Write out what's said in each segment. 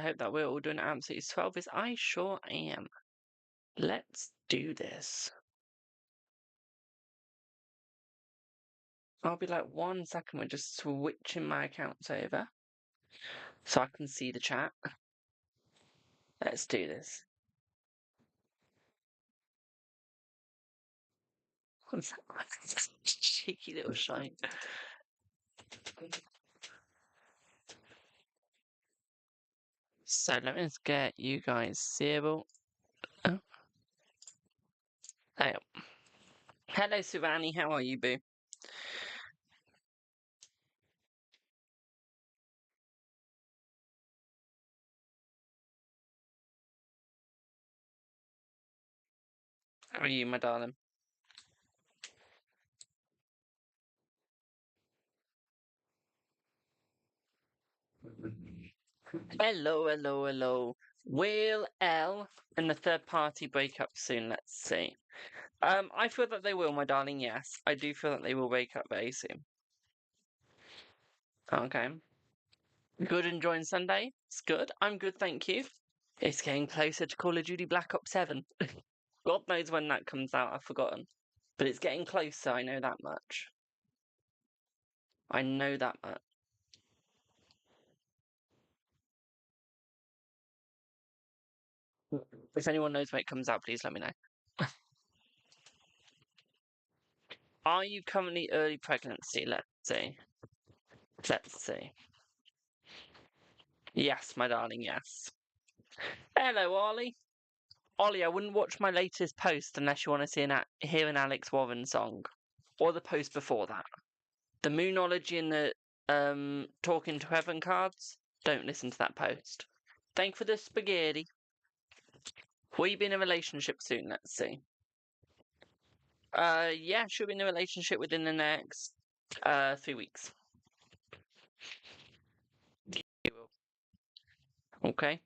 I hope that we're all doing absolutely swell, because I sure am. Let's do this. I'll be like 1 second, we're just switching my accounts over so I can see the chat. Let's do this. What's that? Cheeky little shine. So let me just get you guys seeable. Oh. Hey. Hello, Suvani. How are you, boo? How are you, my darling? Hello, hello, hello. Will L and the third party break up soon? Let's see. I feel that they will, my darling. Yes, I do feel that they will wake up very soon. Okay. Good enjoying Sunday? It's good. I'm good, thank you. It's getting closer to Call of Duty Black Ops 7. God knows when that comes out, I've forgotten. But it's getting closer, I know that much. I know that much. If anyone knows when it comes out, please let me know. Are you currently early pregnancy? Let's see. Let's see. Yes, my darling, yes. Hello, Ollie. Ollie, I wouldn't watch my latest post unless you want to see hear an Alex Warren song. Or the post before that. The Moonology and the Talking to Heaven cards. Don't listen to that post. Thank you for the spaghetti. Will you be in a relationship soon? Let's see. Yeah, she'll be in a relationship within the next 3 weeks. You will. Okay.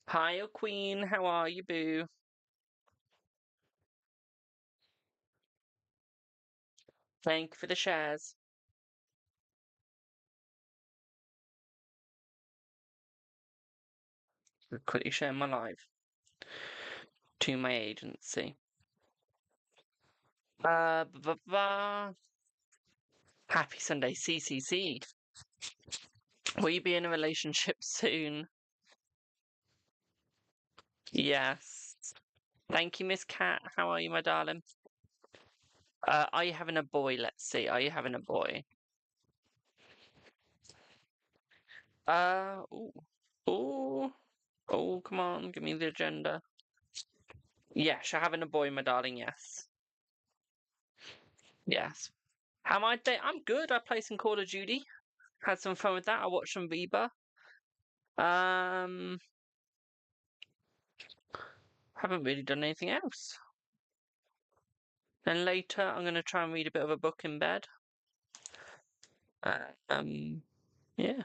Hi, Queen. How are you, boo? Thank you for the shares. I'll quickly share my live to my agency. Happy Sunday, CCC. Will you be in a relationship soon? Yes. Thank you, Miss Cat. How are you, my darling? Are you having a boy? Let's see. Are you having a boy? Ooh. Ooh. Oh, come on. Give me the agenda. Yes, you're having a boy, my darling. Yes. Yes. How am I doing? I'm good. I played some Call of Duty. Had some fun with that. I watched some Viva. Haven't really done anything else. Then later, I'm going to try and read a bit of a book in bed. Yeah.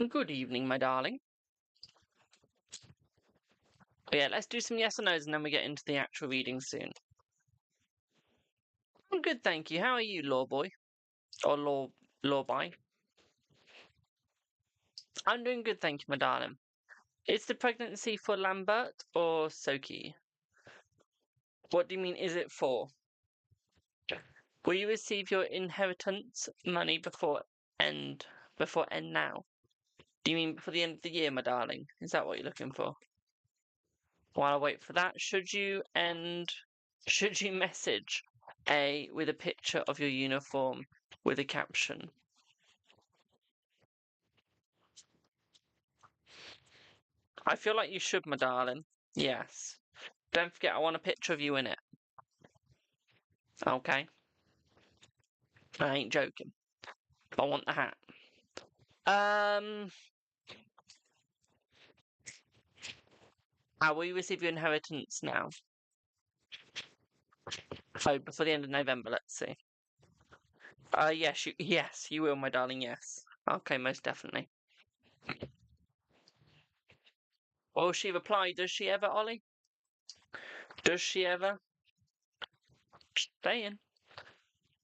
Good evening, my darling. Yeah, let's do some yes or no's and then we get into the actual reading soon. I'm good, thank you. How are you, law boy? Or law boy? I'm doing good, thank you, my darling. Is the pregnancy for Lambert or Soki? What do you mean, is it for? Will you receive your inheritance money before end now? Do you mean before the end of the year, my darling? Is that what you're looking for? While I wait for that, should you message A with a picture of your uniform with a caption? I feel like you should, my darling. Yes. Don't forget, I want a picture of you in it. Okay? I ain't joking. I want the hat. How will you receive your inheritance now? Oh, before the end of November, let's see. Yes, you will, my darling, yes. Okay, most definitely. Will she reply? Does she ever, Ollie? Does she ever? Staying.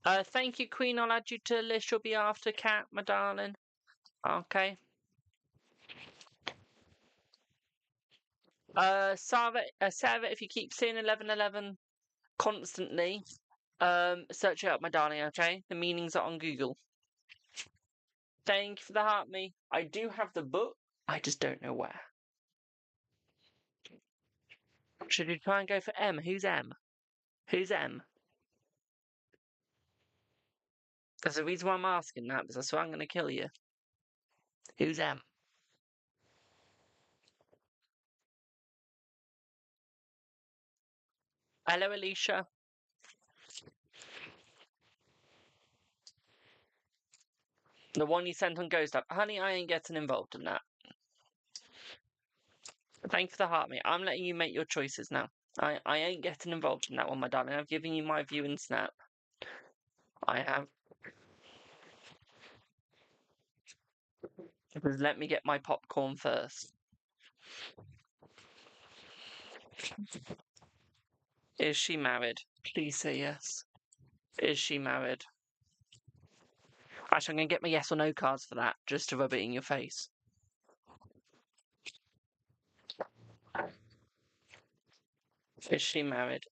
Thank you, Queen. I'll add you to the list. You'll be after Cat, my darling. Okay. Sarah, if you keep seeing 1111 constantly, search it up, my darling, okay? The meanings are on Google. Thank you for the heart, me. I do have the book. I just don't know where. Should we try and go for M? Who's M? Who's M? That's the reason why I'm asking that, because I swear I'm going to kill you. Who's M? Hello, Alicia. The one you sent on Ghost Up. Honey, I ain't getting involved in that. Thank you for the heart, mate. I'm letting you make your choices now. I ain't getting involved in that one, my darling. I've given you my view and snap. I have. Because let me get my popcorn first. Is she married? Please say yes. Is she married? Actually, I'm going to get my yes or no cards for that, just to rub it in your face. Is she married?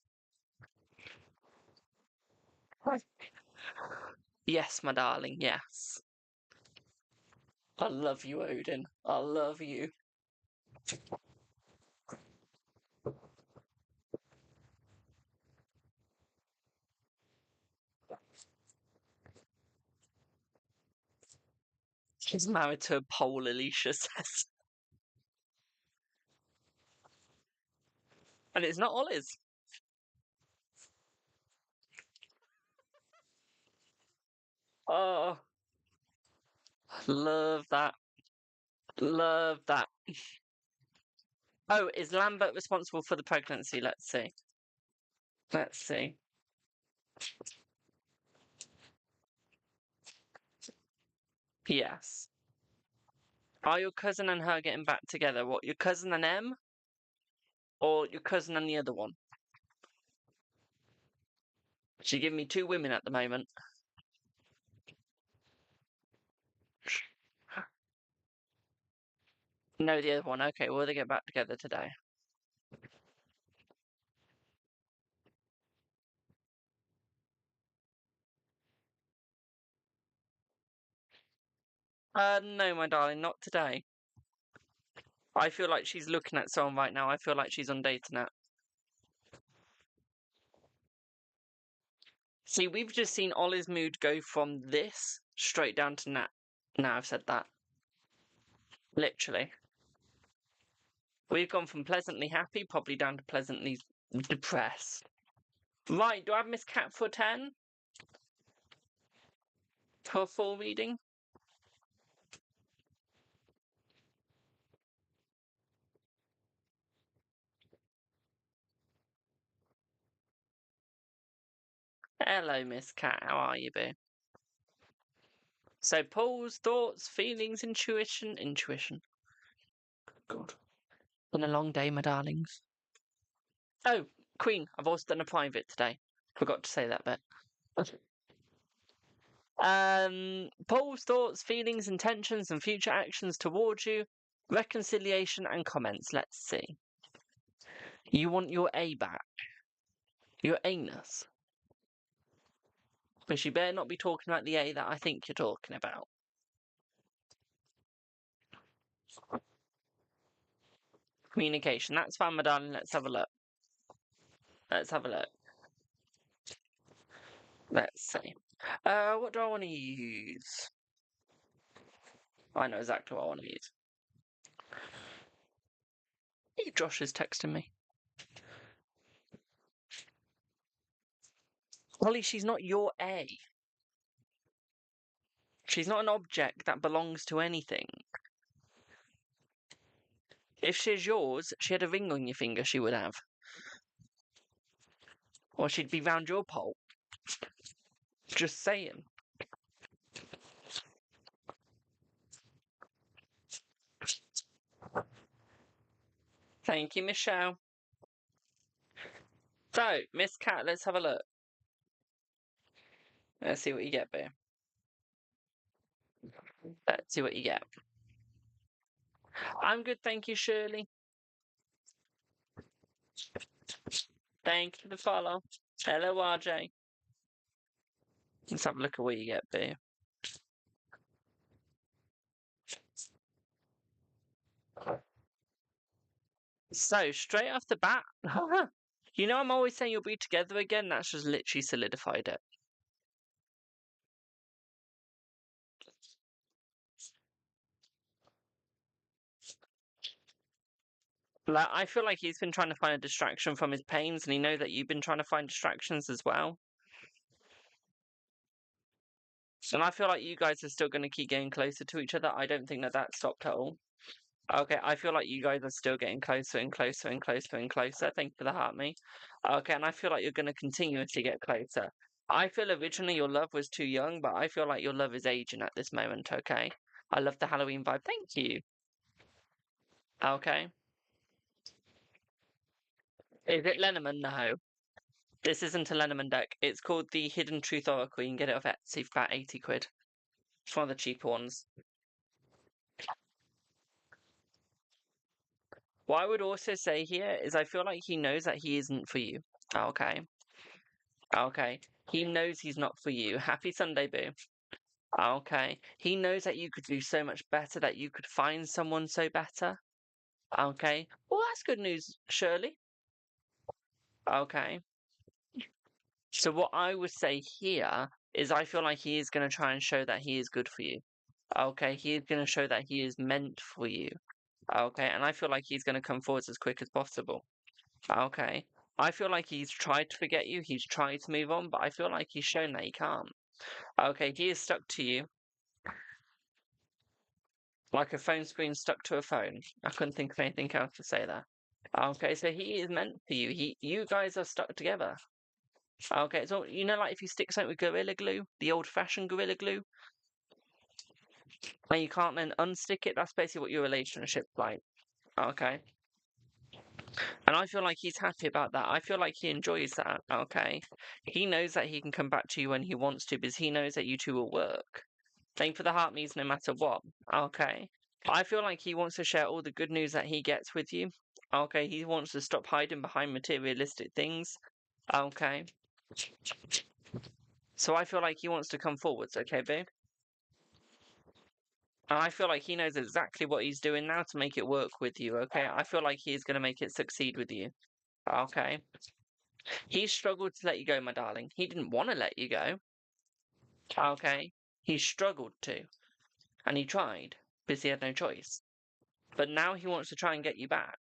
Yes, my darling, yes. I love you, Odin. I love you. She's married to a Pole, Alicia says. And it's not Ollie's. Oh, love that. Love that. Oh, is Lambert responsible for the pregnancy? Let's see. Let's see. Yes. Are your cousin and her getting back together? What, your cousin and M? Or your cousin and the other one? She giving me two women at the moment. No, the other one. Okay, will they get back together today? No, my darling, not today. I feel like she's looking at someone right now. I feel like she's on dating app. See, we've just seen Ollie's mood go from this straight down to Nat. Now I've said that. Literally. We've gone from pleasantly happy, probably down to pleasantly depressed. Right, do I have Miss Cat for 10? For a full reading? Hello, Miss Cat. How are you, boo? So, Paul's thoughts, feelings, intuition. God. Been a long day, my darlings. Oh, Queen, I've also done a private today. Forgot to say that bit. Paul's thoughts, feelings, intentions, and future actions towards you. Reconciliation and comments. Let's see. You want your A back. Your anus. But you better not be talking about the A that I think you're talking about. Communication. That's fine, my darling. Let's have a look. Let's have a look. Let's see. What do I want to use? I know exactly what I want to use. Hey, Josh is texting me. Ollie, she's not your A. She's not an object that belongs to anything. If she's yours, she had a ring on your finger, she would have. Or she'd be round your pole. Just saying. Thank you, Michelle. So, Miss Cat, let's have a look. Let's see what you get, boo. Let's see what you get. I'm good, thank you, Shirley. Thank you for the follow. Hello, RJ. Let's have a look at what you get, boo. So, straight off the bat, you know I'm always saying you'll be together again? That's just literally solidified it. Like, I feel like he's been trying to find a distraction from his pains, and he knows that you've been trying to find distractions as well. And I feel like you guys are still going to keep getting closer to each other. I don't think that that stopped at all. Okay, I feel like you guys are still getting closer and closer and closer and closer. Thank you for the heart, me. Okay, and I feel like you're going to continuously get closer. I feel originally your love was too young, but I feel like your love is aging at this moment, okay? I love the Halloween vibe. Thank you. Okay. Is it Lenormand? No. This isn't a Lenormand deck. It's called the Hidden Truth Oracle. You can get it off Etsy for about 80 quid. It's one of the cheaper ones. What I would also say here is I feel like he knows that he isn't for you. Okay. Okay. He knows he's not for you. Happy Sunday, boo. Okay. He knows that you could do so much better, that you could find someone so better. Okay. Well, that's good news, Shirley. Okay. So what I would say here is I feel like he is going to try and show that he is good for you. Okay. He is going to show that he is meant for you. Okay. And I feel like he's going to come forward as quick as possible. Okay. I feel like he's tried to forget you, he's tried to move on, but I feel like he's shown that he can't. Okay, he is stuck to you. Like a phone screen stuck to a phone. I couldn't think of anything else to say there. Okay, so he is meant for you. You guys are stuck together. Okay, so you know, like if you stick something with Gorilla Glue, the old-fashioned Gorilla Glue, and you can't then unstick it, that's basically what your relationship's like. Okay. And I feel like he's happy about that. I feel like he enjoys that. Okay. He knows that he can come back to you when he wants to because he knows that you two will work. Thank for the heart means no matter what. Okay. I feel like he wants to share all the good news that he gets with you. Okay. He wants to stop hiding behind materialistic things. Okay. So I feel like he wants to come forwards. Okay, babe? And I feel like he knows exactly what he's doing now to make it work with you. Okay. I feel like he's going to make it succeed with you. Okay. He struggled to let you go, my darling. He didn't want to let you go. Okay. He struggled to. And he tried because he had no choice. But now he wants to try and get you back.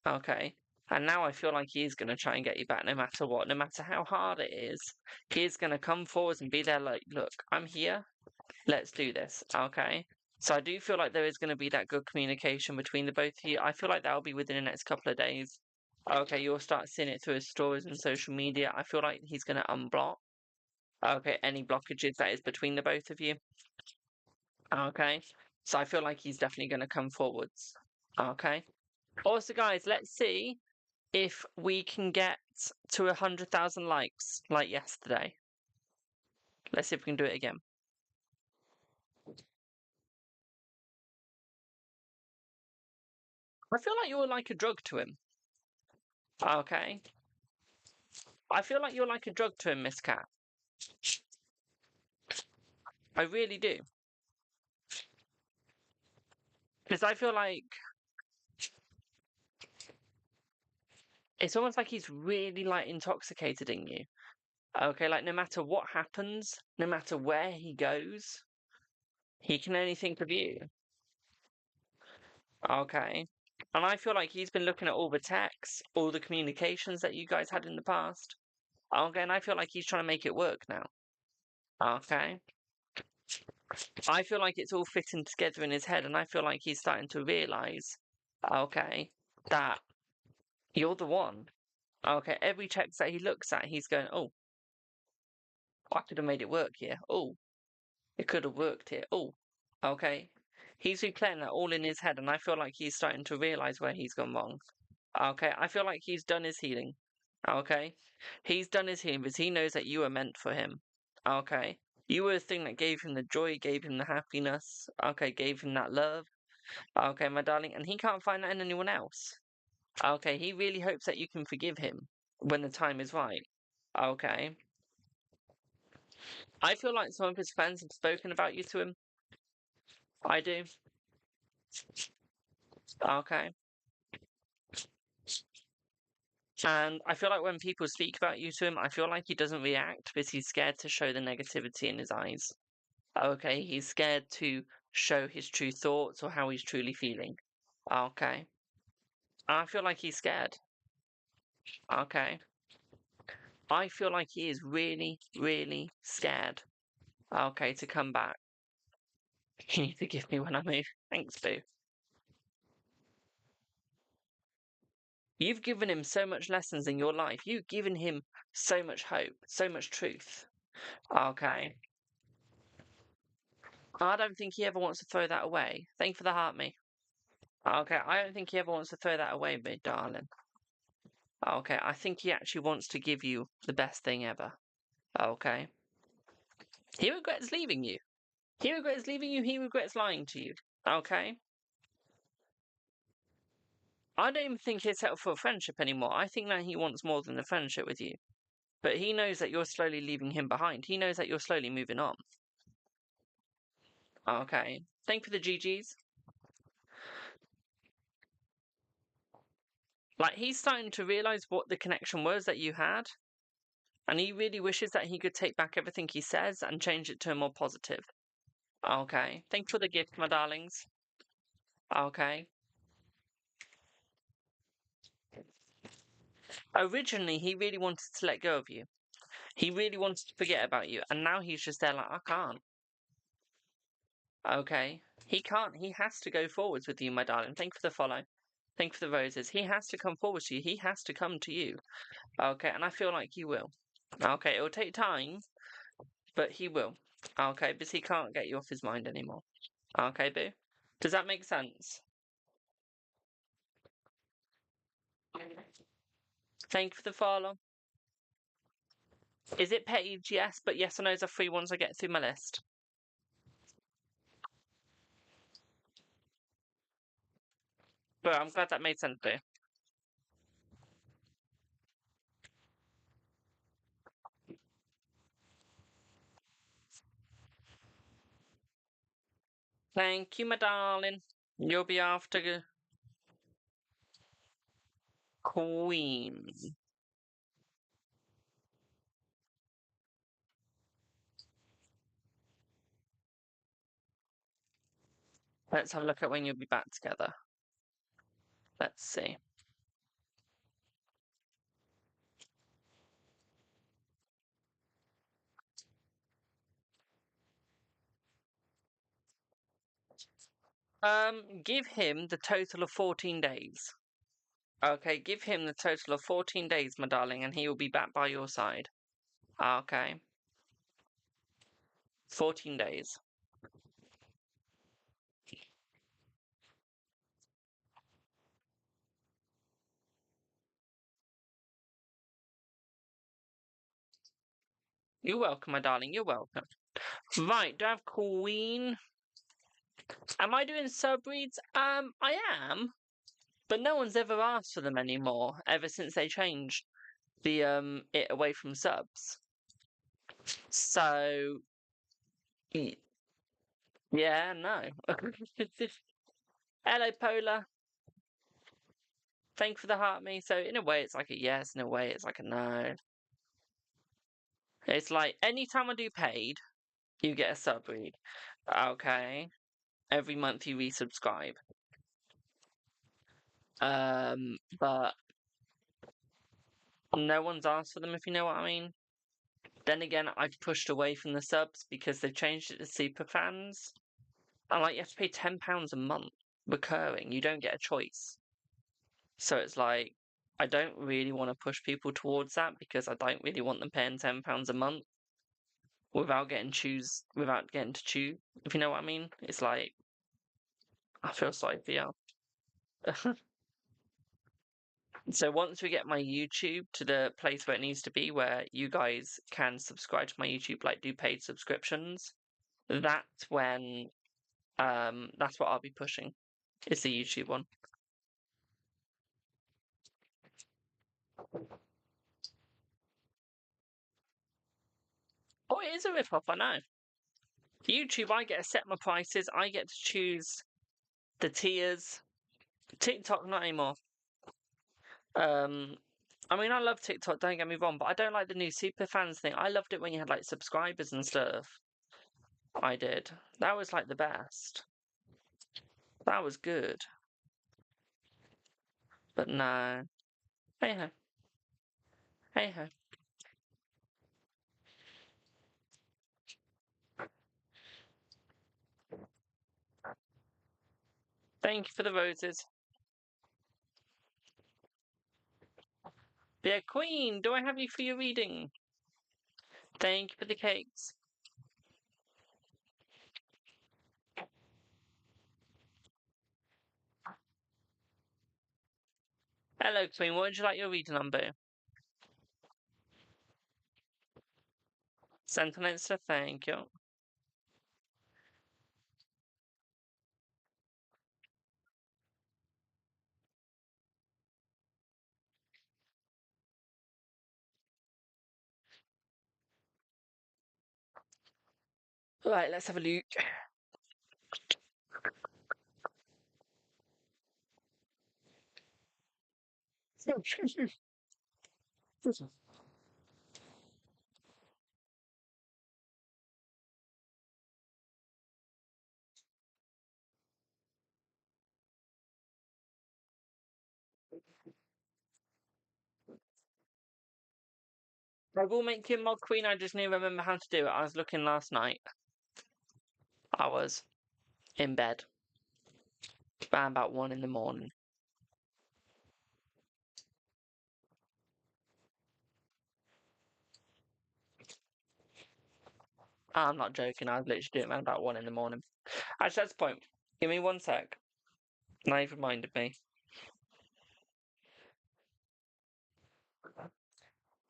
Okay. And now I feel like he's going to try and get you back no matter what, no matter how hard it is. He's going to come forward and be there like, look, I'm here. Let's do this. Okay. So I do feel like there is going to be that good communication between the both of you. I feel like that'll be within the next couple of days. Okay, you'll start seeing it through his stories and social media. I feel like he's going to unblock. Okay, any blockages that is between the both of you. Okay. So I feel like he's definitely going to come forwards. Okay. Also, guys, let's see if we can get to 100,000 likes like yesterday. Let's see if we can do it again. I feel like you're like a drug to him. Okay. I feel like you're like a drug to him, Miss Cat. I really do. Because I feel like it's almost like he's really like intoxicated in you. Okay, like no matter what happens, no matter where he goes, he can only think of you. Okay. And I feel like he's been looking at all the texts, all the communications that you guys had in the past. Okay, and I feel like he's trying to make it work now. Okay. I feel like it's all fitting together in his head, and I feel like he's starting to realise, okay, that you're the one. Okay, every text that he looks at, he's going, oh, I could have made it work here. Oh, it could have worked here. Oh, okay. He's replaying that all in his head, and I feel like he's starting to realise where he's gone wrong. Okay, I feel like he's done his healing. Okay, he's done his healing because he knows that you are meant for him. Okay. You were the thing that gave him the joy, gave him the happiness, okay, gave him that love. Okay, my darling, and he can't find that in anyone else. Okay, he really hopes that you can forgive him when the time is right. Okay. I feel like some of his friends have spoken about you to him. I do. Okay. And I feel like when people speak about you to him, I feel like he doesn't react because he's scared to show the negativity in his eyes. Okay, he's scared to show his true thoughts or how he's truly feeling. Okay. I feel like he's scared. Okay. I feel like he is really, really scared. Okay, to come back. You need to give me when I move. Thanks, boo. You've given him so much lessons in your life. You've given him so much hope, so much truth. Okay. I don't think he ever wants to throw that away. Thank you for the heart, me. Okay, I don't think he ever wants to throw that away, me darling. Okay, I think he actually wants to give you the best thing ever. Okay. He regrets leaving you. He regrets leaving you. He regrets lying to you. Okay. I don't even think he's settled for a friendship anymore. I think that he wants more than a friendship with you. But he knows that you're slowly leaving him behind. He knows that you're slowly moving on. Okay. Thank you for the GGs. Like, he's starting to realise what the connection was that you had. And he really wishes that he could take back everything he says and change it to a more positive. Okay. Thank you for the gift, my darlings. Okay. Originally, he really wanted to let go of you. He really wanted to forget about you. And now he's just there like, I can't. Okay. He can't. He has to go forwards with you, my darling. Thank you for the follow. Thank you for the roses. He has to come forward to you. He has to come to you. Okay, and I feel like he will. Okay, it will take time, but he will. Okay, because he can't get you off his mind anymore. Okay, boo? Does that make sense? Thank you for the follow. Is it page? Yes, but yes or no's are free once I get through my list. But I'm glad that made sense, boo. Thank you, my darling. You'll be after Queen. Let's have a look at when you'll be back together. Let's see. Give him the total of 14 days. Okay, give him the total of 14 days, my darling, and he will be back by your side. Okay. 14 days. You're welcome, my darling. You're welcome. Right, do I have Queen? Am I doing sub-reads? I am. But no one's ever asked for them anymore, ever since they changed the it away from subs. So yeah, no. Hello, Polar. Thank you for the heart me. So in a way it's like a yes, in a way it's like a no. It's like anytime I do paid, you get a sub read. Okay. Every month you resubscribe. But no one's asked for them, if you know what I mean. Then again, I've pushed away from the subs because they've changed it to super fans. And like you have to pay £10 a month recurring. You don't get a choice. So it's like I don't really want to push people towards that because I don't really want them paying £10 a month without getting to choose. If you know what I mean? It's like I feel sorry for you. So once we get my YouTube to the place where it needs to be, where you guys can subscribe to my YouTube, like do paid subscriptions, that's when that's what I'll be pushing. It's the YouTube one. Oh, it is a rip-off, I know. YouTube, I get to set my prices. I get to choose the tiers. TikTok, not anymore. I mean, I love TikTok, don't get me wrong, but I don't like the new super fans thing. I loved it when you had like subscribers and stuff. I did. That was like the best. That was good. But no. Hey ho. Hey ho. Thank you for the roses. Dear Queen, do I have you for your reading? Thank you for the cakes. Hello, Queen. What would you like your reading on, boo? Sentiments to thank you. Right, let's have a look. I will make you mod queen. I just need to remember how to do it. I was looking last night. I was in bed around about 1 in the morning. I'm not joking. I was literally doing it around about 1 in the morning. Actually, that's the point. Give me 1 sec. Now you've reminded me.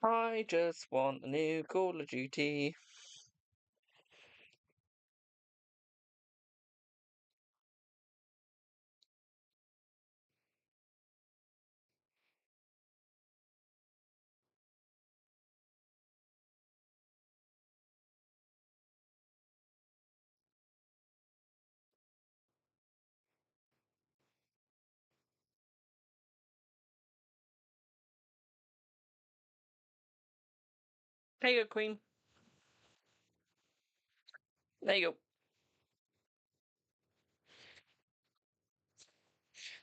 I just want a new Call of Duty. There you go, Queen. There you go.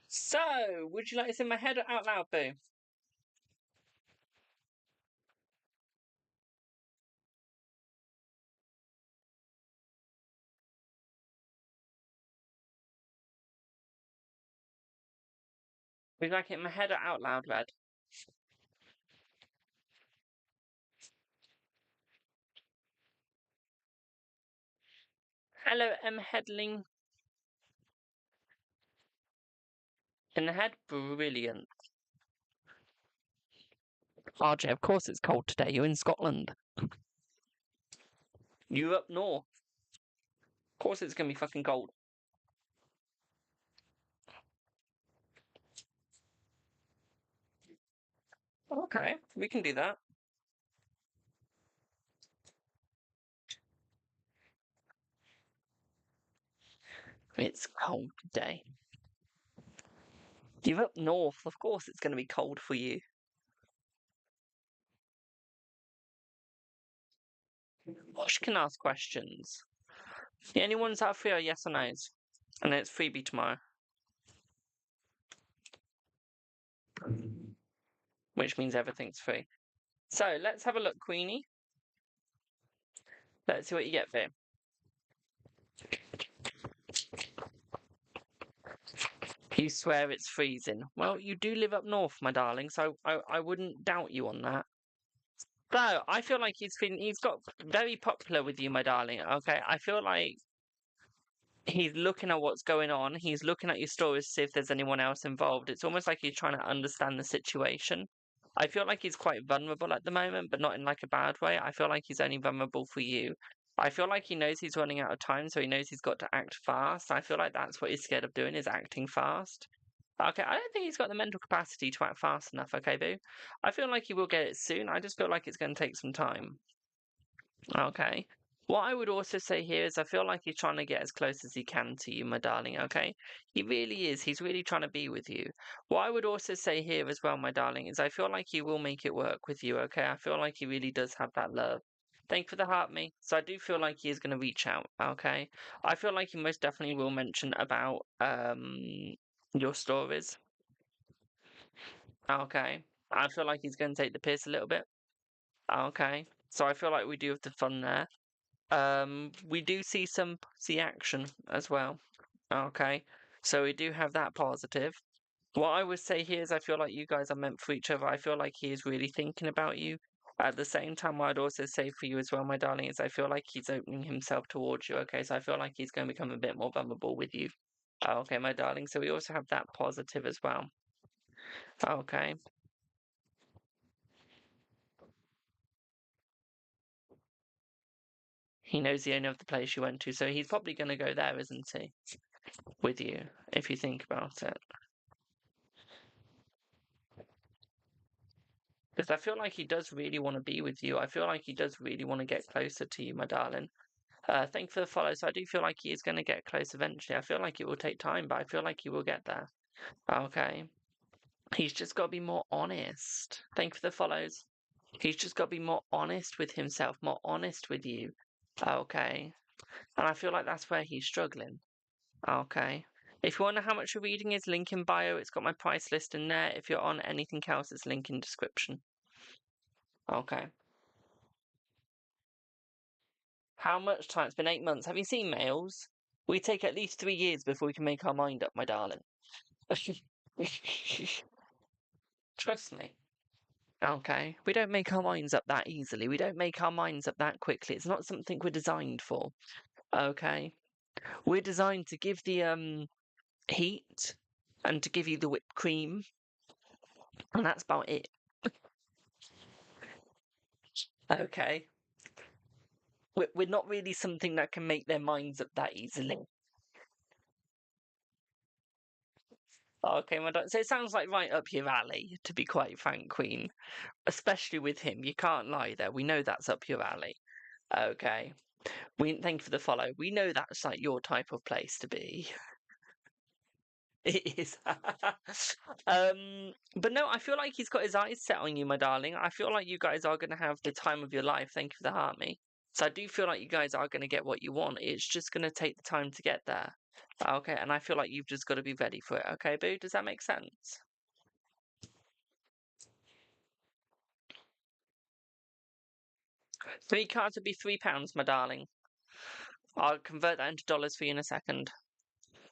So, would you like this in my head or out loud, boo? Would you like it in my head or out loud, Red? Hello, M. Headling. In the head? Brilliant. RJ, of course it's cold today. You're in Scotland. You're up north. Of course it's gonna be fucking cold. Okay, we can do that. It's cold today. You're up north. Of course it's gonna be cold for you. Wash can ask questions. The only ones that are free are yes or no's. And then it's freebie tomorrow. Which means everything's free. So let's have a look, Queenie. Let's see what you get there. You swear it's freezing. Well, you do live up north, my darling, so I wouldn't doubt you on that. So I feel like he's got very popular with you, my darling. Okay, I feel like he's looking at what's going on. He's looking at your stories to see if there's anyone else involved. It's almost like he's trying to understand the situation. I feel like he's quite vulnerable at the moment, but not in like a bad way. I feel like he's only vulnerable for you. I feel like he knows he's running out of time, so he knows he's got to act fast. I feel like that's what he's scared of doing, is acting fast. Okay, I don't think he's got the mental capacity to act fast enough, okay, boo? I feel like he will get it soon. I just feel like it's going to take some time. Okay. What I would also say here is I feel like he's trying to get as close as he can to you, my darling, okay? He really is. He's really trying to be with you. What I would also say here as well, my darling, is I feel like he will make it work with you, okay? I feel like he really does have that love. Thank you for the heart, me. So I do feel like he is going to reach out, okay? I feel like he most definitely will mention about your stories, okay? I feel like he's going to take the piss a little bit, okay? So I feel like we do have the fun there. We do see action as well. Okay, so we do have that positive. What I would say here is I feel like you guys are meant for each other. I feel like he is really thinking about you. At the same time, what I'd also say for you as well, my darling, is I feel like he's opening himself towards you. Okay, so I feel like he's going to become a bit more vulnerable with you. Okay, my darling. So we also have that positive as well. Okay. He knows the owner of the place you went to, so he's probably going to go there, isn't he? With you, if you think about it. Because I feel like he does really want to be with you. I feel like he does really want to get closer to you, my darling. Thank you for the follow. So I do feel like he is going to get close eventually. I feel like it will take time, but I feel like he will get there. Okay. He's just got to be more honest. Thank you for the follows. He's just got to be more honest with himself, more honest with you. Okay. And I feel like that's where he's struggling. Okay. If you want to know how much your reading is, link in bio. It's got my price list in there. If you're on anything else, it's link in description. Okay. How much time? It's been 8 months. Have you seen males? We take at least 3 years before we can make our mind up, my darling. Trust me. Okay. We don't make our minds up that easily. We don't make our minds up that quickly. It's not something we're designed for. Okay. We're designed to give the heat and to give you the whipped cream. And that's about it. Okay. We're not really something that can make their minds up that easily. Okay, my darling. So it sounds like right up your alley, to be quite frank, Queen. Especially with him, you can't lie there. We know that's up your alley. Okay. Thank you for the follow. We know that's like your type of place to be. It is. But no, I feel like he's got his eyes set on you, my darling. I feel like you guys are going to have the time of your life. Thank you for the heart, me. So I do feel like you guys are going to get what you want. It's just going to take the time to get there. Okay, and I feel like you've just got to be ready for it. Okay, boo? Does that make sense? 3 cards would be £3, my darling. I'll convert that into dollars for you in a second.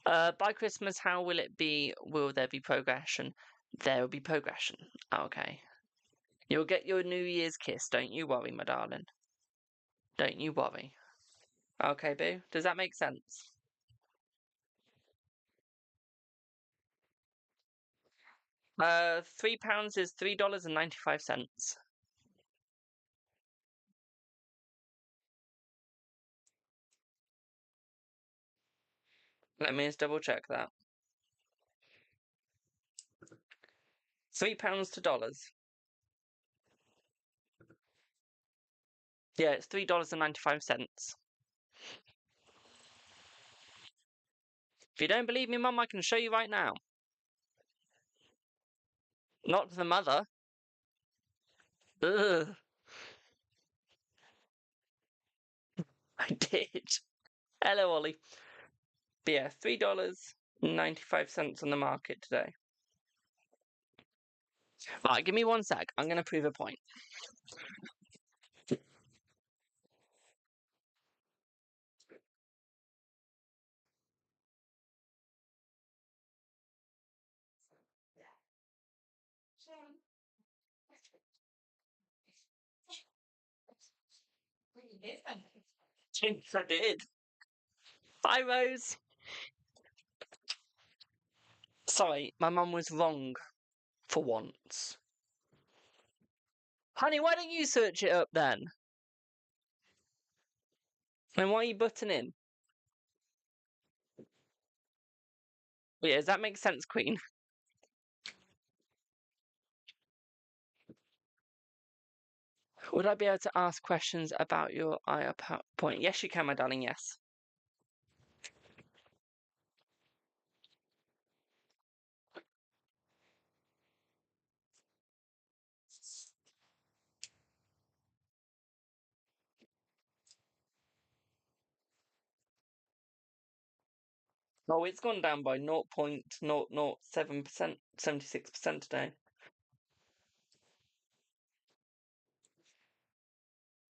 By Christmas, how will it be? Will there be progression? There will be progression. Okay. You'll get your New Year's kiss. Don't you worry, my darling. Don't you worry. Okay, boo? Does that make sense? £3 is $3.95. Let me just double check that. £3 to dollars. Yeah, it's $3.95. If you don't believe me, Mum, I can show you right now. Not to the mother. Ugh. I did. Hello, Ollie. But yeah, $3.95 on the market today. Right, give me 1 sec. I'm going to prove a point. Yes, I did. Bye, Rose. Sorry, my mum was wrong for once. Honey, why don't you search it up then? And why are you butting in? Well, yeah, does that make sense, Queen? Would I be able to ask questions about your IR point? Yes, you can, my darling, yes. Oh, it's gone down by 0.007%, 76% today.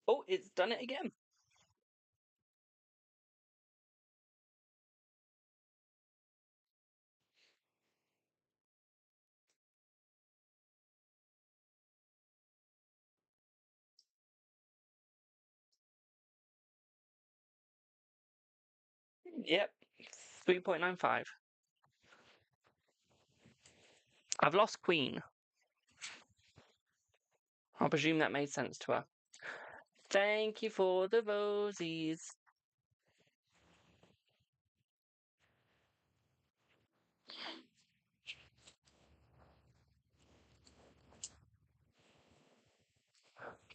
Oh, it's done it again. Yep, 3.95. I've lost Queen. I presume that made sense to her. Thank you for the rosies.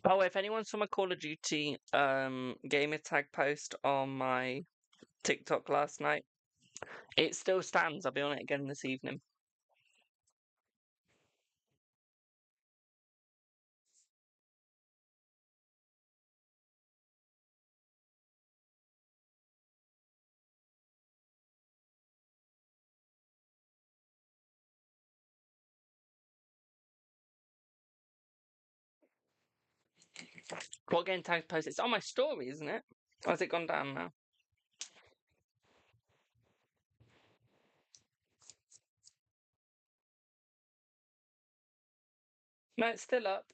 Oh, if anyone saw my Call of Duty gamer tag post on my TikTok last night, it still stands. I'll be on it again this evening. What game tag post? It's on my story, isn't it? Or has it gone down now? No, it's still up.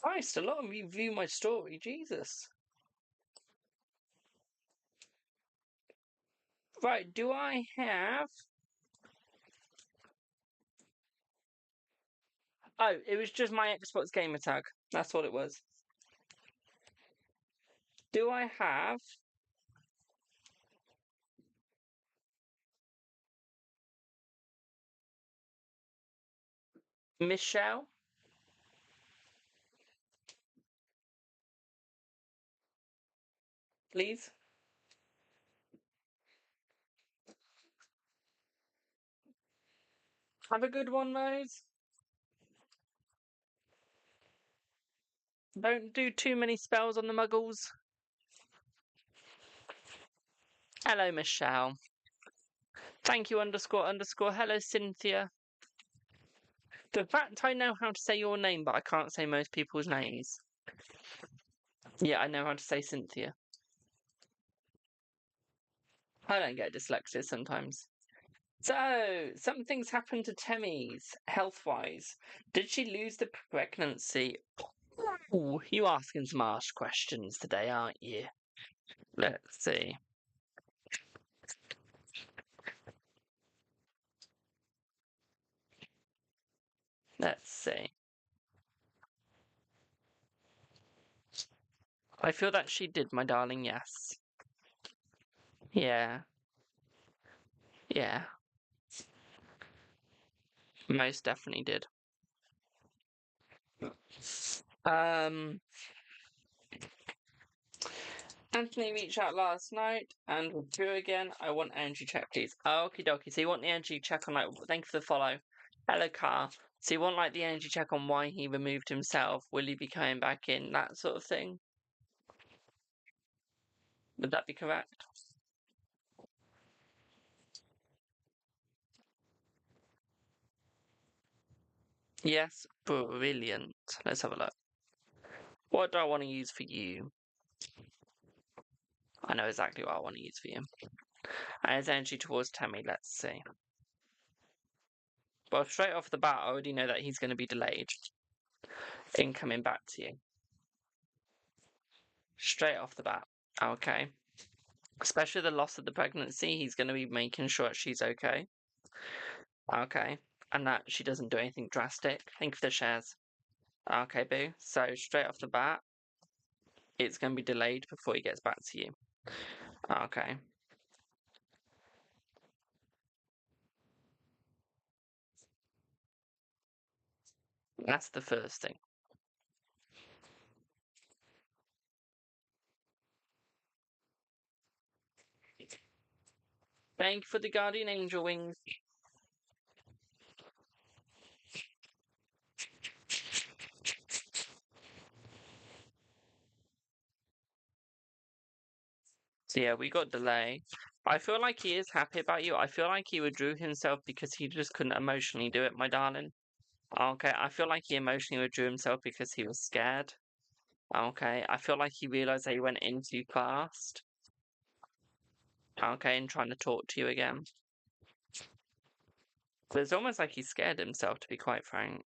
Christ, a lot of you view my story. Jesus. Right, do I have... Oh, it was just my Xbox gamer tag. That's what it was. Do I have... Michelle? Please? Have a good one, Rose. Don't do too many spells on the muggles. Hello, Michelle. Thank you, __. Hello, Cynthia. The fact I know how to say your name, but I can't say most people's names. Yeah, I know how to say Cynthia. I don't get dyslexia sometimes. So, something's happened to Temmie's health-wise. Did she lose the pregnancy? Ooh, you asking some harsh questions today, aren't you? Let's see. Let's see. I feel that she did, my darling, yes. Yeah. Yeah. Most definitely did. Anthony reached out last night and withdrew again. I want energy check, please. Okie dokie. So you want the energy check on, like, thank you for the follow. Hello, Carl. So you want, like, the energy check on why he removed himself? Will he be coming back in? That sort of thing? Would that be correct? Yes. Brilliant. Let's have a look. What do I want to use for you? I know exactly what I want to use for you. And it's energy towards Tammy. Let's see. Well, straight off the bat, I already know that he's going to be delayed in coming back to you. Straight off the bat. Okay. Especially the loss of the pregnancy, he's going to be making sure that she's okay. Okay. And that she doesn't do anything drastic. Think of the shares. Okay, boo. So straight off the bat, it's going to be delayed before he gets back to you. Okay. That's the first thing. Thank you for the guardian angel wings. So yeah, we got delay. I feel like he is happy about you. I feel like he withdrew himself because he just couldn't emotionally do it, my darling. Okay, I feel like he emotionally withdrew himself because he was scared. Okay, I feel like he realized that he went in too fast. Okay, and trying to talk to you again. But it's almost like he scared himself, to be quite frank.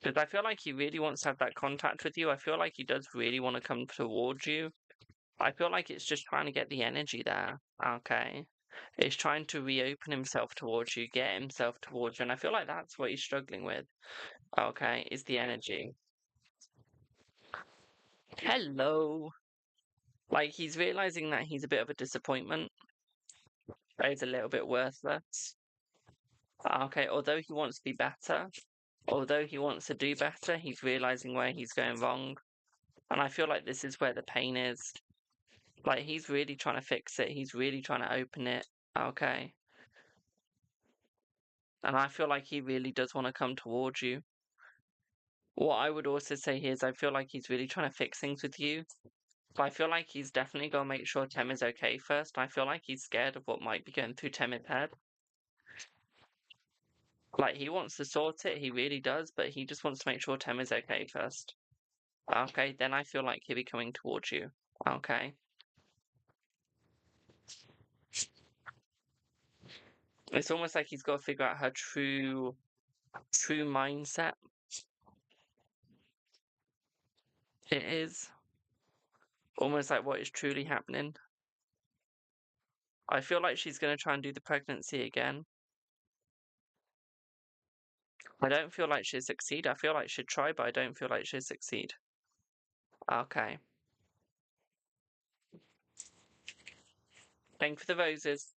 Because I feel like he really wants to have that contact with you. I feel like he does really want to come towards you. I feel like it's just trying to get the energy there. Okay. It's trying to reopen himself towards you, get himself towards you. And I feel like that's what he's struggling with. Okay, is the energy. Hello. Like, he's realizing that he's a bit of a disappointment. That he's a little bit worthless. Okay, although he wants to be better, although he wants to do better, he's realizing where he's going wrong. And I feel like this is where the pain is. Like, he's really trying to fix it. He's really trying to open it. Okay. And I feel like he really does want to come towards you. What I would also say here is I feel like he's really trying to fix things with you. But I feel like he's definitely going to make sure Tem is okay first. I feel like he's scared of what might be going through Tem's head. Like, he wants to sort it, he really does, but he just wants to make sure Tem is okay first. Okay, then I feel like he'll be coming towards you. Okay. It's almost like he's got to figure out her true mindset. It is almost like what is truly happening. I feel like she's going to try and do the pregnancy again. I don't feel like she'll succeed. I feel like she'd try, but I don't feel like she'll succeed. Okay. Thank you for the roses.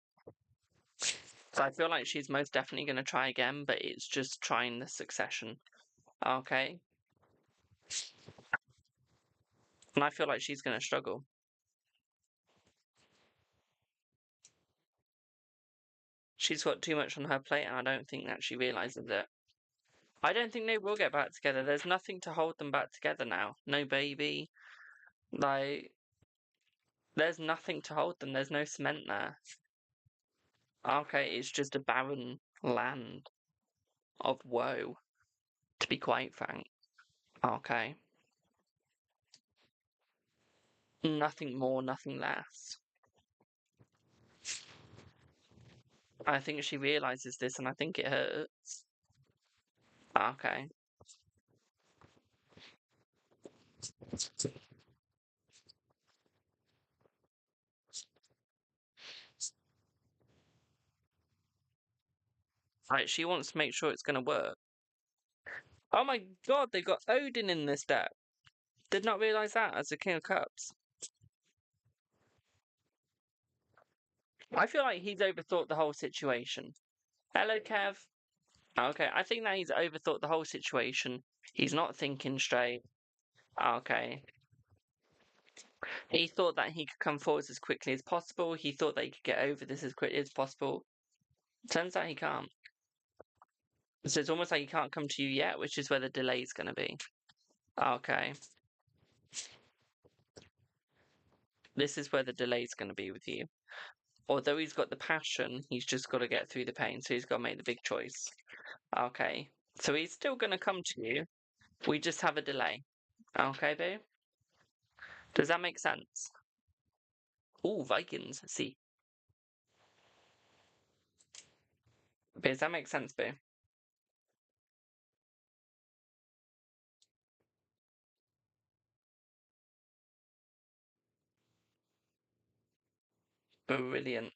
So I feel like she's most definitely going to try again, but it's just trying the succession. Okay. And I feel like she's going to struggle. She's got too much on her plate, and I don't think that she realizes it. I don't think they will get back together. There's nothing to hold them back together now. No baby. Like, there's nothing to hold them. There's no cement there. Okay, it's just a barren land of woe, to be quite frank. Okay. Nothing more, nothing less. I think she realizes this, and I think it hurts. Okay. Right, she wants to make sure it's going to work. Oh my god, they got Odin in this deck. Did not realize that as a King of Cups. I feel like he's overthought the whole situation. Hello, Kev. Okay, I think that he's overthought the whole situation. He's not thinking straight. Okay. He thought that he could come forward as quickly as possible. He thought that he could get over this as quickly as possible. Turns out he can't. So it's almost like he can't come to you yet, which is where the delay is going to be. Okay. This is where the delay is going to be with you. Although he's got the passion, he's just got to get through the pain. So he's got to make the big choice. Okay. So he's still going to come to you. We just have a delay. Okay, boo? Does that make sense? Oh, Vikings. See. Does that make sense, boo? Brilliant.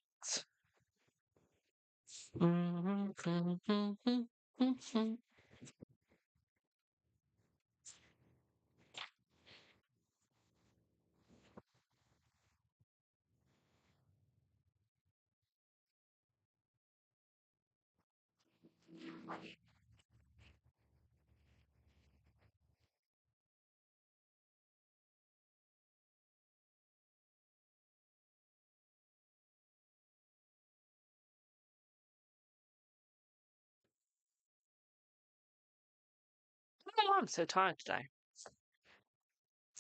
Oh, I'm so tired today.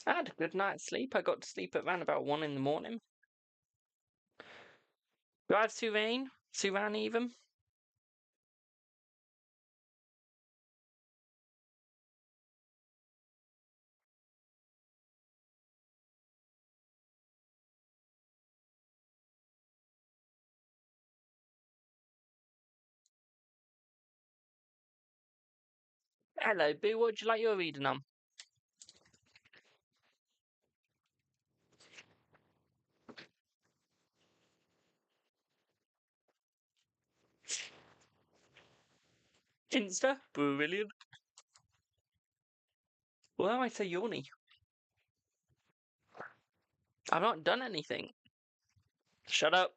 I had a good night's sleep. I got to sleep at around about 1 in the morning. Do I have Suran? Suran even? Hello, Boo. What would you like your reading on? Insta? Brilliant. Well, I say yawny. I've not done anything. Shut up.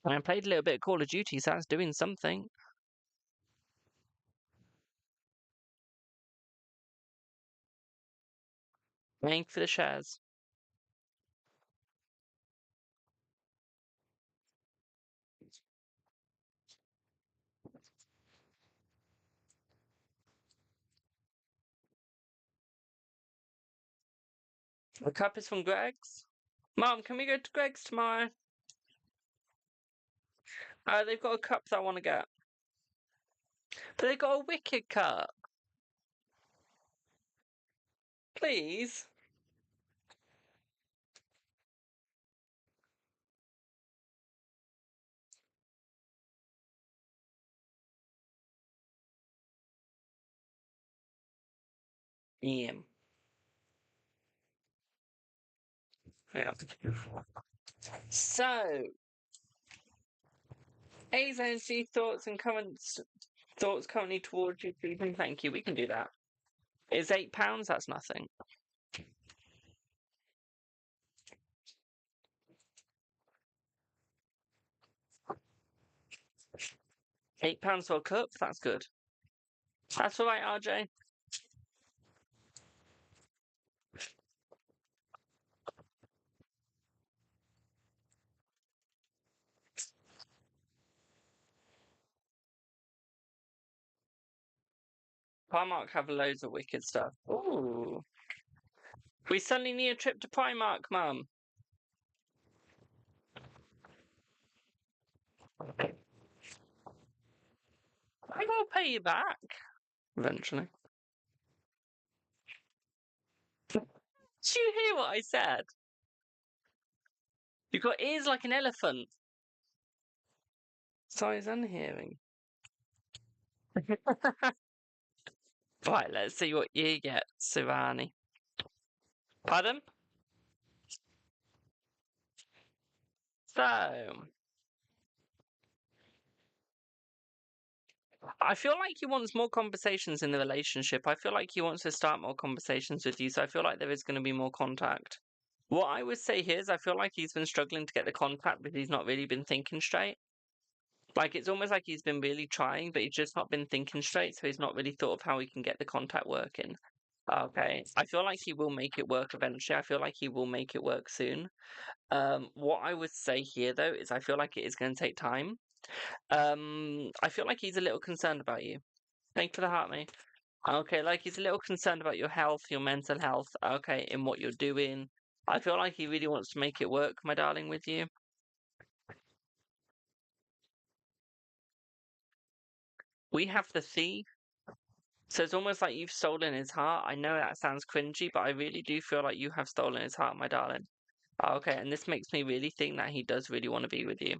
I played a little bit of Call of Duty, so that's doing something. Paying for the shares. The cup is from Greg's. Mom, can we go to Greg's tomorrow? They've got a cup that I want to get. But they've got a wicked cup. Please? Yeah. Yeah. So, A's energy thoughts and current thoughts currently towards you. Thank you. We can do that. It's £8. That's nothing. £8 for a cup. That's good. That's all right, RJ. Primark have loads of wicked stuff. Ooh. We suddenly need a trip to Primark, Mum. I will pay you back. Eventually. Did you hear what I said? You've got ears like an elephant. Size and hearing. Right, let's see what you get, Sivani. Pardon? So, I feel like he wants more conversations in the relationship. I feel like he wants to start more conversations with you, so I feel like there is going to be more contact. What I would say here is I feel like he's been struggling to get the contact because he's not really been thinking straight. Like, it's almost like he's been really trying, but he's just not been thinking straight, so he's not really thought of how he can get the contact working. Okay. I feel like he will make it work eventually. I feel like he will make it work soon. What I would say here, though, is I feel like it is going to take time. I feel like he's a little concerned about you. Thank you for the heart, mate. Okay, like he's a little concerned about your health, your mental health, okay, in what you're doing. I feel like he really wants to make it work, my darling, with you. We have the thief, so it's almost like you've stolen his heart. I know that sounds cringy, but I really do feel like you have stolen his heart, my darling. Okay, and this makes me really think that he does really want to be with you.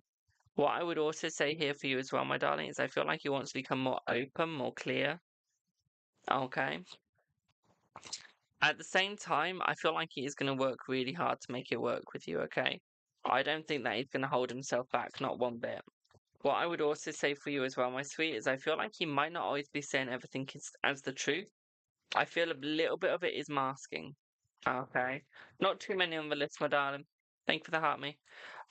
What I would also say here for you as well, my darling, is I feel like he wants to become more open, more clear. Okay. At the same time, I feel like he is going to work really hard to make it work with you, okay? I don't think that he's going to hold himself back, not one bit. What I would also say for you as well, my sweet, is I feel like he might not always be saying everything as the truth. I feel a little bit of it is masking. Okay. Not too many on the list, my darling. Thank you for the heart, me.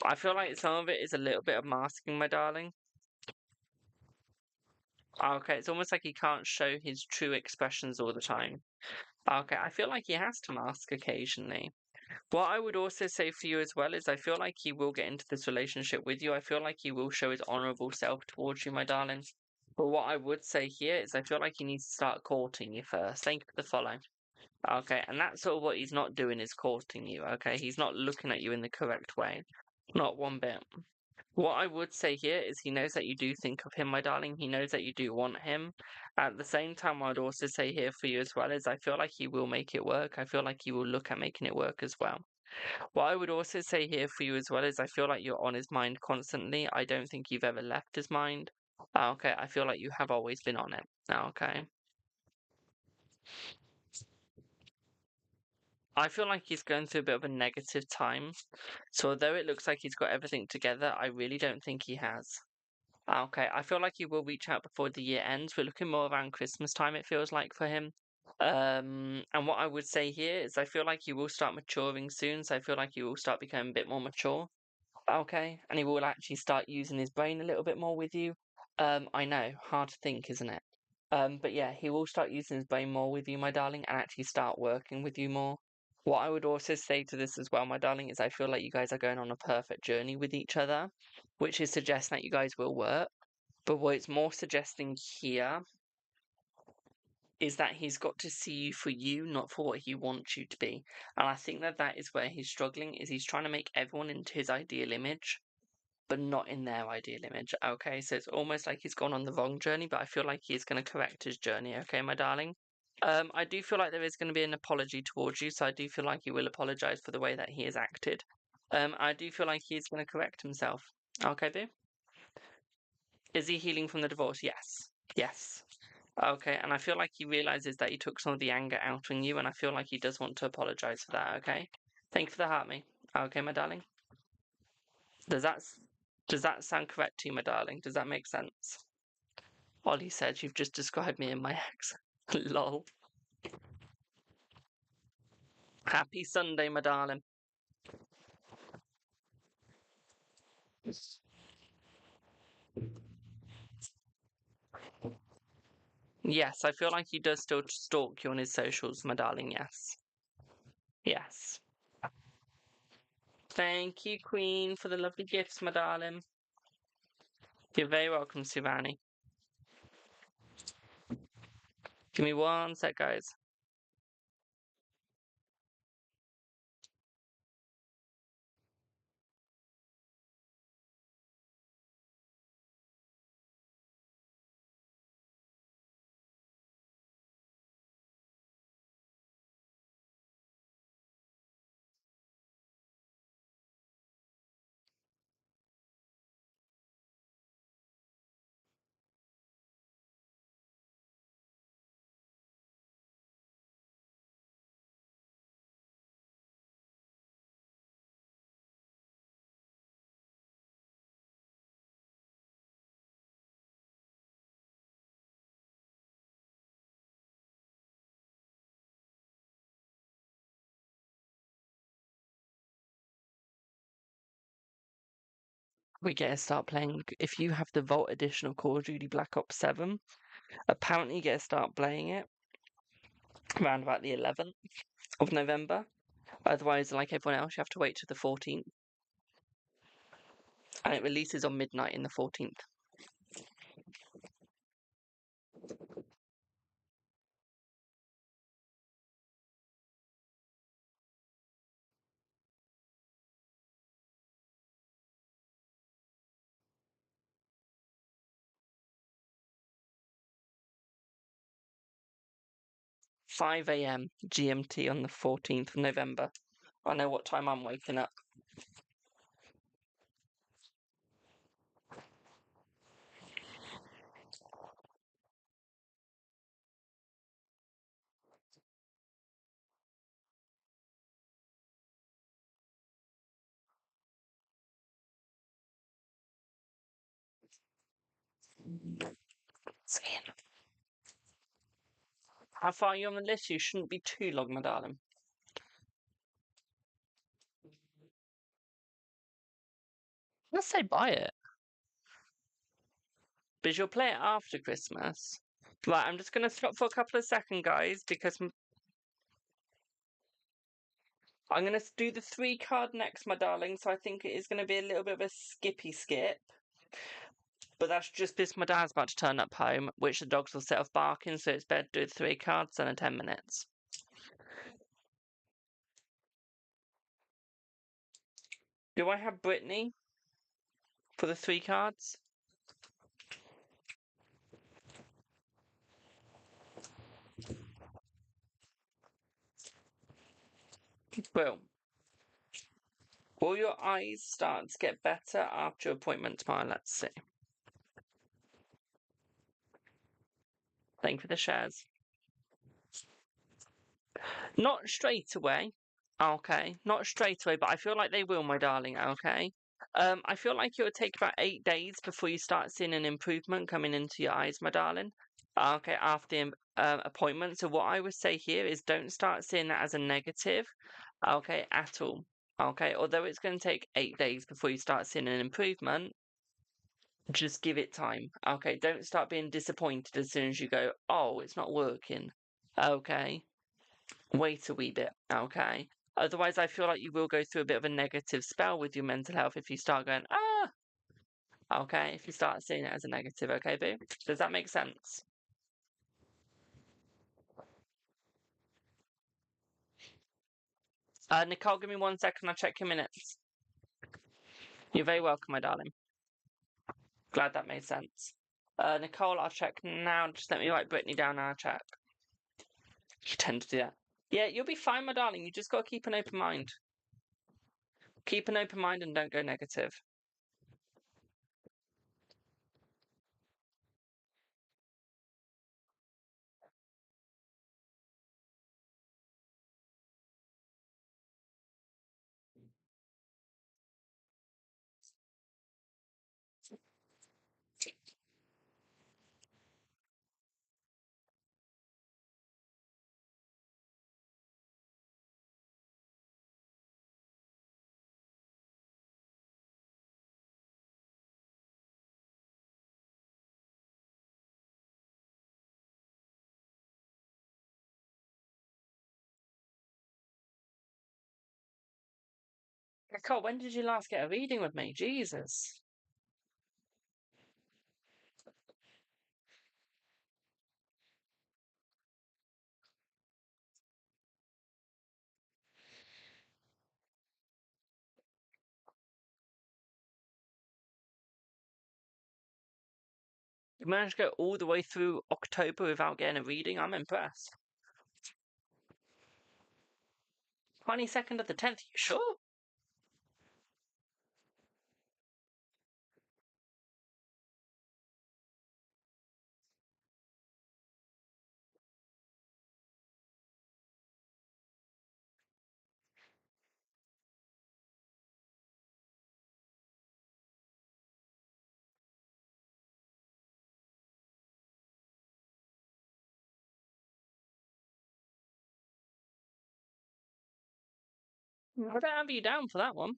I feel like some of it is a little bit of masking, my darling. Okay, it's almost like he can't show his true expressions all the time. Okay, I feel like he has to mask occasionally. What I would also say for you as well is I feel like he will get into this relationship with you. I feel like he will show his honourable self towards you, my darling. But what I would say here is I feel like he needs to start courting you first. Thank you for the follow. Okay, and that's sort of what he's not doing is courting you, okay? He's not looking at you in the correct way. Not one bit. What I would say here is he knows that you do think of him, my darling. He knows that you do want him. At the same time, I'd also say here for you as well is I feel like he will make it work. I feel like he will look at making it work as well. What I would also say here for you as well is I feel like you're on his mind constantly. I don't think you've ever left his mind. Okay, I feel like you have always been on it. Okay. I feel like he's going through a bit of a negative time. So although it looks like he's got everything together, I really don't think he has. Okay, I feel like he will reach out before the year ends. We're looking more around Christmas time, it feels like for him. And what I would say here is I feel like he will start maturing soon, so I feel like he will start becoming a bit more mature. Okay, and he will actually start using his brain a little bit more with you. I know, hard to think, isn't it? But yeah, he will start using his brain more with you, my darling, and actually start working with you more. What I would also say to this as well, my darling, is I feel like you guys are going on a perfect journey with each other, which is suggesting that you guys will work. But what it's more suggesting here is that he's got to see you for you, not for what he wants you to be. And I think that that is where he's struggling, is he's trying to make everyone into his ideal image, but not in their ideal image. Okay, so it's almost like he's gone on the wrong journey, but I feel like he is going to correct his journey. Okay, my darling. I do feel like there is going to be an apology towards you, so I do feel like he will apologize for the way that he has acted. I do feel like he is going to correct himself. Okay, boo. Is he healing from the divorce? Yes. Yes. Okay, and I feel like he realizes that he took some of the anger out on you, and I feel like he does want to apologize for that. Okay. Thank you for the heart, me. Okay, my darling. Does that does that sound correct to you, my darling? Does that make sense? Ollie said you've just described me and my ex. Lol. Happy Sunday, my darling. Yes, I feel like he does still stalk you on his socials, my darling. Yes. Yes. Thank you, Queen, for the lovely gifts, my darling. You're very welcome, Sivani. Give me one sec, guys. We get to start playing. If you have the Vault edition of Call of Duty Black Ops 7, apparently you get to start playing it around about the 11th of November. Otherwise, like everyone else, you have to wait till the 14th. And it releases on midnight in the 14th. Five AM GMT on the 14th of November. I know what time I'm waking up. How far are you on the list? You shouldn't be too long, my darling. Let's say buy it. But you'll play it after Christmas. Right, I'm just going to stop for a couple of seconds, guys, because I'm going to do the 3 card next, my darling, so I think it is going to be a little bit of a skippy skip. But that's just because my dad's about to turn up home, which the dogs will set off barking, so it's better to do the 3 cards than in 10 minutes. Do I have Brittany for the 3 cards? Boom. Will your eyes start to get better after your appointment tomorrow? Let's see. Thank you for the shares. Not straight away. Okay. Not straight away, but I feel like they will, my darling. Okay. I feel like it will take about 8 days before you start seeing an improvement coming into your eyes, my darling. Okay, after the appointment. So what I would say here is don't start seeing that as a negative, okay, at all. Okay, although it's going to take 8 days before you start seeing an improvement, just give it time. Okay, don't start being disappointed as soon as you go, oh, it's not working. Okay, wait a wee bit. Okay. Otherwise, I feel like you will go through a bit of a negative spell with your mental health if you start going, ah, okay, if you start seeing it as a negative. Okay, boo? Does that make sense? Nicole, give me 1 second. I'll check your minutes. You're very welcome, my darling. Glad that made sense. Nicole, I'll check now. Just let me write Brittany down and I'll check. You tend to do that. Yeah, you'll be fine, my darling. You just got to keep an open mind. Keep an open mind and don't go negative. Nicole, when did you last get a reading with me? Jesus. You managed to go all the way through October without getting a reading? I'm impressed. 22nd of the 10th, you sure? I don't have you down for that one.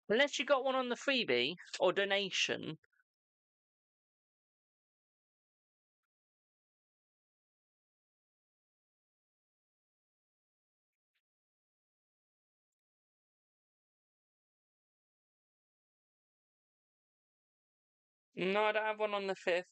Unless you got one on the freebie or donation. No, I don't have one on the 5th.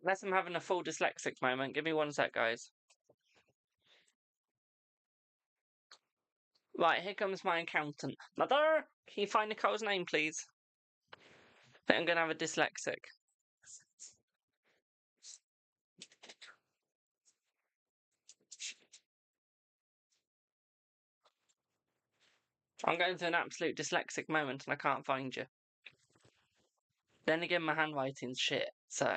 Unless I'm having a full dyslexic moment. Give me 1 sec, guys. Right, here comes my accountant. Mother, can you find Nicole's name, please? I think I'm going to have a dyslexic. I'm going through an absolute dyslexic moment and I can't find you. Then again, my handwriting's shit, so...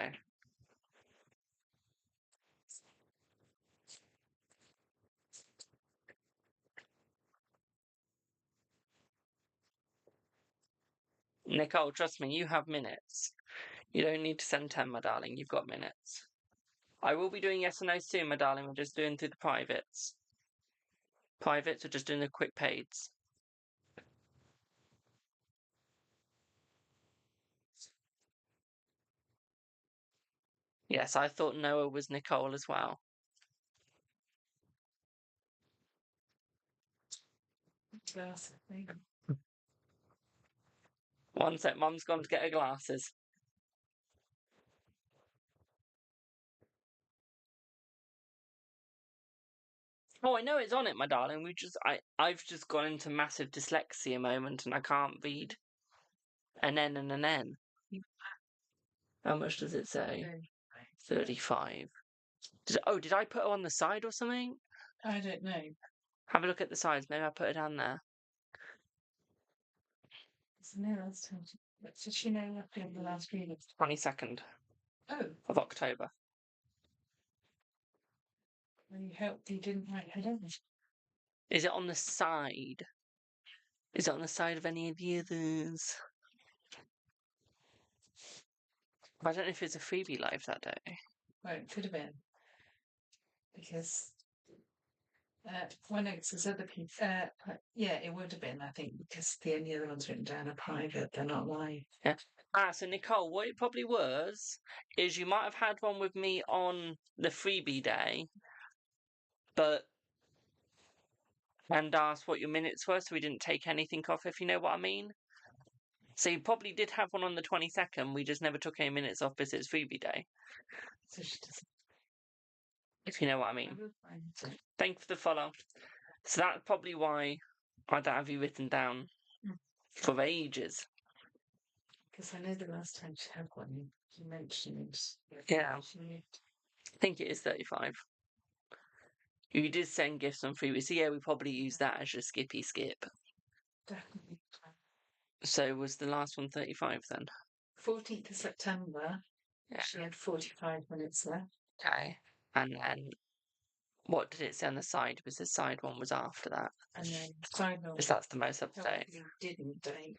Nicole, trust me, you have minutes. You don't need to send 10, my darling. You've got minutes. I will be doing yes and no soon, my darling. We're just doing through the privates. Privates are just doing the quick paids. Yes, I thought Noah was Nicole as well. One sec, Mum's gone to get her glasses. Oh, I know it's on it, my darling. I've just gone into massive dyslexia moment and I can't read an N and an N. How much does it say? 35. Did I put her on the side or something? I don't know. Have a look at the sides. Maybe I put her down there. Last time. Did she know roughly in the last reading? 22nd Oh, of October. well, you hope you didn't write her down. Is it on the side? Is it on the side of any of the others? I don't know if it's a freebie live that day. Well, it could have been. Because well, no, it's other people. Yeah, it would have been, I think, because the only other ones written down are private, they're not live. Yeah. So Nicole, what it probably was is you might have had one with me on the freebie day, and asked what your minutes were, so we didn't take anything off, if you know what I mean. So you probably did have one on the 22nd, we just never took any minutes off because it's freebie day. So she doesn't. If you know what I mean. Thank you for the follow. So that's probably why I don't have you written down for ages. Because I know the last time she had one, you mentioned. Yeah. She moved. I think it is 35. You did send gifts on freebie, so yeah, we probably use that as your skippy skip. Definitely. So was the last one 35 then? 14th of September, Yeah. she had 45 minutes left. Okay. And then what did it say on the side? Because the side one was after that. And then final. Because that's the most up to date. Didn't date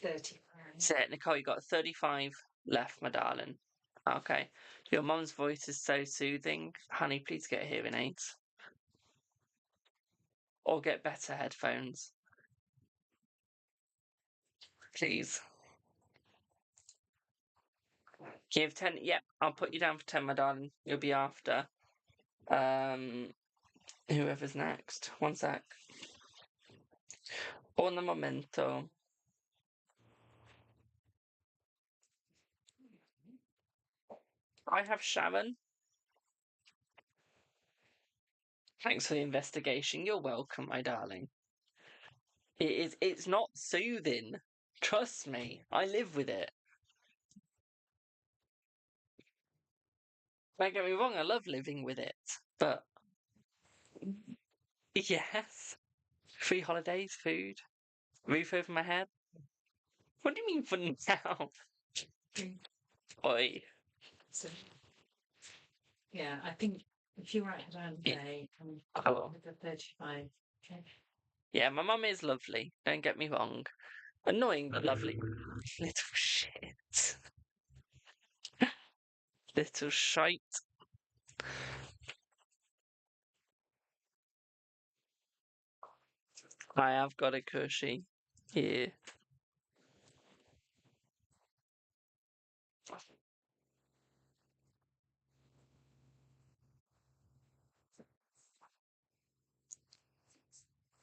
35. So, Nicole, you got 35 left, my darling. Okay. Your mum's voice is so soothing. Honey, please get hearing aids. Or get better headphones. Please. Give 10. Yep, I'll put you down for 10, my darling. You'll be after. Whoever's next. 1 sec. Un momento. I have Sharon. Thanks for the investigation. You're welcome, my darling. It's not soothing. Trust me. I live with it. Don't get me wrong, I love living with it. But yes. Free holidays, food, roof over my head. What do you mean for now? Oi. So, yeah, I think if you write her down today, I will. with the 35. Okay. Yeah, my mum is lovely. Don't get me wrong. Annoying but lovely. Little shit. Little shite. I have got a cushy here.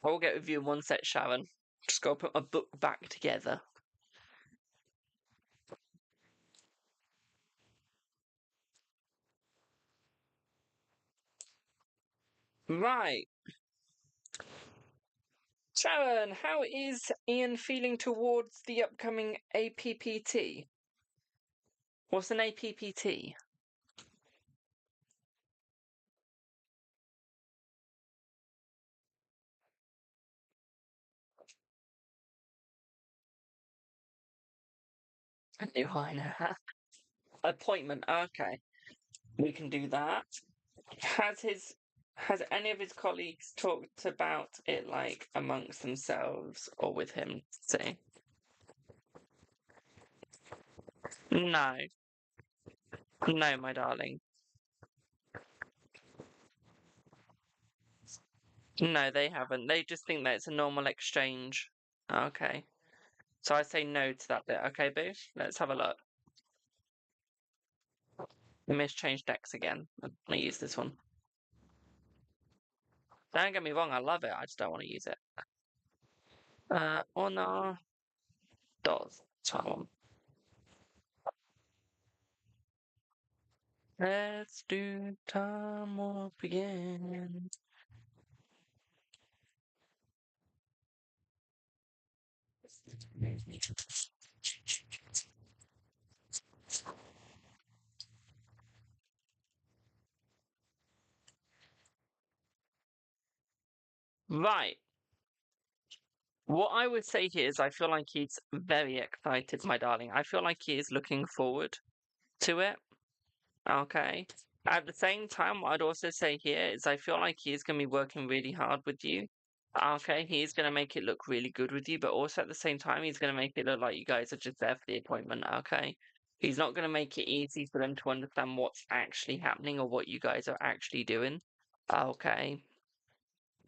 I will get with you in 1 sec, Sharon. Just gotta put my book back together. Right. Sharon, how is Ian feeling towards the upcoming APPT? What's an APPT? A new hire. Appointment. Okay, we can do that. Has any of his colleagues talked about it like amongst themselves or with him? See? No, no, my darling. No, they haven't. They just think that it's a normal exchange. Okay. So I say no to that bit. Okay, boo? Let's have a look. Let me just change decks again. Let me use this one. Don't get me wrong, I love it. I just don't want to use it. Honor does. That's what I want. Let's do time off again. Right. What I would say here is I feel like he's very excited, my darling. I feel like he is looking forward to it. Okay. At the same time, what I'd also say here is I feel like he is going to be working really hard with you. Okay, he is going to make it look really good with you, but also at the same time, he's going to make it look like you guys are just there for the appointment. Okay. He's not going to make it easy for them to understand what's actually happening or what you guys are actually doing. Okay.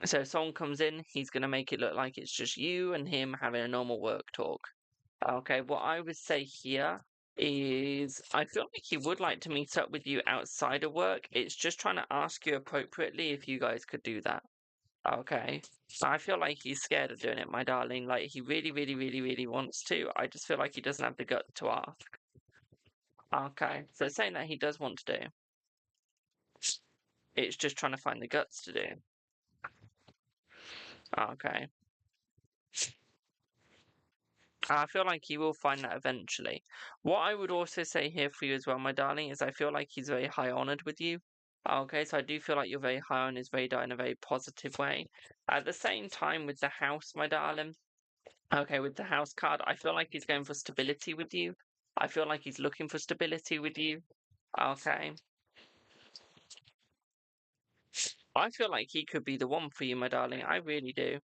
So if someone comes in, he's going to make it look like it's just you and him having a normal work talk. Okay, what I would say here is I feel like he would like to meet up with you outside of work. It's just trying to ask you appropriately if you guys could do that. Okay. I feel like he's scared of doing it, my darling. Like he really, really, really, really wants to. I just feel like he doesn't have the gut to ask. Okay. So saying that he does want to do. It's just trying to find the guts to do. Okay. I feel like he will find that eventually. What I would also say here for you as well, my darling, is I feel like he's very high honored with you. Okay, so I do feel like you're very high on his radar in a very positive way. At the same time, with the house, my darling, okay, with the house card, I feel like he's going for stability with you. I feel like he's looking for stability with you. Okay. I feel like he could be the one for you, my darling. I really do.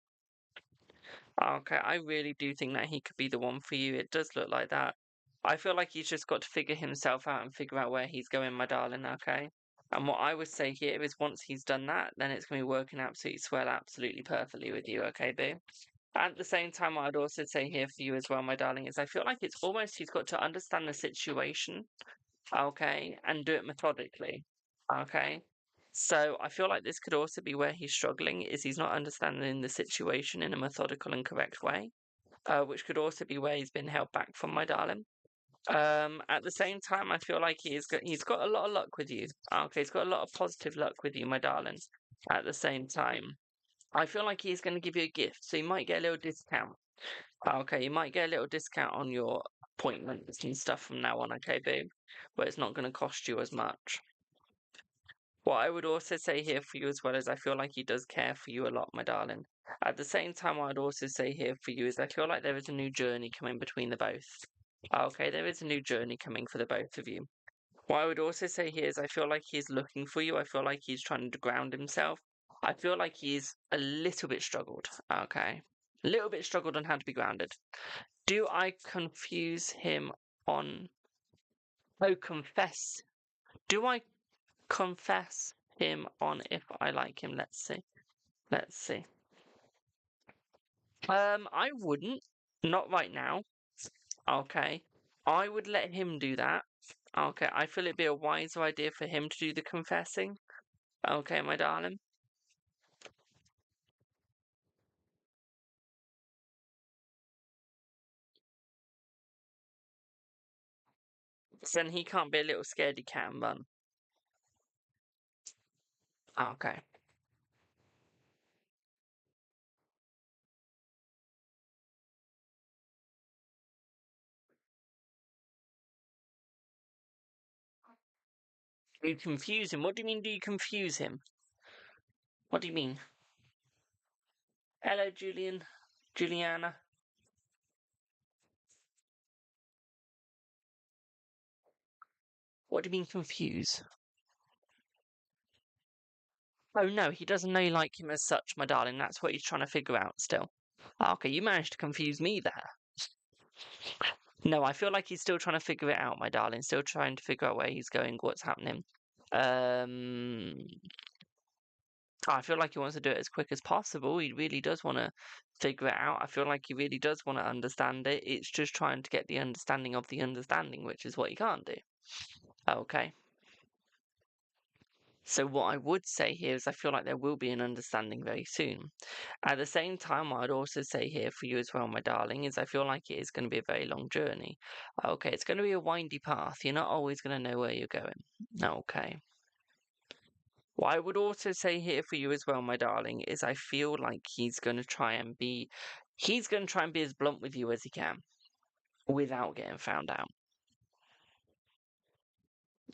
Okay, I really do think that he could be the one for you. It does look like that. I feel like he's just got to figure himself out and figure out where he's going, my darling, okay? And what I would say here is once he's done that, then it's going to be working absolutely swell, absolutely perfectly with you, okay, boo? At the same time, what I'd also say here for you as well, my darling, is I feel like it's almost he's got to understand the situation, okay, and do it methodically, okay? So I feel like this could also be where he's struggling, is he's not understanding the situation in a methodical and correct way, which could also be where he's been held back from, my darling. At the same time, I feel like he's got a lot of luck with you. Okay, he's got a lot of positive luck with you, my darling. At the same time, I feel like he's going to give you a gift, so you might get a little discount. Okay, you might get a little discount on your appointments and stuff from now on, okay, babe? But it's not going to cost you as much. What I would also say here for you as well is I feel like he does care for you a lot, my darling. At the same time, what I'd also say here for you is I feel like there is a new journey coming between the both. Okay, there is a new journey coming for the both of you. What I would also say here is I feel like he's looking for you. I feel like he's trying to ground himself. I feel like he's a little bit struggled. Okay. A little bit struggled on how to be grounded. Do I confuse him on. Oh, confess. Do I confess him on if I like him? Let's see. Let's see. I wouldn't. Not right now. Okay. I would let him do that. Okay. I feel it'd be a wiser idea for him to do the confessing. Okay, my darling. Then he can't be a little scaredy cat and run. Okay. You confuse him. What do you mean, do you confuse him? What do you mean? Hello, Juliana. What do you mean, confuse? Oh no, he doesn't know you like him as such, my darling. That's what he's trying to figure out still. Okay, you managed to confuse me there. No, I feel like he's still trying to figure it out, my darling. Still trying to figure out where he's going, what's happening. I feel like he wants to do it as quick as possible. He really does want to figure it out. I feel like he really does want to understand it. It's just trying to get the understanding of the understanding, which is what he can't do. Okay. So what I would say here is I feel like there will be an understanding very soon. At the same time, I'd also say here for you as well, my darling, is I feel like it is going to be a very long journey. Okay, it's going to be a windy path. You're not always going to know where you're going. Okay. What I would also say here for you as well, my darling, is I feel like he's going to try and be as blunt with you as he can without getting found out.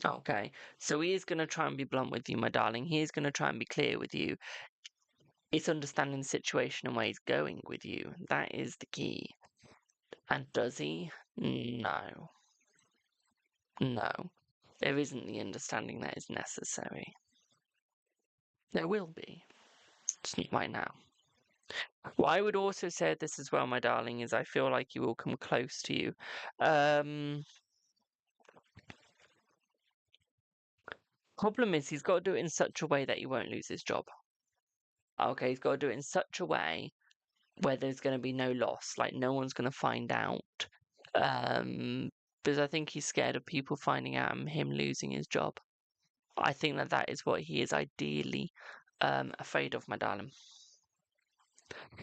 Okay, so he is going to try and be blunt with you, my darling. He is going to try and be clear with you. It's understanding the situation and where he's going with you. That is the key. And does he? No. No. There isn't the understanding that is necessary. There will be. It's not right now. What I would also say at this as well, my darling, is I feel like he will come close to you. Problem is, he's got to do it in such a way that he won't lose his job. Okay, he's got to do it in such a way where there's going to be no loss, like no one's going to find out. Because I think he's scared of people finding out and him losing his job. I think that is what he is ideally afraid of, my darling.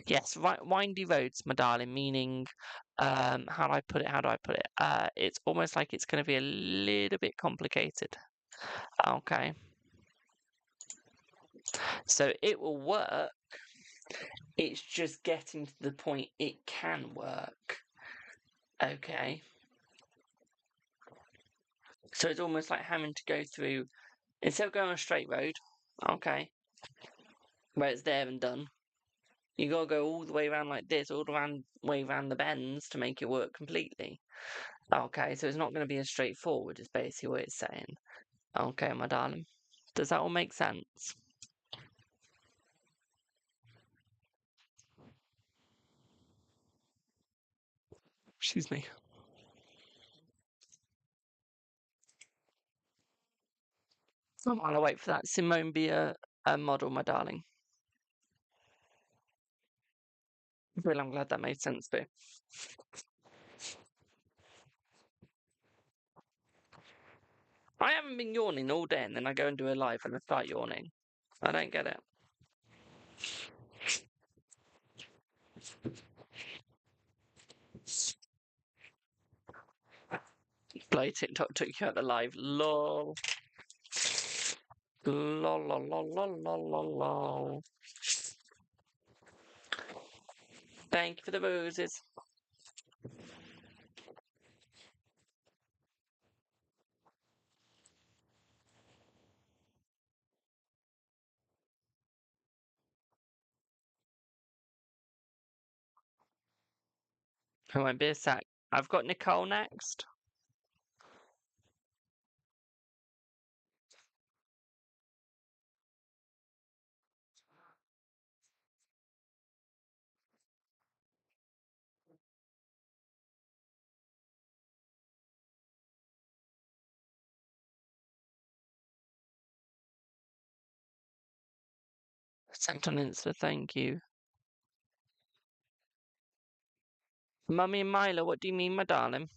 Yes, windy roads, my darling, meaning, how do I put it? It's almost like it's going to be a little bit complicated. Okay. So it will work. It's just getting to the point it can work. Okay. So it's almost like having to go through, instead of going on a straight road, okay, where it's there and done, you got to go all the way around like this, all the way around the bends to make it work completely. Okay, so it's not going to be as straightforward, is basically what it's saying. Okay, my darling. Does that all make sense? Excuse me. While I wait for that Simone be a model, my darling. Well, I'm glad that made sense, Boo. I haven't been yawning all day, and then I go and do a live and I start yawning. I don't get it. Bloody TikTok took you out the live. Lol. Lol, lol, lol, lol, lol, lol, lol. Thank you for the roses. I won't be a sec. I've got Nicole next. Sent on Insta, thank you. Mummy and Milo, what do you mean, my darling?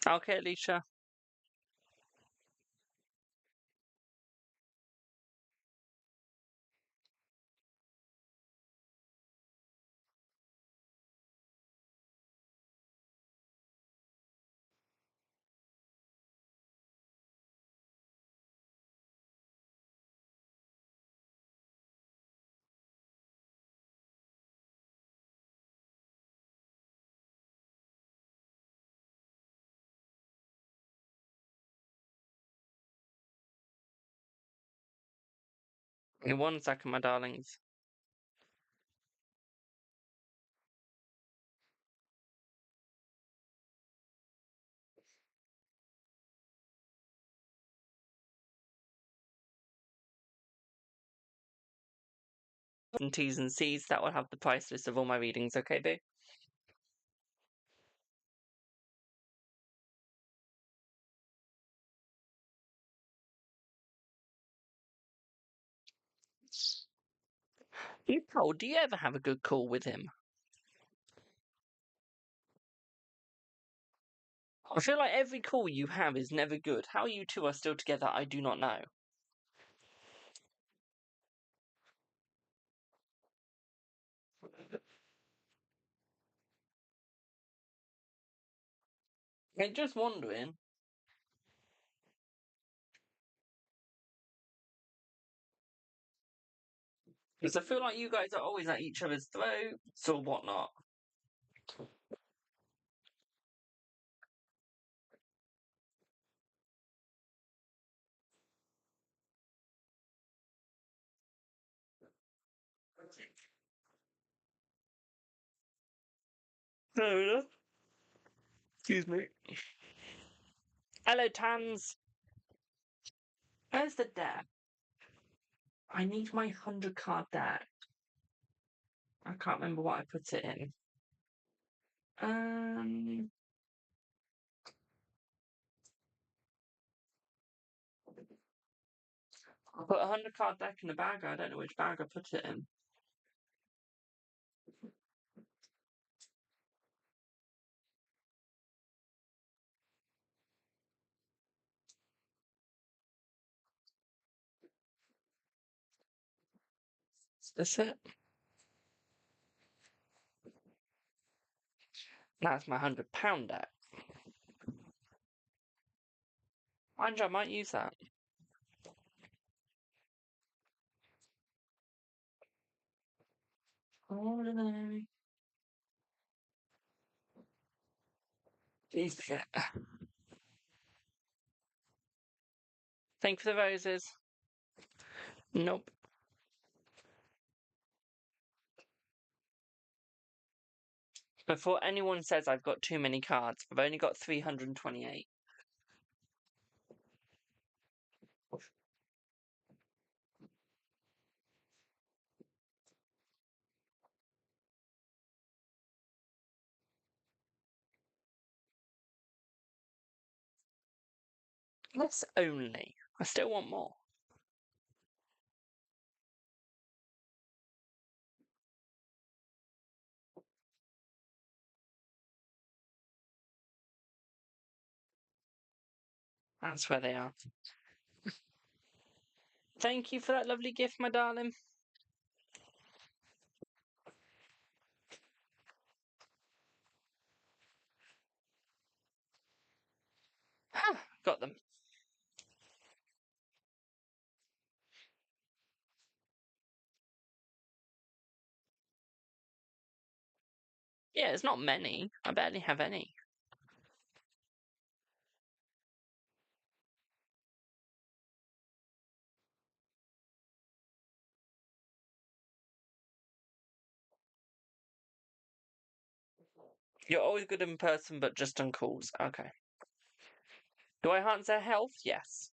Okay, Alicia. In 1 second, my darlings. And T's and C's, that will have the price list of all my readings, okay, boo? Nicole, do you ever have a good call with him? I feel like every call you have is never good. How you two are still together, I do not know. I'm just wondering. Because I feel like you guys are always at each other's throats or whatnot. Fair enough. Excuse me. Hello, Tans. Where's the deck? I need my 100-card deck. I can't remember what I put it in. I put a 100-card deck in a bag. I don't know which bag I put it in. Is this it? That's my 100-pound deck. Mind you, I might use that. Ordinary. Please forget. Thank you for the roses. Nope. Before anyone says I've got too many cards, I've only got 328. That's only. I still want more. That's where they are. Thank you for that lovely gift, my darling. Got them. Yeah, it's not many. I barely have any. You're always good in person, but just on calls. Okay. Do I enhance their health? Yes.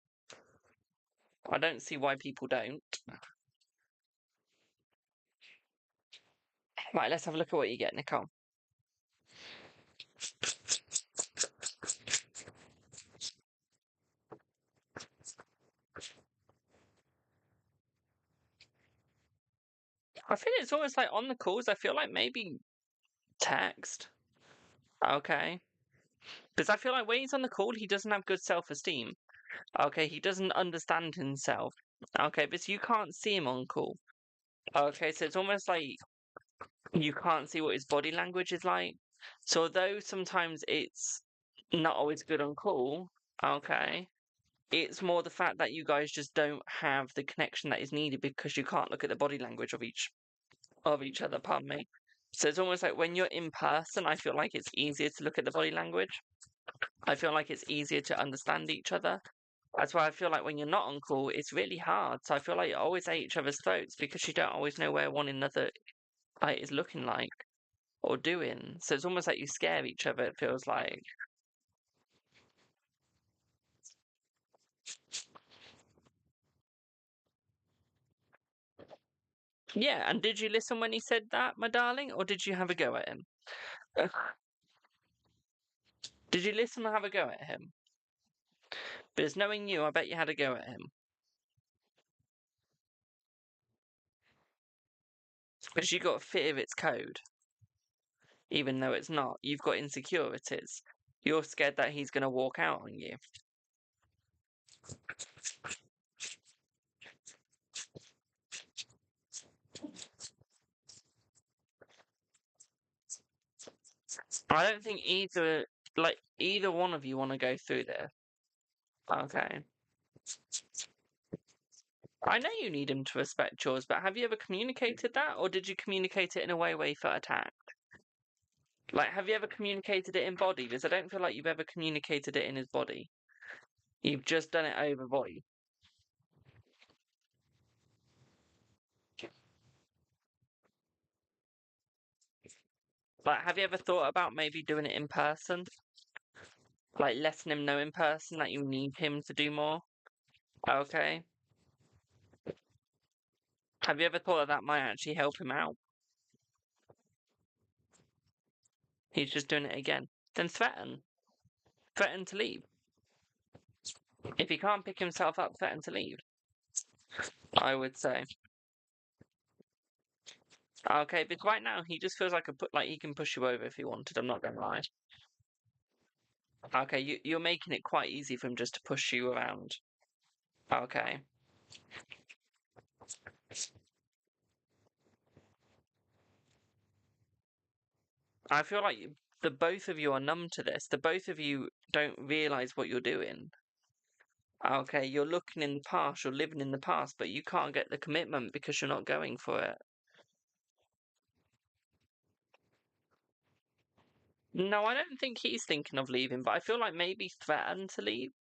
I don't see why people don't. Right, let's have a look at what you get, Nicole. I feel it's almost like on the calls, I feel like maybe text. Okay. Because I feel like when he's on the call, he doesn't have good self-esteem. Okay, he doesn't understand himself. Okay, but you can't see him on call. Okay, so it's almost like you can't see what his body language is like. So although sometimes it's not always good on call, okay, it's more the fact that you guys just don't have the connection that is needed because you can't look at the body language of each other, pardon me. So it's almost like when you're in person, I feel like it's easier to look at the body language. I feel like it's easier to understand each other. That's why I feel like when you're not on call, it's really hard. So I feel like you always at each other's throats because you don't always know where one another is looking like or doing. So it's almost like you scare each other, it feels like. Yeah, and did you listen when he said that, my darling, or did you have a go at him? Did you listen and have a go at him? Because knowing you, I bet you had a go at him. Because you got fear its code, even though it's not. You've got insecurities. You're scared that he's going to walk out on you. I don't think either one of you want to go through this. Okay. I know you need him to respect yours, but have you ever communicated that, or did you communicate it in a way where you felt attacked? Like, have you ever communicated it in body? Because I don't feel like you've ever communicated it in his body. You've just done it over voice. Like, have you ever thought about maybe doing it in person? Like, letting him know in person that you need him to do more? Okay. Have you ever thought that might actually help him out? He's just doing it again. Then threaten. Threaten to leave. If he can't pick himself up, threaten to leave. I would say. Okay, but right now he just feels like he can push you over if he wanted. I'm not gonna lie. Okay, you're making it quite easy for him just to push you around. Okay. I feel like the both of you are numb to this. The both of you don't realize what you're doing. Okay, you're looking in the past, you're living in the past, but you can't get the commitment because you're not going for it. No, I don't think he's thinking of leaving, but I feel like maybe threaten to leave.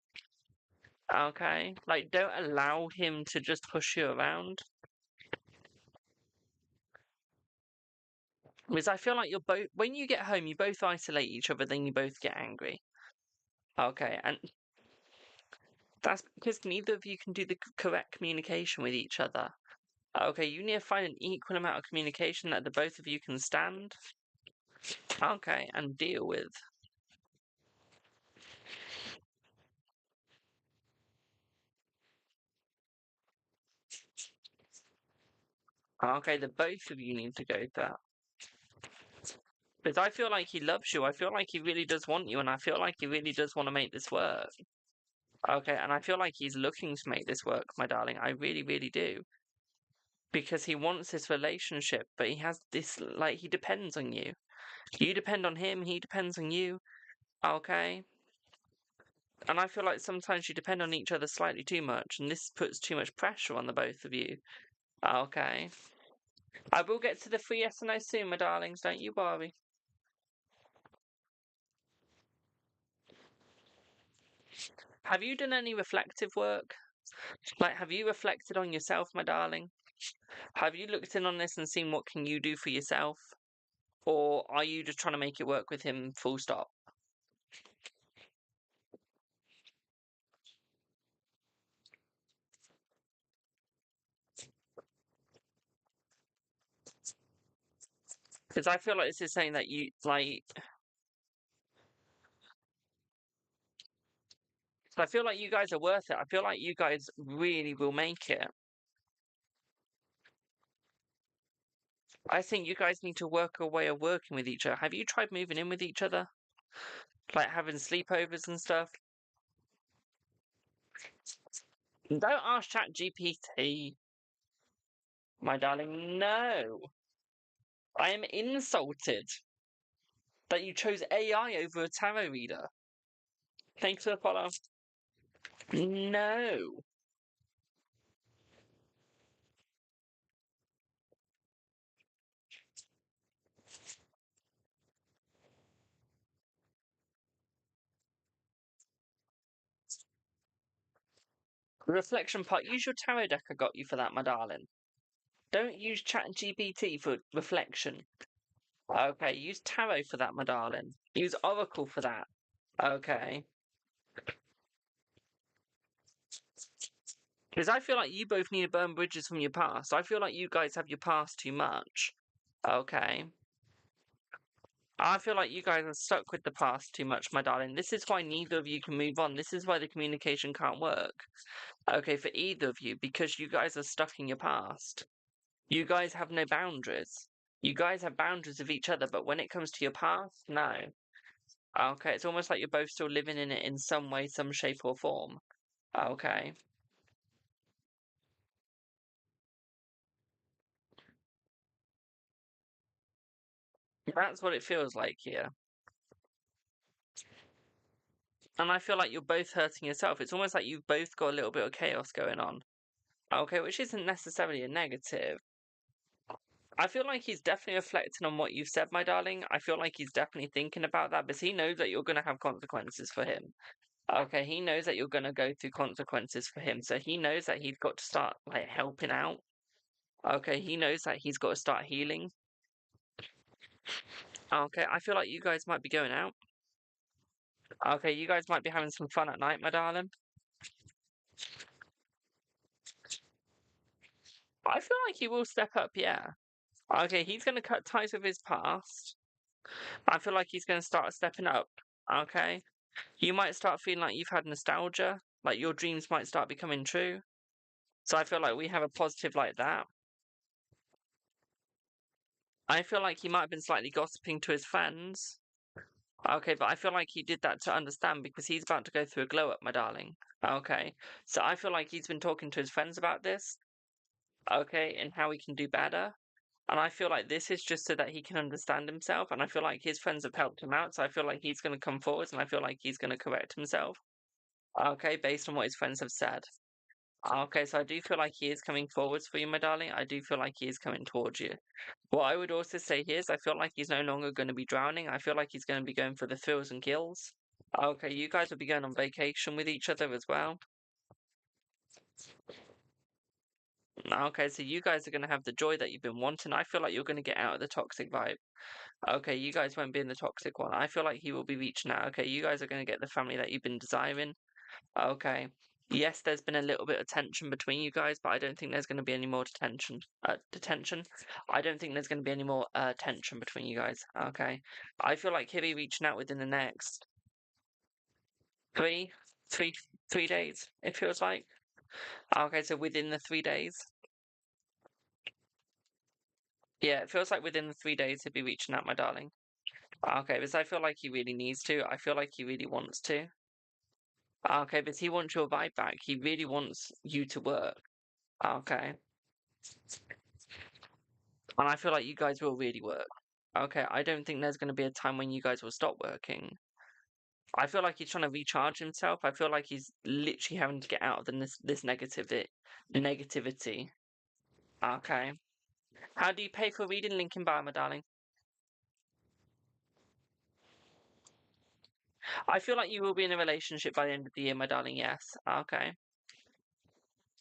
Okay, like don't allow him to just push you around. Because I feel like you're both, when you get home, you both isolate each other, then you both get angry. Okay, and that's because neither of you can do the correct communication with each other. Okay, you need to find an equal amount of communication that the both of you can stand. Okay, and deal with. Okay, the both of you need to go that. Because I feel like he loves you. I feel like he really does want you, and I feel like he really does want to make this work. Okay, and I feel like he's looking to make this work, my darling. I really, really do. Because he wants this relationship, but he has this, like, he depends on you. You depend on him, he depends on you. Okay? And I feel like sometimes you depend on each other slightly too much, and this puts too much pressure on the both of you. Okay. I will get to the free yes and no soon, my darlings, don't you worry. Have you done any reflective work? Like, have you reflected on yourself, my darling? Have you looked in on this and seen what can you do for yourself? Or are you just trying to make it work with him full stop? Because I feel like this is saying that you, like, I feel like you guys are worth it. I feel like you guys really will make it. I think you guys need to work a way of working with each other. Have you tried moving in with each other? Like having sleepovers and stuff? Don't ask ChatGPT, my darling. No. I am insulted that you chose AI over a tarot reader. Thanks for the follow. No. Reflection part. Use your tarot deck I got you for that, my darling. Don't use ChatGPT for reflection. Okay, use tarot for that, my darling. Use Oracle for that. Okay. Because I feel like you both need to burn bridges from your past. I feel like you guys have your past too much. Okay. I feel like you guys are stuck with the past too much, my darling. This is why neither of you can move on. This is why the communication can't work. Okay, for either of you, because you guys are stuck in your past. You guys have no boundaries. You guys have boundaries of each other, but when it comes to your past, no. Okay, it's almost like you're both still living in it in some way, some shape or form. Okay. That's what it feels like here. And I feel like you're both hurting yourself. It's almost like you've both got a little bit of chaos going on. Okay, which isn't necessarily a negative. I feel like he's definitely reflecting on what you've said, my darling. I feel like he's definitely thinking about that because he knows that you're going to have consequences for him. Okay, he knows that you're going to go through consequences for him. So he knows that he's got to start like helping out. Okay, he knows that he's got to start healing. Okay, I feel like you guys might be going out. Okay, you guys might be having some fun at night, my darling. I feel like he will step up, yeah. Okay, he's going to cut ties with his past. I feel like he's going to start stepping up. Okay, you might start feeling like you've had nostalgia, like your dreams might start becoming true. So I feel like we have a positive like that. I feel like he might have been slightly gossiping to his friends. Okay, but I feel like he did that to understand because he's about to go through a glow up, my darling. Okay, so I feel like he's been talking to his friends about this. Okay, and how he can do better. And I feel like this is just so that he can understand himself. And I feel like his friends have helped him out. So I feel like he's going to come forward and I feel like he's going to correct himself. Okay, based on what his friends have said. Okay, so I do feel like he is coming forwards for you, my darling. I do feel like he is coming towards you. What I would also say here is I feel like he's no longer going to be drowning. I feel like he's going to be going for the thrills and kills. Okay, you guys will be going on vacation with each other as well. Okay, so you guys are going to have the joy that you've been wanting. I feel like you're going to get out of the toxic vibe. Okay, you guys won't be in the toxic one. I feel like he will be reaching out. Okay, you guys are going to get the family that you've been desiring. Okay. Yes, there's been a little bit of tension between you guys, but I don't think there's going to be any more detention. Detention. I don't think there's going to be any more tension between you guys. Okay. I feel like he'll be reaching out within the next three, three, 3 days. It feels like. Okay, so within the 3 days. Yeah, it feels like within the 3 days he'll be reaching out, my darling. Okay, because I feel like he really needs to. I feel like he really wants to. Okay, but he wants your vibe back. He really wants you to work. Okay. And I feel like you guys will really work. Okay, I don't think there's going to be a time when you guys will stop working. I feel like he's trying to recharge himself. I feel like he's literally having to get out of this negativity. Okay. How do you pay for reading? Link in bio, my darling. I feel like you will be in a relationship by the end of the year, my darling. Yes. Okay.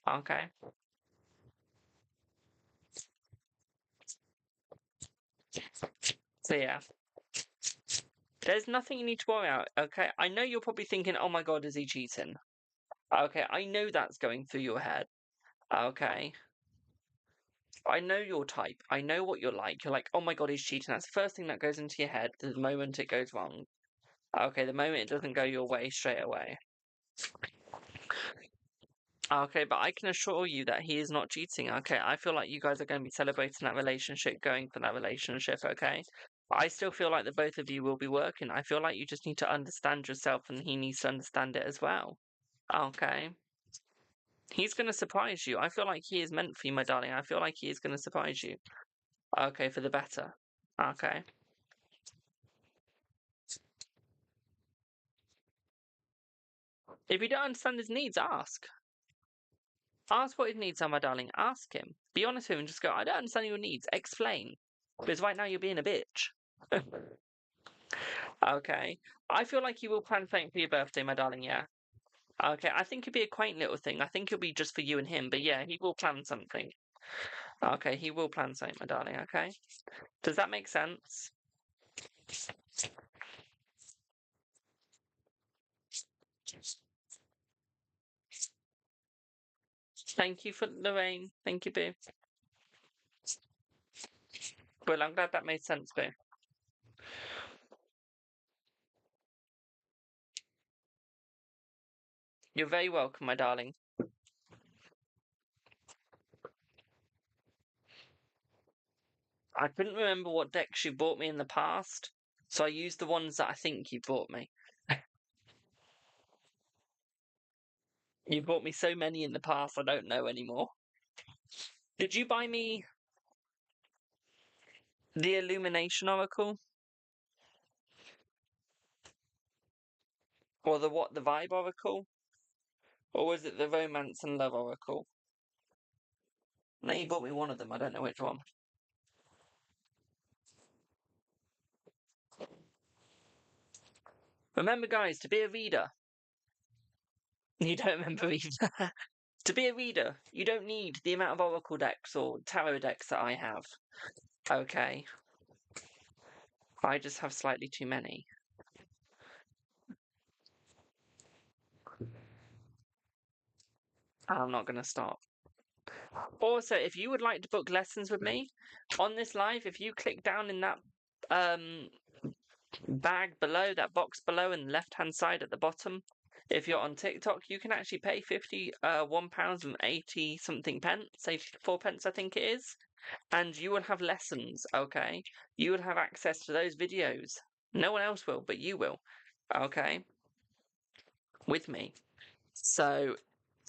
Okay. So yeah. There's nothing you need to worry about, okay? I know you're probably thinking, oh my god, is he cheating? Okay, I know that's going through your head. Okay. I know your type. I know what you're like. You're like, oh my god, he's cheating. That's the first thing that goes into your head the moment it goes wrong. Okay, the moment it doesn't go your way straight away. Okay, but I can assure you that he is not cheating. Okay, I feel like you guys are going to be celebrating that relationship, going for that relationship, okay? I still feel like the both of you will be working. I feel like you just need to understand yourself and he needs to understand it as well. Okay. He's going to surprise you. I feel like he is meant for you, my darling. I feel like he is going to surprise you. Okay, for the better. Okay. If you don't understand his needs, ask. Ask what his needs are, my darling. Ask him. Be honest with him and just go, I don't understand your needs. Explain. Because right now you're being a bitch. Okay. I feel like you will plan something for your birthday, my darling, yeah. Okay, I think it'd be a quaint little thing. I think it'll be just for you and him, but yeah, he will plan something. Okay, he will plan something, my darling, okay? Does that make sense? Thank you for Lorraine. Thank you, Boo. Well, I'm glad that made sense, Boo. You're very welcome, my darling. I couldn't remember what decks you bought me in the past, so I used the ones that I think you bought me. You bought me so many in the past, I don't know anymore. Did you buy me the Illumination Oracle? Or the what? The Vibe Oracle? Or was it the Romance and Love Oracle? No, you bought me one of them. I don't know which one. Remember, guys, to be a reader. You don't remember either. To be a reader, you don't need the amount of Oracle decks or Tarot decks that I have. Okay. I just have slightly too many. I'm not going to stop. Also, if you would like to book lessons with me on this live, if you click down in that bag below, that box below in the left-hand side at the bottom, if you're on TikTok, you can actually pay £51 and 80 something pence, say 4 pence I think it is, and you will have lessons, okay? You will have access to those videos. No one else will, but you will, okay? With me. So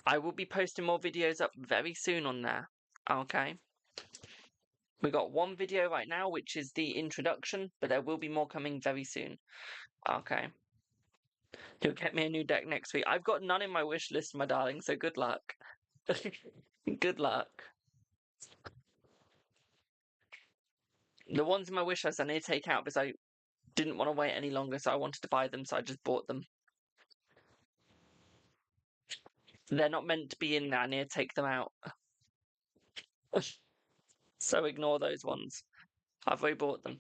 I will be posting more videos up very soon on there, okay? We got one video right now, which is the introduction, but there will be more coming very soon, okay? You'll get me a new deck next week. I've got none in my wish list, my darling, so good luck. Good luck. The ones in my wish list I need to take out because I didn't want to wait any longer, so I wanted to buy them, so I just bought them. They're not meant to be in there, I need to take them out. So ignore those ones. I've already bought them.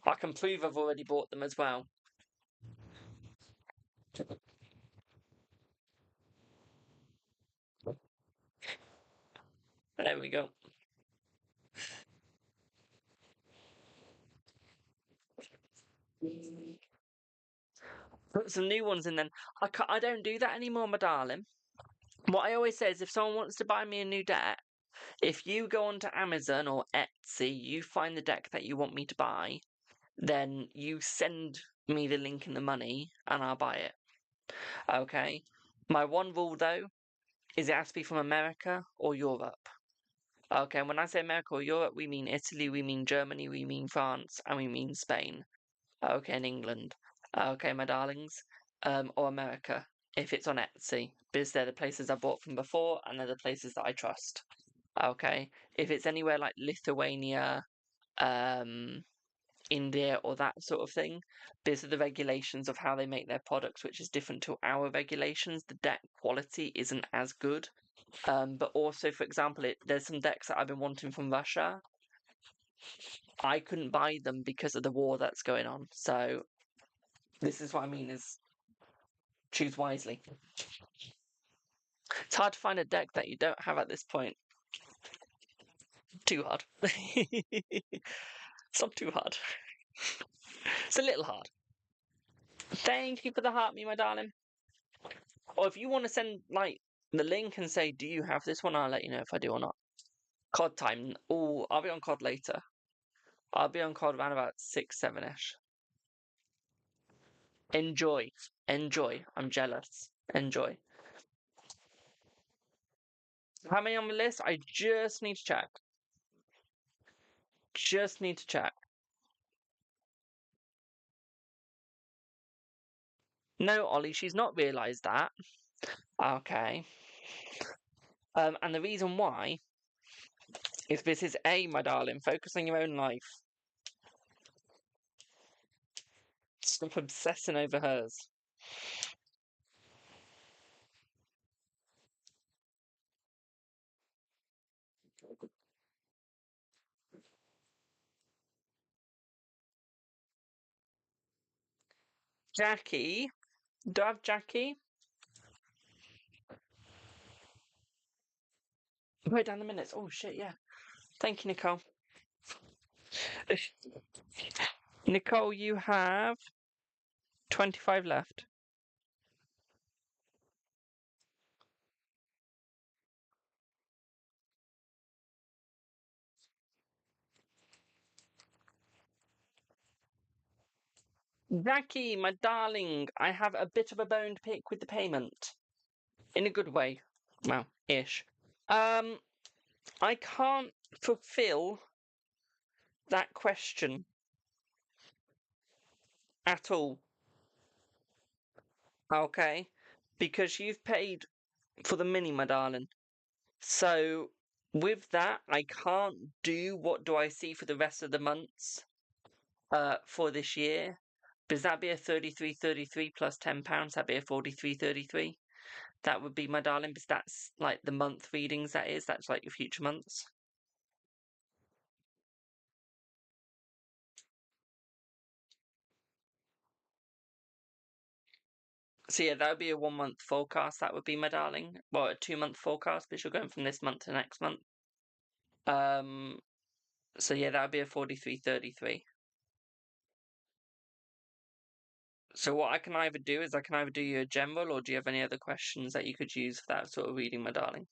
I can prove I've already bought them as well. There we go. Put some new ones in then. I don't do that anymore, my darling. What I always say is if someone wants to buy me a new deck, if you go onto Amazon or Etsy, you find the deck that you want me to buy, then you send me the link and the money and I'll buy it. Okay? My one rule though is it has to be from America or Europe. Okay, and when I say America or Europe, we mean Italy, we mean Germany, we mean France, and we mean Spain. Okay, and England. Okay, my darlings. Or America, if it's on Etsy, because they're the places I bought from before and they're the places that I trust. Okay, if it's anywhere like Lithuania, India, or that sort of thing, because of the regulations of how they make their products, which is different to our regulations, the deck quality isn't as good. But also, for example, there's some decks that I've been wanting from Russia. I couldn't buy them because of the war that's going on. So this is what I mean is choose wisely. It's hard to find a deck that you don't have at this point. Too hard. It's not too hard. It's a little hard. Thank you for the heart, me, my darling. Or if you want to send like the link and say, do you have this one? I'll let you know if I do or not. COD time. Oh, I'll be on COD later. I'll be on COD around about 6, 7-ish. Enjoy. Enjoy. I'm jealous. Enjoy. How many on the list? I just need to check. Just need to check. No, Ollie, she's not realised that. Okay. And the reason why is this is A, my darling, focus on your own life. Stop obsessing over hers. Jackie. Do I have Jackie? Write down the minutes. Oh shit, yeah. Thank you, Nicole. Nicole, you have 25 left. Jackie, my darling, I have a bit of a bone to pick with the payment. In a good way. Well, ish. I can't fulfill that question at all. Okay? Because you've paid for the mini, my darling. So, with that, I can't do what do I see for the rest of the months for this year. Because that'd be a 33.33 plus £10, that'd be a 43.33. That would be my darling, because that's like the month readings, that's like your future months. So yeah, that would be a 1 month forecast, that would be my darling. Well, a 2 month forecast, because you're going from this month to next month. So yeah, that would be a 43.33. So what I can either do is I can either do you a general, or do you have any other questions that you could use for that sort of reading, my darling?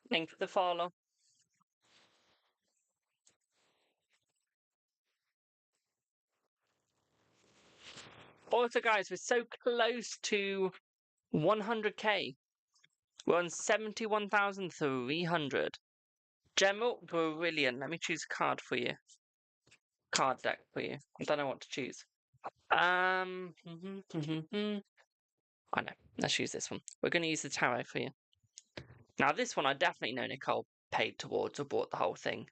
Thank you for the follow. Also, guys, we're so close to 100k. We're on 71,300. General, brilliant. Let me choose a card for you. Card deck for you. I don't know what to choose. I know. Let's use this one. We're going to use the tarot for you. Now, this one I definitely know Nicole paid towards or bought the whole thing.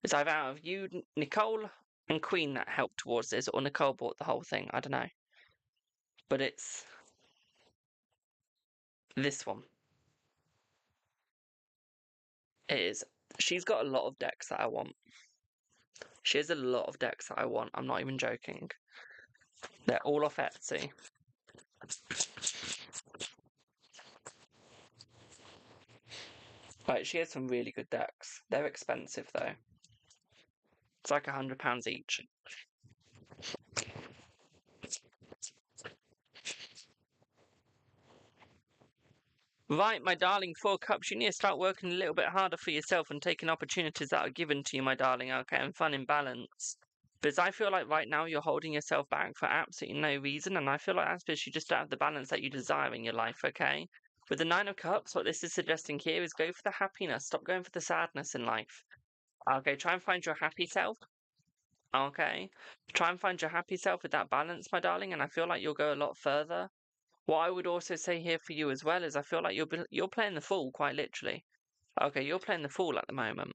It's either out of you, Nicole, and Queen that helped towards this, or Nicole bought the whole thing. I don't know. But it's this one. It is. She's got a lot of decks that I want. She has a lot of decks that I want. I'm not even joking. They're all off Etsy. Like, she has some really good decks. They're expensive though. It's like £100 each. Right, my darling, 4 cups. You need to start working a little bit harder for yourself and taking opportunities that are given to you, my darling, okay, and fun in balance. Because I feel like right now you're holding yourself back for absolutely no reason, and I feel like that's because you just don't have the balance that you desire in your life, okay? With the 9 of Cups, what this is suggesting here is go for the happiness, stop going for the sadness in life. Okay, try and find your happy self. Okay, try and find your happy self with that balance, my darling, and I feel like you'll go a lot further. What I would also say here for you as well is I feel like you're playing the fool, quite literally. Okay, you're playing the fool at the moment.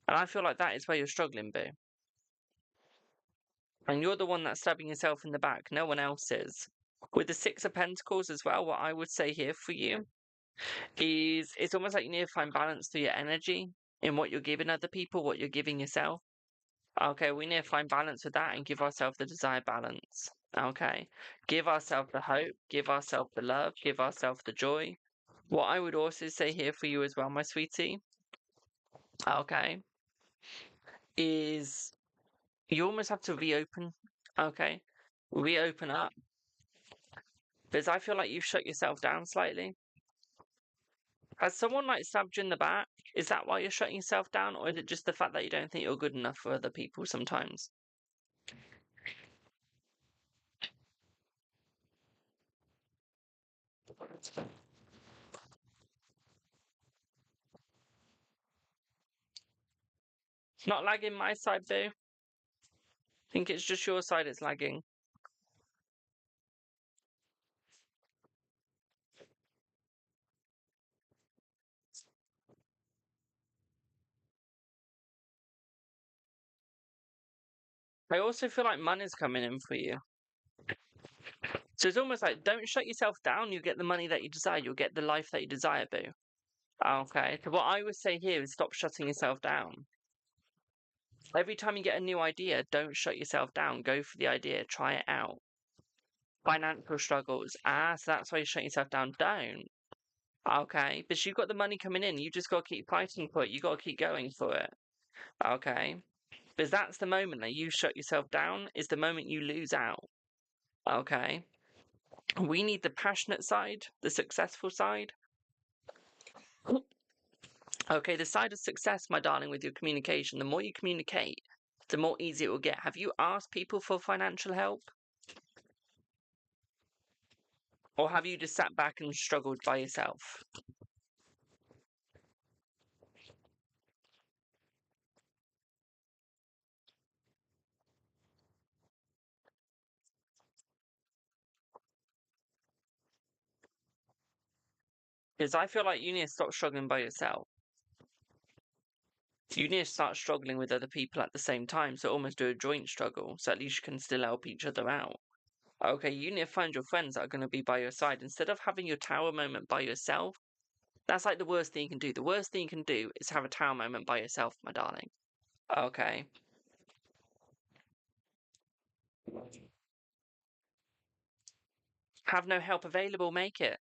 And I feel like that is where you're struggling, Boo. And you're the one that's stabbing yourself in the back, no one else is. With the 6 of Pentacles as well, what I would say here for you is it's almost like you need to find balance through your energy in what you're giving other people, what you're giving yourself. Okay, we need to find balance with that and give ourselves the desired balance. Okay, give ourselves the hope, give ourselves the love, give ourselves the joy. What I would also say here for you as well, my sweetie, okay, is you almost have to reopen, okay, reopen up. Because I feel like you've shut yourself down slightly. Has someone like stabbed you in the back? Is that why you're shutting yourself down? Or is it just the fact that you don't think you're good enough for other people sometimes? It's not lagging my side, Boo. I think it's just your side it's lagging. I also feel like money's coming in for you. So it's almost like, don't shut yourself down. You get the money that you desire. You'll get the life that you desire, boo. Okay. So what I would say here is stop shutting yourself down. Every time you get a new idea, don't shut yourself down. Go for the idea. Try it out. Financial struggles. So that's why you shut yourself down. Don't. Okay. But you've got the money coming in. You just got to keep fighting for it. You got to keep going for it. Okay. Because that's the moment that you shut yourself down, is the moment you lose out. Okay. We need the passionate side, the successful side. Okay, the side of success, my darling, with your communication, the more you communicate, the more easy it will get. Have you asked people for financial help? Or have you just sat back and struggled by yourself? Because I feel like you need to stop struggling by yourself. You need to start struggling with other people at the same time, so almost do a joint struggle, so at least you can still help each other out. Okay, you need to find your friends that are going to be by your side. Instead of having your tower moment by yourself, that's like the worst thing you can do. The worst thing you can do is have a tower moment by yourself, my darling. Okay. Have no help available, make it.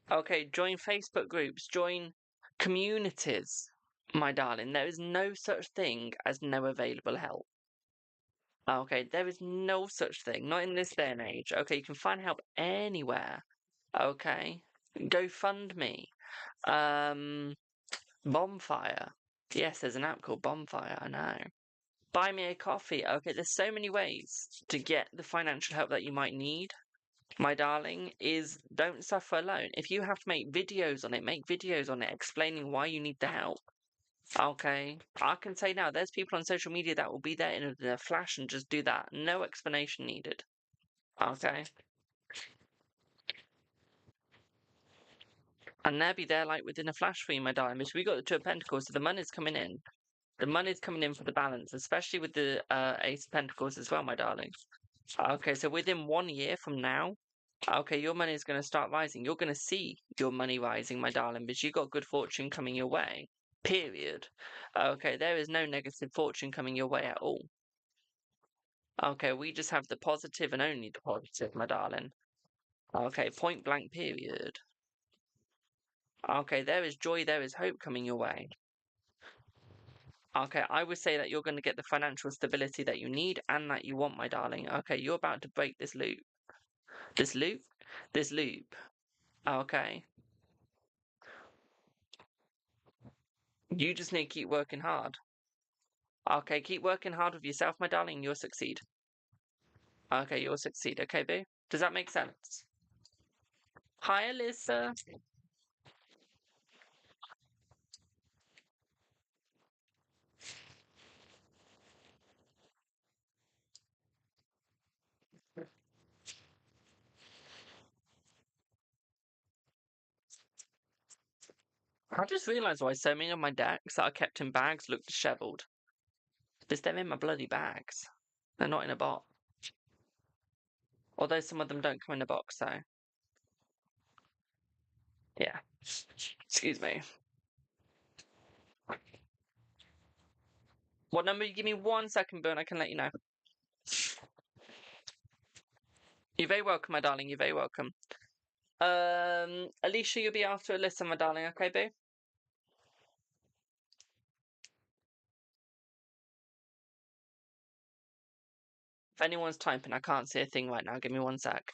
Okay, join Facebook groups, join communities, my darling. There is no such thing as no available help. Okay, there is no such thing, not in this day and age. Okay, you can find help anywhere. Okay, GoFundMe, Bonfire. Yes, there's an app called Bonfire, I know. Buy me a coffee. Okay, there's so many ways to get the financial help that you might need, my darling. Is don't suffer alone. If you have to make videos on it, make videos on it explaining why you need the help. Okay, I can say now, there's people on social media that will be there in a flash and just do that. No explanation needed. Okay. And they'll be there like within a flash for you, my darling. Because we got the Two of Pentacles, so the money's coming in. The money's coming in for the balance, especially with the Ace of Pentacles as well, my darling. Okay, so within 1 year from now, okay, your money is going to start rising. You're going to see your money rising, my darling, because you got good fortune coming your way. Period. Okay, there is no negative fortune coming your way at all. Okay, we just have the positive and only the positive, my darling. Okay, point blank, period. Okay, there is joy, there is hope coming your way. Okay, I would say that you're going to get the financial stability that you need and that you want, my darling. Okay, you're about to break this loop. This loop? This loop. Okay. You just need to keep working hard. Okay, keep working hard with yourself, my darling, you'll succeed. Okay, you'll succeed. Okay, boo? Does that make sense? Hi, Alyssa. I just realised why so many of my decks that are kept in bags look dishevelled. Because they're in my bloody bags. They're not in a box. Although some of them don't come in a box, though. Yeah. Excuse me. What number? You give me 1 second, Boo, and I can let you know. You're very welcome, my darling. You're very welcome. Alicia, you'll be after Alyssa, my darling. Okay, Boo? If anyone's typing, I can't see a thing right now. Give me 1 sec.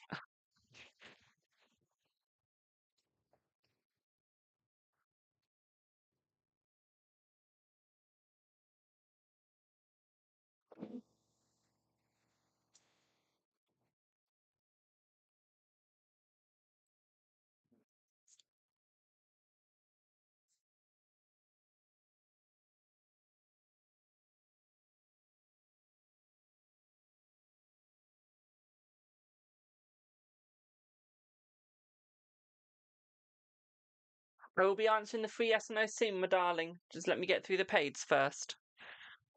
I will be answering the free yes and no soon, my darling. Just let me get through the page first.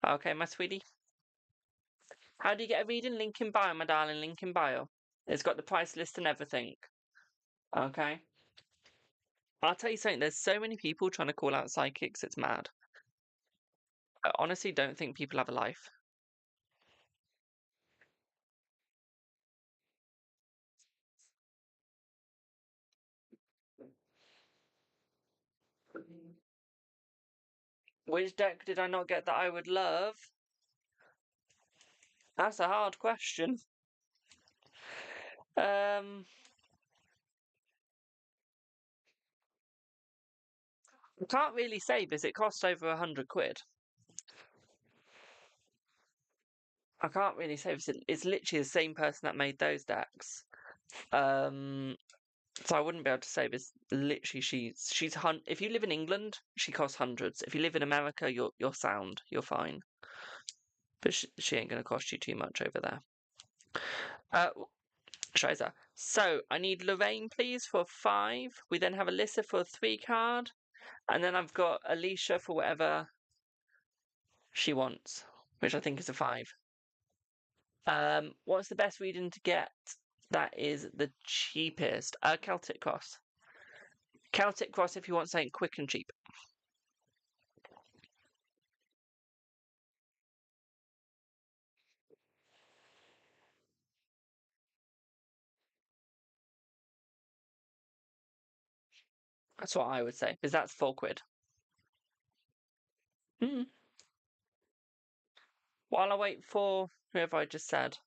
Okay, my sweetie? How do you get a reading? Link in bio, my darling. Link in bio. It's got the price list and everything. Okay. I'll tell you something. There's so many people trying to call out psychics. It's mad. I honestly don't think people have a life. Which deck did I not get that I would love? That's a hard question. I can't really say because it costs over 100 quid. I can't really say because it's literally the same person that made those decks. So I wouldn't be able to say this. Literally, if you live in England, she costs hundreds. If you live in America, you're sound. You're fine. But she ain't gonna cost you too much over there. Shiza. So I need Lorraine, please, for 5. We then have Alyssa for a 3 card, and then I've got Alicia for whatever she wants, which I think is a 5. What's the best reading to get? That is the cheapest. Celtic Cross. Celtic Cross if you want something quick and cheap. That's what I would say, because that's 4 quid. While I wait for whoever I just said.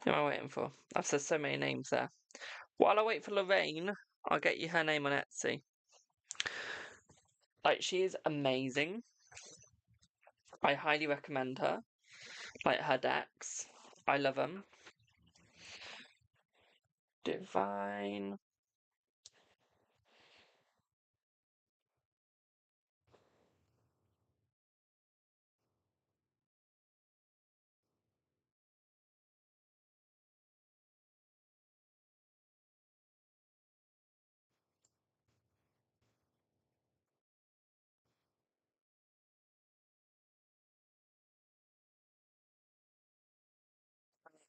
Who am I waiting for? I've said so many names there. While I wait for Lorraine, I'll get you her name on Etsy. Like, she is amazing. I highly recommend her. Like, her decks. I love them. Divine.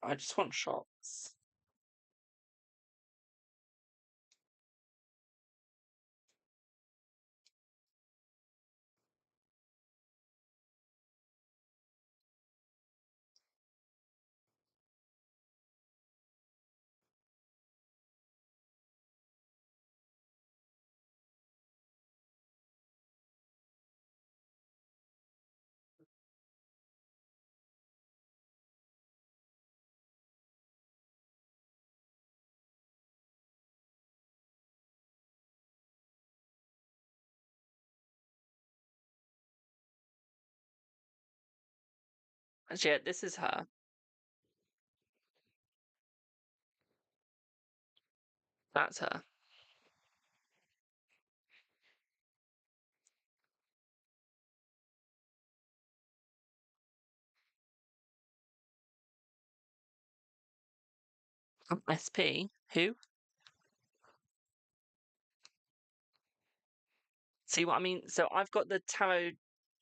I just want shots. Actually, yeah, this is her. That's her. SP? Who? See what I mean? So I've got the Tarot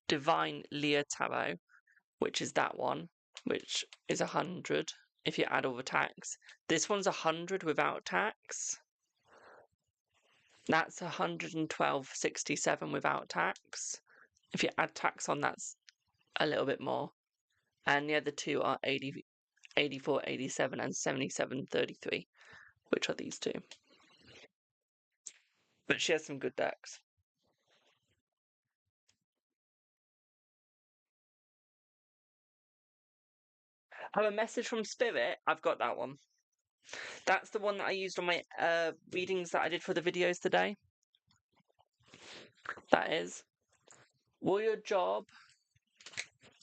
Divine Leah Tarot, which is that one, which is 100 if you add all the tax. This one's 100 without tax. That's 112.67 without tax. If you add tax on, that's a little bit more. And the other two are 80, 84.87 and 77.33, which are these two. But she has some good decks. Oh, a message from Spirit. I've got that one. That's the one that I used on my readings that I did for the videos today. That is. Will your job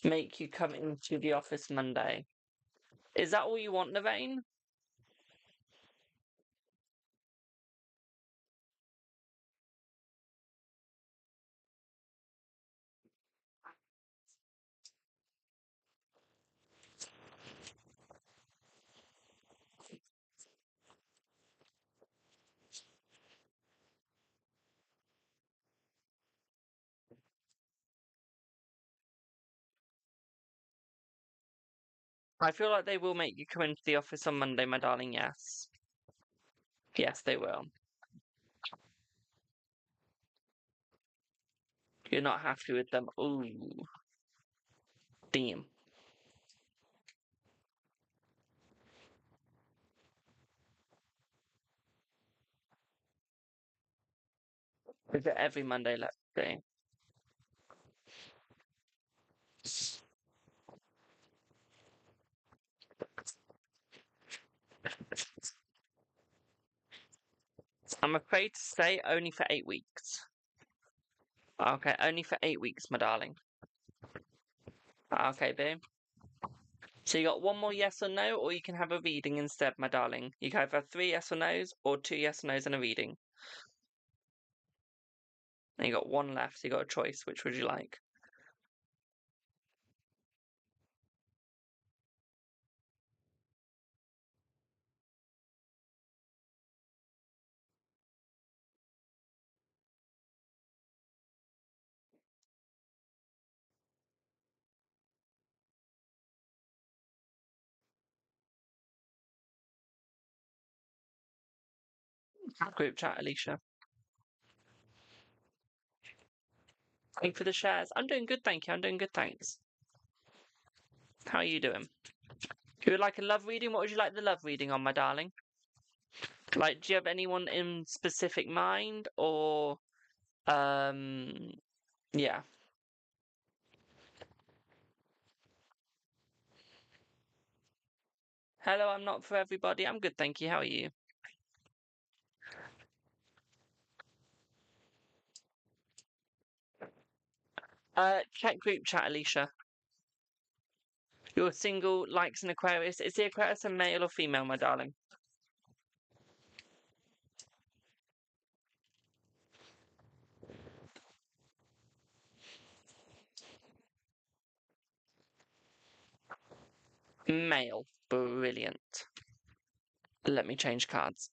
make you come into the office Monday? Is that all you want, Lorraine? I feel like they will make you come into the office on Monday, my darling, yes. Yes, they will. You're not happy with them. Ooh. Damn. Is it every Monday, let's see. I'm afraid to say only for 8 weeks. Okay, only for 8 weeks, my darling. Okay, babe. So you got one more yes or no, or you can have a reading instead, my darling. You can either have 3 yes or no's, or 2 yes or no's and a reading. And you got one left, so you got a choice. Which would you like? Group chat, Alicia. Thank you for the shares. I'm doing good, thank you. I'm doing good, thanks. How are you doing? You would like a love reading? What would you like the love reading on, my darling? Like, do you have anyone in specific mind, or yeah. Hello, I'm not for everybody. I'm good, thank you. How are you? Check group chat, Alicia. You're single, likes an Aquarius. Is the Aquarius a male or female, my darling? Male. Brilliant. Let me change cards.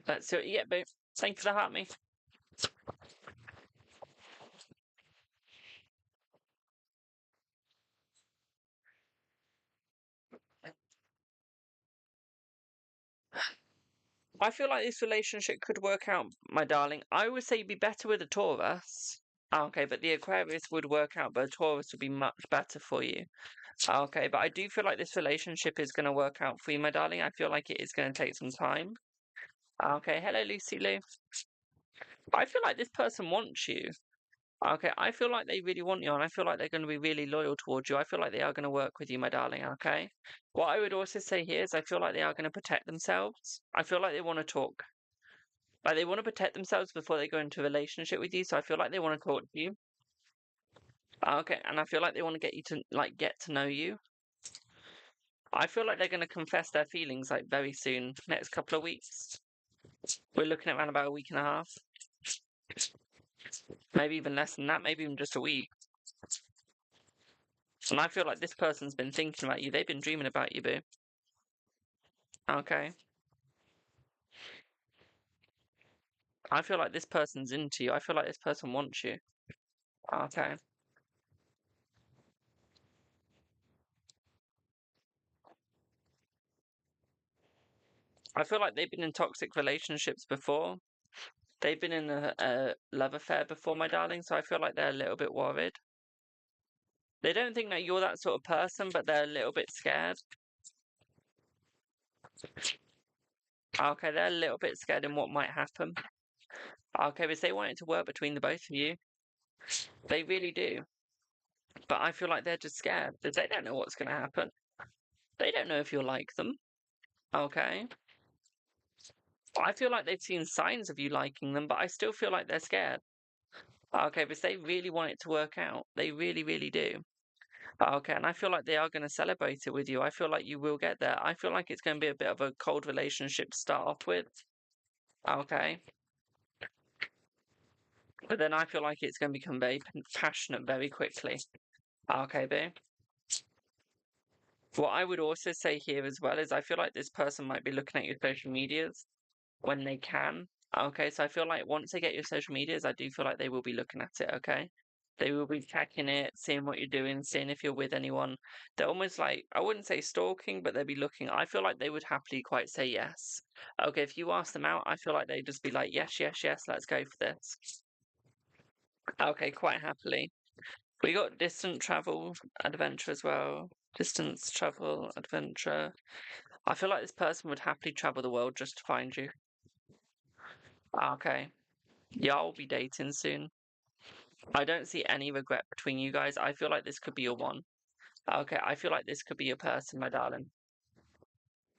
Let's see what you get, boo. Thank you for the heart, me. I feel like this relationship could work out, my darling. I would say you'd be better with a Taurus. Okay, but the Aquarius would work out, but a Taurus would be much better for you. Okay, but I do feel like this relationship is going to work out for you, my darling. I feel like it is going to take some time. Okay, hello, Lucy Lou. I feel like this person wants you. Okay, I feel like they really want you, and I feel like they're going to be really loyal towards you. I feel like they are going to work with you, my darling, okay? What I would also say here is I feel like they are going to protect themselves. I feel like they want to talk. Like, they want to protect themselves before they go into a relationship with you, so I feel like they want to talk to you. Okay, and I feel like they want to get you to, like, get to know you. I feel like they're going to confess their feelings, like, very soon, next couple of weeks. We're looking at around about a week and a half. Maybe even less than that, maybe even just a week. And I feel like this person's been thinking about you. They've been dreaming about you, boo. Okay. I feel like this person's into you. I feel like this person wants you. Okay. I feel like they've been in toxic relationships before. They've been in a love affair before, my darling, so I feel like they're a little bit worried. They don't think that you're that sort of person, but they're a little bit scared. Okay, they're a little bit scared in what might happen. Okay, because they want it to work between the both of you. They really do. But I feel like they're just scared because they don't know what's going to happen. They don't know if you'll like them. Okay. I feel like they've seen signs of you liking them, but I still feel like they're scared. Okay, because they really want it to work out. They really, really do. Okay, and I feel like they are going to celebrate it with you. I feel like you will get there. I feel like it's going to be a bit of a cold relationship to start off with. Okay. But then I feel like it's going to become very passionate very quickly. Okay, babe. What I would also say here as well is I feel like this person might be looking at your social medias when they can. Okay, so I feel like once they get your social medias, I do feel like they will be looking at it, okay? They will be checking it, seeing what you're doing, seeing if you're with anyone. They're almost like, I wouldn't say stalking, but they'll be looking. I feel like they would happily quite say yes. Okay, if you ask them out, I feel like they'd just be like, yes, yes, yes, let's go for this. Okay, quite happily. We got distant travel adventure as well. Distance travel adventure. I feel like this person would happily travel the world just to find you. Okay. Y'all will be dating soon. I don't see any regret between you guys. I feel like this could be your one. Okay, I feel like this could be your person, my darling.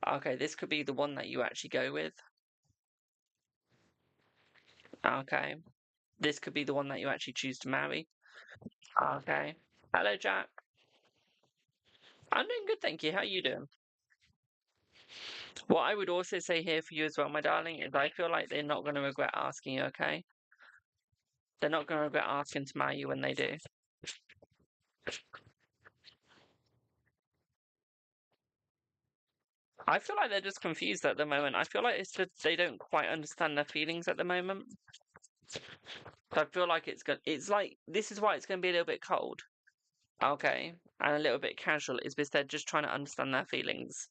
Okay, this could be the one that you actually go with. Okay. This could be the one that you actually choose to marry. Okay. Hello, Jack. I'm doing good, thank you. How are you doing? What I would also say here for you as well, my darling, is I feel like they're not going to regret asking you, okay? They're not going to regret asking to marry you when they do. I feel like they're just confused at the moment. I feel like it's just they don't quite understand their feelings at the moment. So I feel like it's like this is why it's going to be a little bit cold, okay, and a little bit casual is because they're just trying to understand their feelings.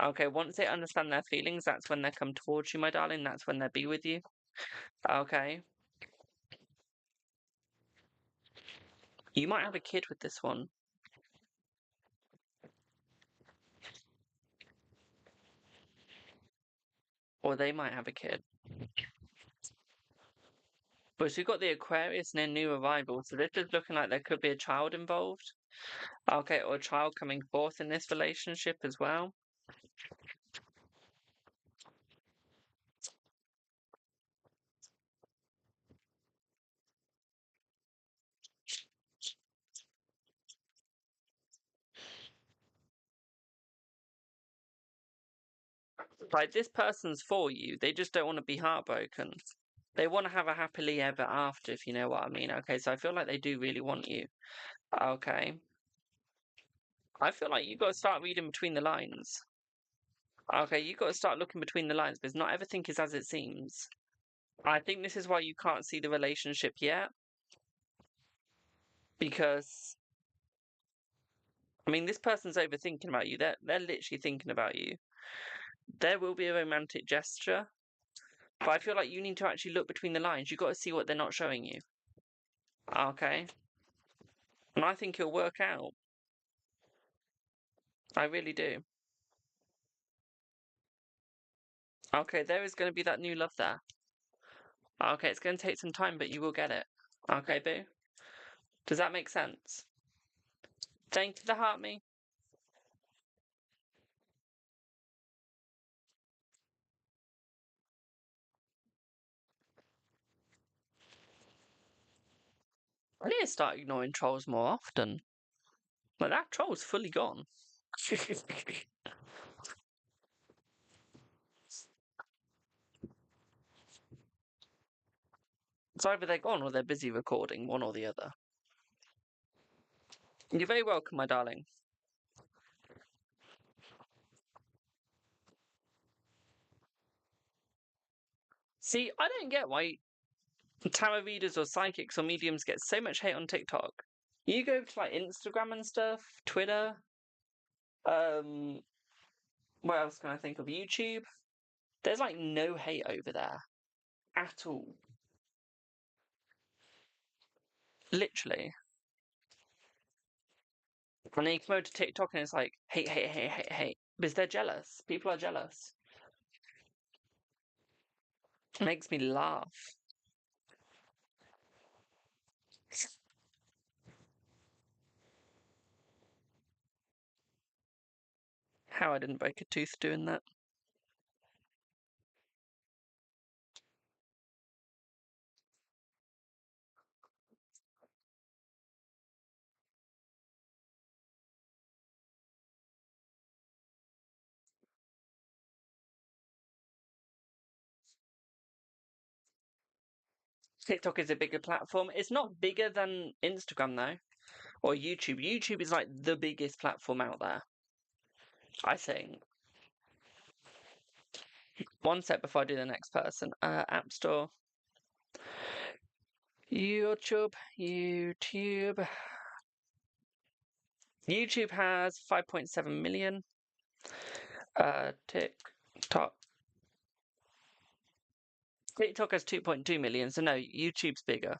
Okay, once they understand their feelings, that's when they come towards you, my darling. That's when they'll be with you. Okay, you might have a kid with this one, or they might have a kid. But we've got the Aquarius and a new arrival, so this is looking like there could be a child involved. Okay, or a child coming forth in this relationship as well. Like, this person's for you, they just don't want to be heartbroken. They want to have a happily ever after, if you know what I mean. Okay, so I feel like they do really want you. Okay. I feel like you've got to start reading between the lines. Okay, you've got to start looking between the lines because not everything is as it seems. I think this is why you can't see the relationship yet. Because, I mean, this person's overthinking about you. They're literally thinking about you. There will be a romantic gesture, but I feel like you need to actually look between the lines. You've got to see what they're not showing you. Okay. And I think it'll work out. I really do. Okay, there is going to be that new love there. Okay, it's going to take some time, but you will get it. Okay, boo? Does that make sense? Thank you for the heart me. I need to start ignoring trolls more often. Like, that troll's fully gone. It's either they're gone or they're busy recording, one or the other. You're very welcome, my darling. See, I don't get why tarot readers or psychics or mediums get so much hate on TikTok. You go to like Instagram and stuff, Twitter, what else can I think of? YouTube. There's like no hate over there at all. Literally. And then you come over to TikTok and it's like hate, hate, hate, hate, hate. Because they're jealous. People are jealous. It makes me laugh. How I didn't break a tooth doing that. TikTok is a bigger platform. It's not bigger than Instagram though, or YouTube. YouTube is like the biggest platform out there, I think. One sec before I do the next person. App Store. YouTube. YouTube has 5.7 million. TikTok. TikTok has 2.2 million, so no, YouTube's bigger.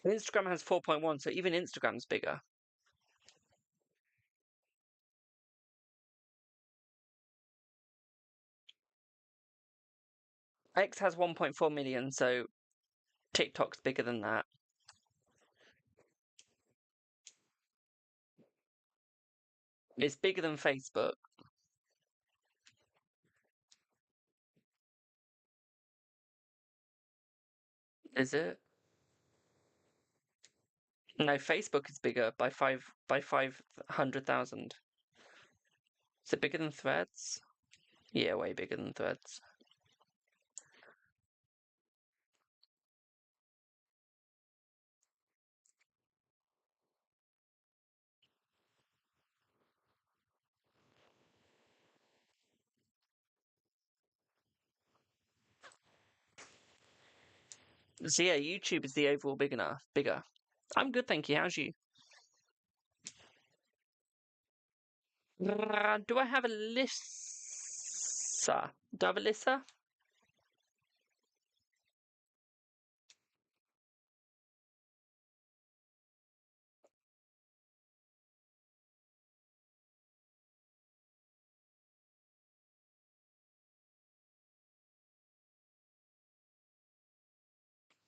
Instagram has 4.1, so even Instagram's bigger. X has 1.4 million, so TikTok's bigger than that. It's bigger than Facebook. Is it? No, Facebook is bigger by 500,000. Is it bigger than Threads? Yeah, way bigger than Threads. So yeah, YouTube is the overall bigger. I'm good, thank you. How's you? Do I have a Lissa? Do I have a Lissa?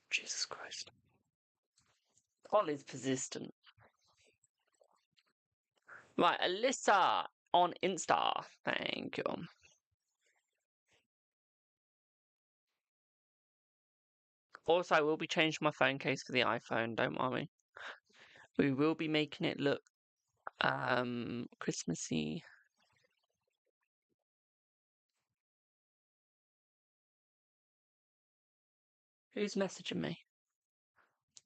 Jesus Christ. Paul is persistent. Right, Alyssa on Insta. Thank you. Also, I will be changing my phone case for the iPhone, don't worry. We will be making it look Christmassy. Who's messaging me?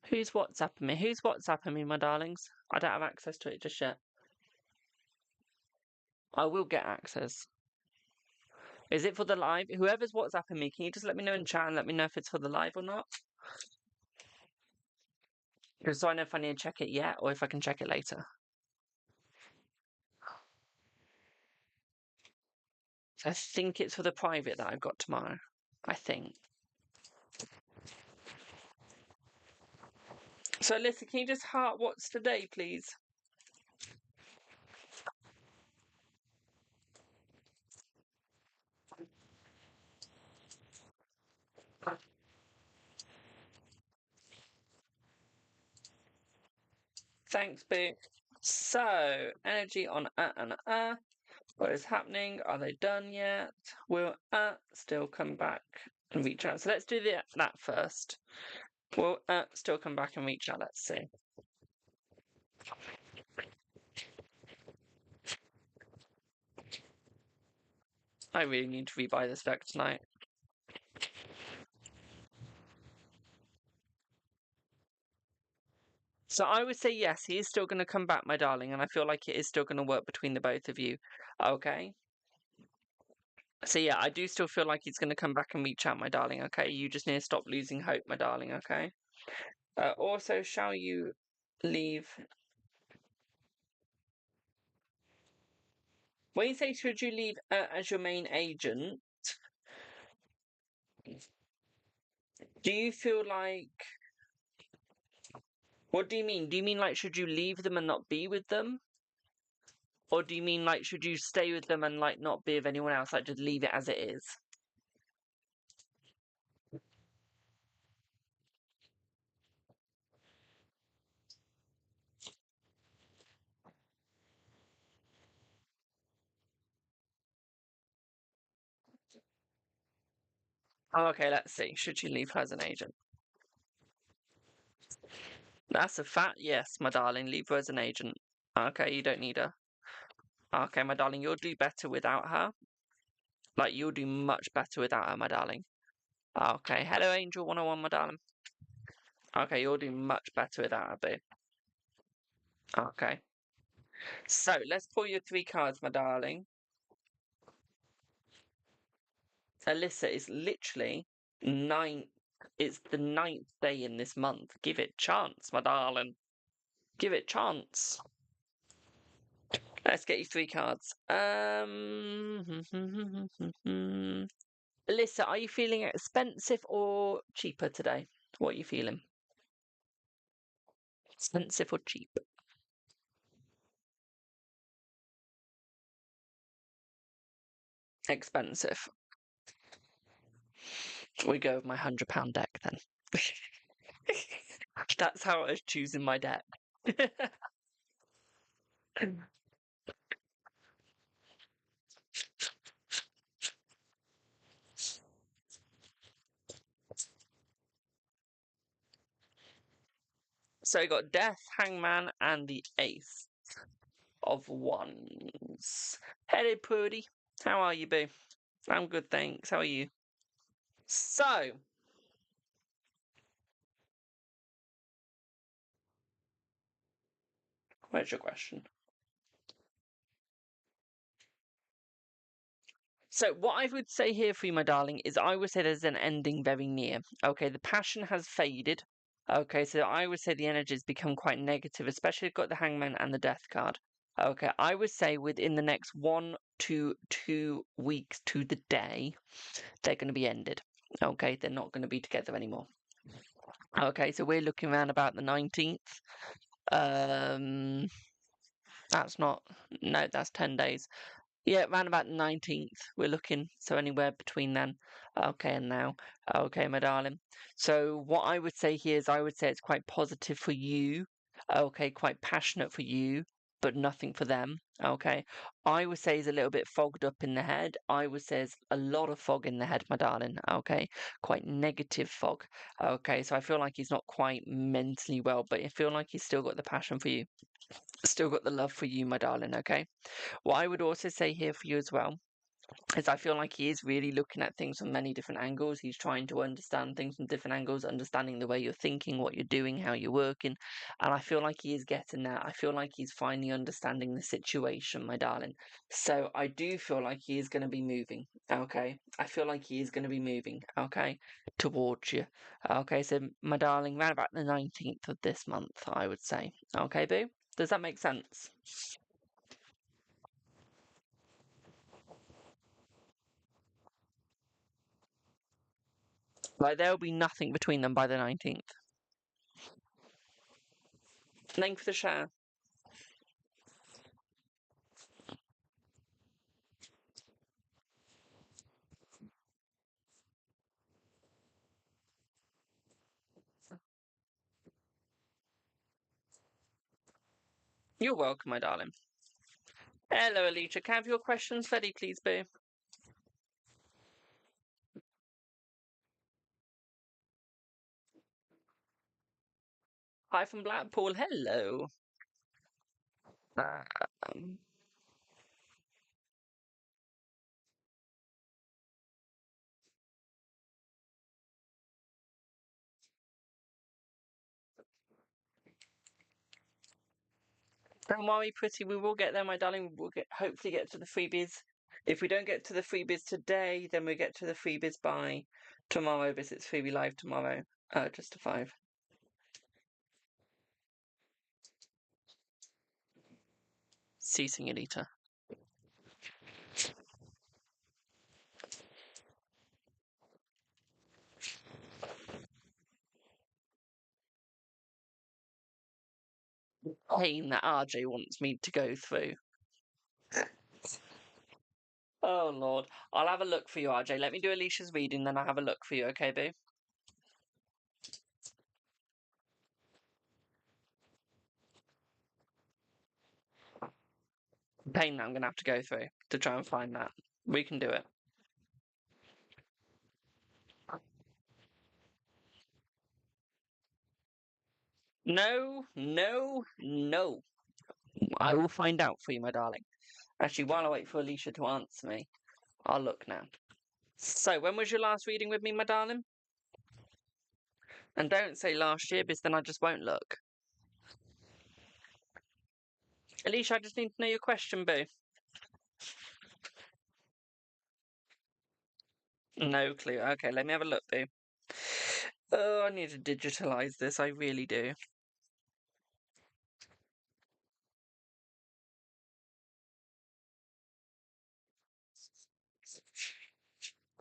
Who's WhatsApping me? Who's WhatsApping me, my darlings? I don't have access to it just yet. I will get access. Is it for the live? Whoever's WhatsApping me, can you just let me know in chat and let me know if it's for the live or not? Because so I know if I need to check it yet or if I can check it later. I think it's for the private that I've got tomorrow. I think. So, Alyssa, can you just heart what's today, please? Thanks, Boo. So, energy on and What is happening? Are they done yet? Will still come back and reach out? So let's do that first. Will still come back and reach out? Let's see. I really need to rebuy this deck tonight. So I would say yes, he is still going to come back, my darling, and I feel like it is still going to work between the both of you. Okay? So yeah, I do still feel like he's going to come back and reach out, my darling, okay? You just need to stop losing hope, my darling, okay? Also, shall you leave... When you say should you leave as your main agent, do you feel like... What do you mean? Do you mean like should you leave them and not be with them? Or do you mean like should you stay with them and like not be with anyone else, like just leave it as it is? Oh, okay, let's see. Should you leave her as an agent? That's a fat yes, my darling. Leave her as an agent. Okay, you don't need her. Okay, my darling, you'll do better without her. Like, you'll do much better without her, my darling. Okay. Hello, Angel 101, my darling. Okay, you'll do much better without her, boo. Okay. So, let's pull your 3 cards, my darling. Alyssa is literally 9. It's the 9th day in this month. Give it chance, my darling. Give it chance. Let's get you 3 cards. Alyssa, are you feeling expensive or cheaper today? What are you feeling? Expensive or cheap? Expensive. We go with my £100 deck then. That's how I was choosing my deck. So I got Death, Hangman, and the Ace of Wands. Hello, Purdy. How are you, boo? I'm good, thanks. How are you? So, where's your question? So, what I would say here for you, my darling, is I would say there's an ending very near. Okay, the passion has faded. Okay, so I would say the energy's become quite negative, especially if you've got the Hangman and the Death card. Okay, I would say within the next 1 to 2 weeks to the day, they're going to be ended. Okay, they're not going to be together anymore. Okay, so we're looking around about the 19th. That's not, no, that's 10 days. Yeah, around about the 19th, we're looking. So anywhere between then, okay, and now. Okay, my darling. So what I would say here is I would say it's quite positive for you. Okay, quite passionate for you, but nothing for them. Okay. I would say he's a little bit fogged up in the head. I would say there's a lot of fog in the head, my darling. Okay. Quite negative fog. Okay. So I feel like he's not quite mentally well, but I feel like he's still got the passion for you. Still got the love for you, my darling. Okay. What I would also say here for you as well is I feel like he is really looking at things from many different angles. He's trying to understand things from different angles, understanding the way you're thinking, what you're doing, how you're working. And I feel like he is getting that. I feel like he's finally understanding the situation, my darling. So I do feel like he is going to be moving, okay? I feel like he is going to be moving, okay, towards you. Okay, so my darling, around about the 19th of this month, I would say. Okay, boo? Does that make sense? Like, there'll be nothing between them by the 19th. Thank you for the share. You're welcome, my darling. Hello, Alicia. Can I have your questions ready, please, boo? Hi from Blackpool. Hello. Um, don't worry, pretty. We will get there, my darling. We'll hopefully get to the freebies. If we don't get to the freebies today, then we'll get to the freebies by tomorrow, because it's freebie live tomorrow. Just to 5. See, señorita. Pain that RJ wants me to go through. Oh, Lord. I'll have a look for you, RJ. Let me do Alicia's reading, then I'll have a look for you, okay, boo? Pain that I'm going to have to go through to try and find that. We can do it. No, no, no. I will find out for you, my darling. Actually, while I wait for Alicia to answer me, I'll look now. So, when was your last reading with me, my darling? And don't say last year, because then I just won't look. Alicia, I just need to know your question, boo. No clue. Okay, let me have a look, boo. Oh, I need to digitalise this. I really do.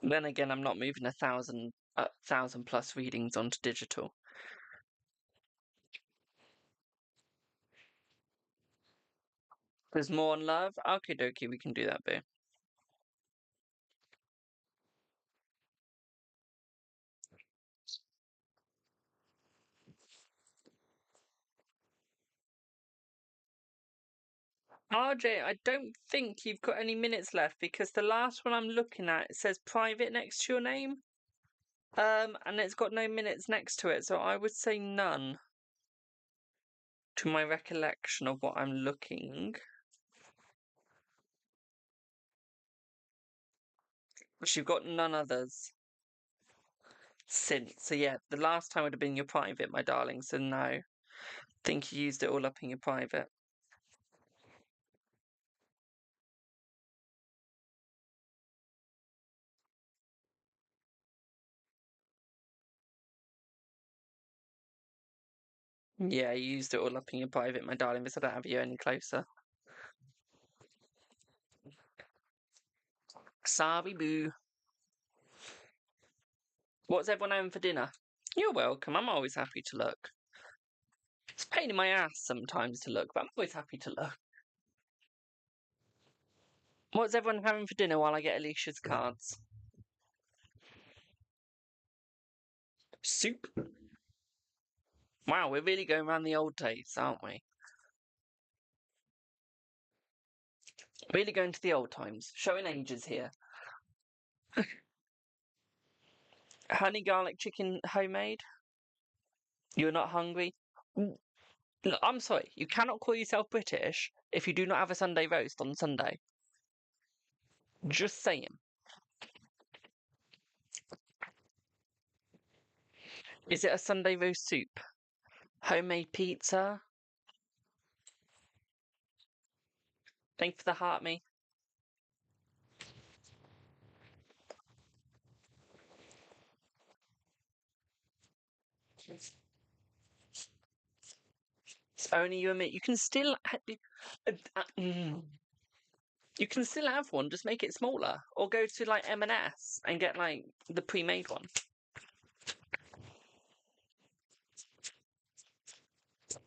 Then again, I'm not moving 1,000 plus readings onto digital. There's more on love? Okie dokie, we can do that, boo. RJ, I don't think you've got any minutes left because the last one I'm looking at, it says private next to your name. And it's got no minutes next to it, so I would say none. To my recollection of what I'm looking. But you've got none others since. So yeah, the last time would have been your private, my darling, so no. I think you used it all up in your private. Yeah, you used it all up in your private, my darling, because I don't have you any closer. Sorry, boo. What's everyone having for dinner? You're welcome. I'm always happy to look. It's a pain in my ass sometimes to look, but I'm always happy to look. What's everyone having for dinner while I get Alicia's cards? Soup. Wow, we're really going around the old days, aren't we? Really going to the old times. Showing ages here. Honey garlic chicken homemade? You're not hungry? Look, I'm sorry, you cannot call yourself British if you do not have a Sunday roast on Sunday. Just saying. Is it a Sunday roast soup? Homemade pizza? Thank you for the heart, me. It's only you admit you can still you can still have one, just make it smaller. Or go to like M&S and get like the pre-made one.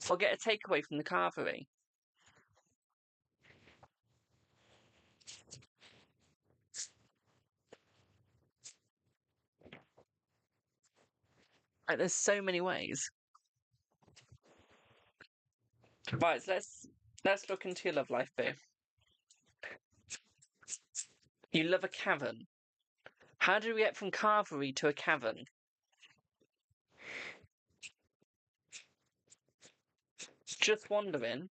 Or get a takeaway from the carvery. Like, there's so many ways. Right, so let's look into your love life, boo. You love a cavern. How did we get from carvery to a cavern? Just wondering.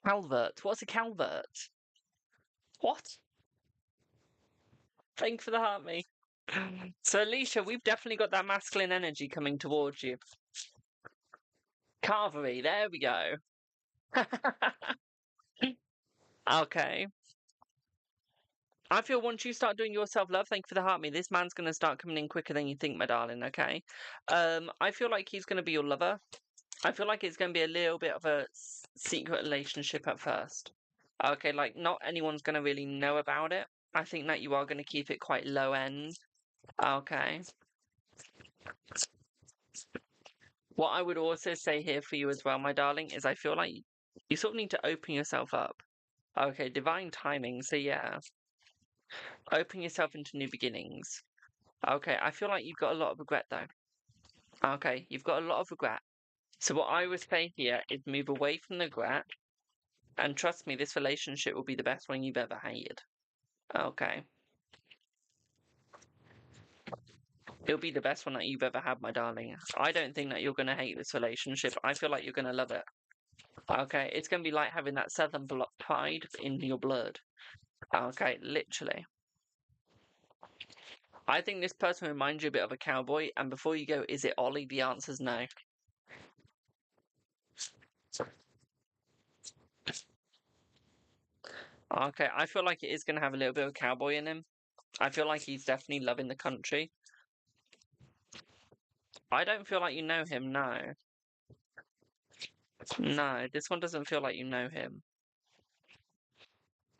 Calvert. What's a calvert? What? Thank you for the heart, me. So, Alicia, we've definitely got that masculine energy coming towards you. Carvery, there we go. Okay. I feel once you start doing your self-love, thank you for the heart, me, this man's going to start coming in quicker than you think, my darling, okay? I feel like he's going to be your lover. I feel like it's going to be a little bit of a secret relationship at first. Okay, like, not anyone's going to really know about it. I think that you are going to keep it quite low end. Okay. What I would also say here for you as well, my darling, is I feel like you sort of need to open yourself up. Okay, divine timing, so yeah. Open yourself into new beginnings. Okay, I feel like you've got a lot of regret though. Okay, you've got a lot of regret. So what I would say here is move away from the regret, and trust me, this relationship will be the best one you've ever had. Okay. It'll be the best one that you've ever had, my darling. I don't think that you're going to hate this relationship. I feel like you're going to love it. Okay, it's going to be like having that southern pride in your blood. Okay, literally. I think this person reminds you a bit of a cowboy, and before you go, is it Ollie? The answer's no. Okay, I feel like it is going to have a little bit of cowboy in him. I feel like he's definitely loving the country. I don't feel like you know him, no. No, this one doesn't feel like you know him.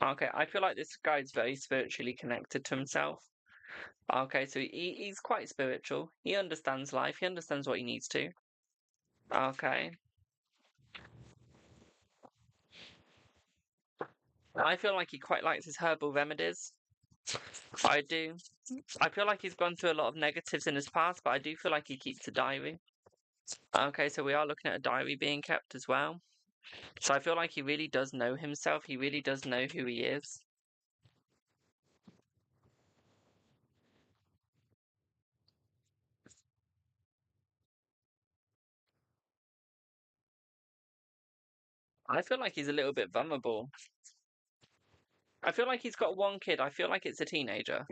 Okay, I feel like this guy's very spiritually connected to himself. Okay, so he's quite spiritual. He understands life. He understands what he needs to. Okay. I feel like he quite likes his herbal remedies. I do. I feel like he's gone through a lot of negatives in his past, but I do feel like he keeps a diary. Okay, so we are looking at a diary being kept as well. So I feel like he really does know himself. He really does know who he is. I feel like he's a little bit vulnerable. I feel like he's got one kid. I feel like it's a teenager.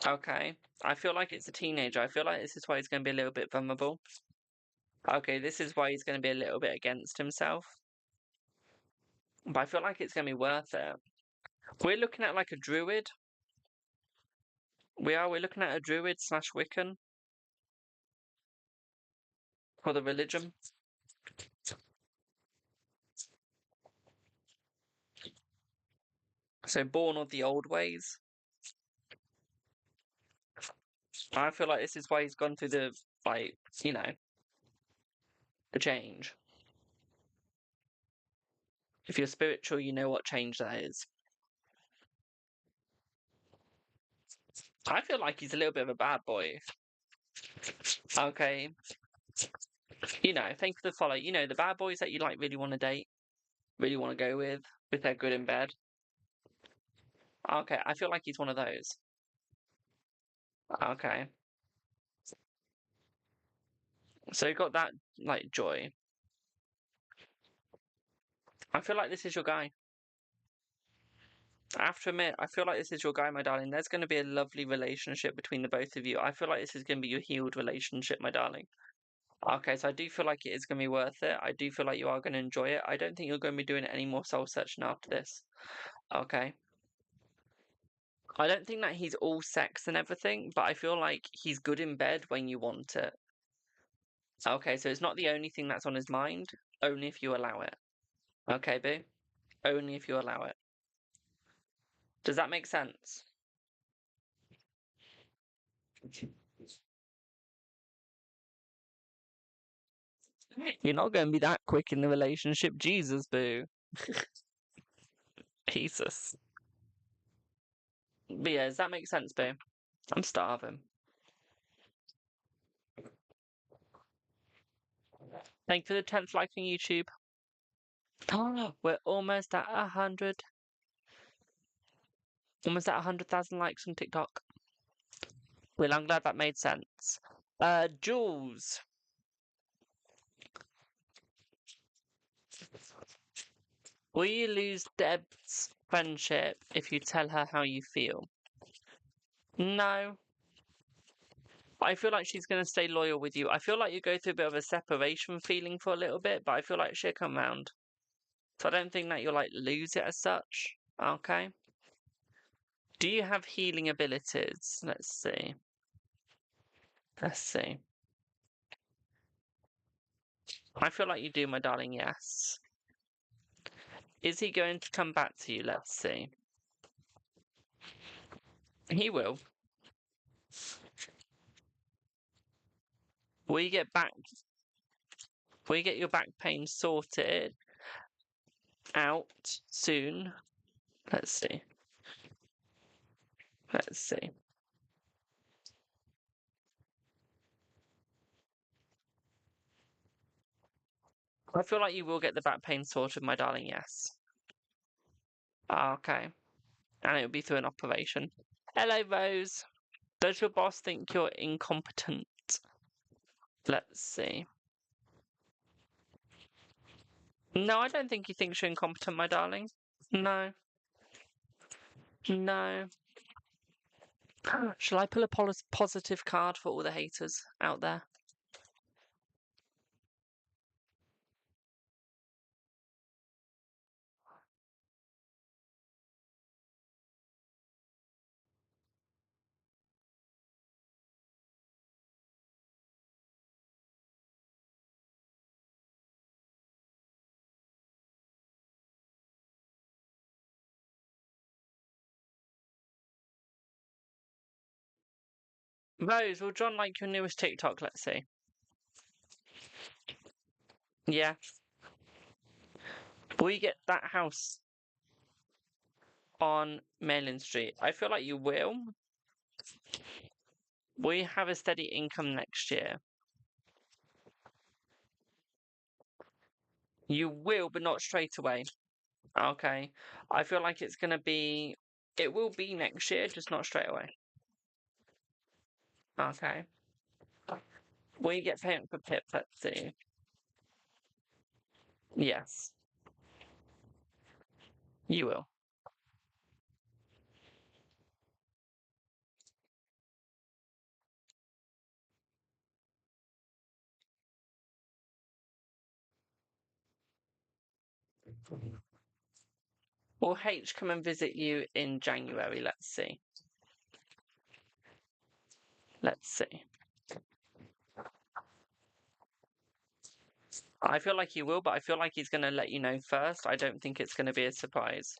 Okay. I feel like it's a teenager. I feel like this is why he's going to be a little bit vulnerable. Okay, this is why he's going to be a little bit against himself. But I feel like it's going to be worth it. We're looking at like a druid. We're looking at a druid / Wiccan for the religion. So born of the old ways. I feel like this is why he's gone through the, like, you know, the change. If you're spiritual, you know what change that is. I feel like he's a little bit of a bad boy. Okay. You know, thank you for the follow. You know, the bad boys that you like really want to date, really want to go with they're good in bed. Okay, I feel like he's one of those. Okay. So you got that, like, joy. I feel like this is your guy. I have to admit, I feel like this is your guy, my darling. There's going to be a lovely relationship between the both of you. I feel like this is going to be your healed relationship, my darling. Okay, so I do feel like it is going to be worth it. I do feel like you are going to enjoy it. I don't think you're going to be doing any more soul searching after this. Okay. I don't think that he's all sex and everything, but I feel like he's good in bed when you want it. Okay, so it's not the only thing that's on his mind, only if you allow it. Okay, boo? Only if you allow it. Does that make sense? You're not going to be that quick in the relationship. Jesus, boo. Jesus. But yeah, does that make sense, boo? I'm starving. Thank you for the 10th like on YouTube. Oh, we're almost at 100. Almost at 100,000 likes on TikTok. Well, I'm glad that made sense. Jules. Will you lose Deb's friendship if you tell her how you feel? No. I feel like she's going to stay loyal with you. I feel like you go through a bit of a separation feeling for a little bit, but I feel like she'll come round. So I don't think that you'll, like, lose it as such. Okay. Do you have healing abilities? Let's see. Let's see. I feel like you do, my darling, yes. Is he going to come back to you? Let's see. He will. Will you get back? Will you get your back pain sorted out soon? Let's see. Let's see. I feel like you will get the back pain sorted, my darling, yes. Okay. And it'll be through an operation. Hello, Rose. Does your boss think you're incompetent? Let's see. No, I don't think he thinks you're incompetent, my darling. No. No. Shall I pull a positive card for all the haters out there? Rose, will John like your newest TikTok? Let's see. Yeah. Will you get that house on Maitland Street? I feel like you will. Will you have a steady income next year? You will, but not straight away. Okay. I feel like it's going to be. It will be next year, just not straight away. Okay. Will you get payment for Pip? Let's see. Yes. You will. Will H come and visit you in January? Let's see. Let's see. I feel like he will, but I feel like he's going to let you know first. I don't think it's going to be a surprise.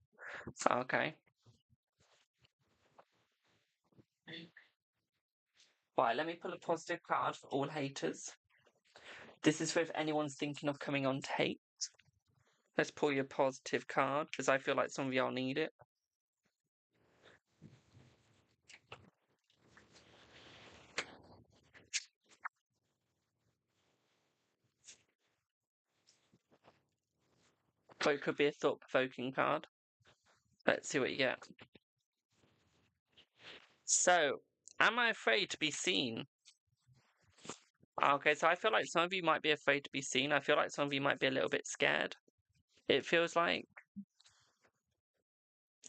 Okay. Right, let me pull a positive card for all haters. This is for if anyone's thinking of coming on to hate. Let's pull your positive card, because I feel like some of y'all need it. So it could be a thought-provoking card. Let's see what you get. So, am I afraid to be seen? Okay, so I feel like some of you might be afraid to be seen. I feel like some of you might be a little bit scared. It feels like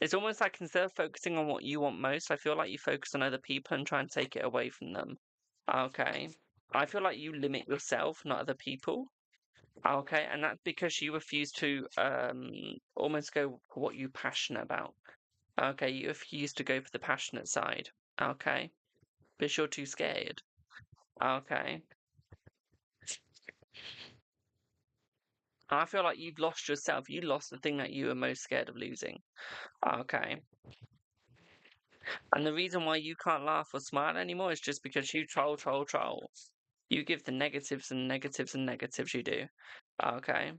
it's almost like instead of focusing on what you want most, I feel like you focus on other people and try and take it away from them. Okay. I feel like you limit yourself, not other people. Okay, and that's because you refuse to almost go for what you're passionate about. Okay, you refuse to go for the passionate side. Okay. Because you're too scared. Okay. I feel like you've lost yourself. You lost the thing that you were most scared of losing. Okay. And the reason why you can't laugh or smile anymore is just because you troll. You give the negatives and negatives and negatives you do. Okay.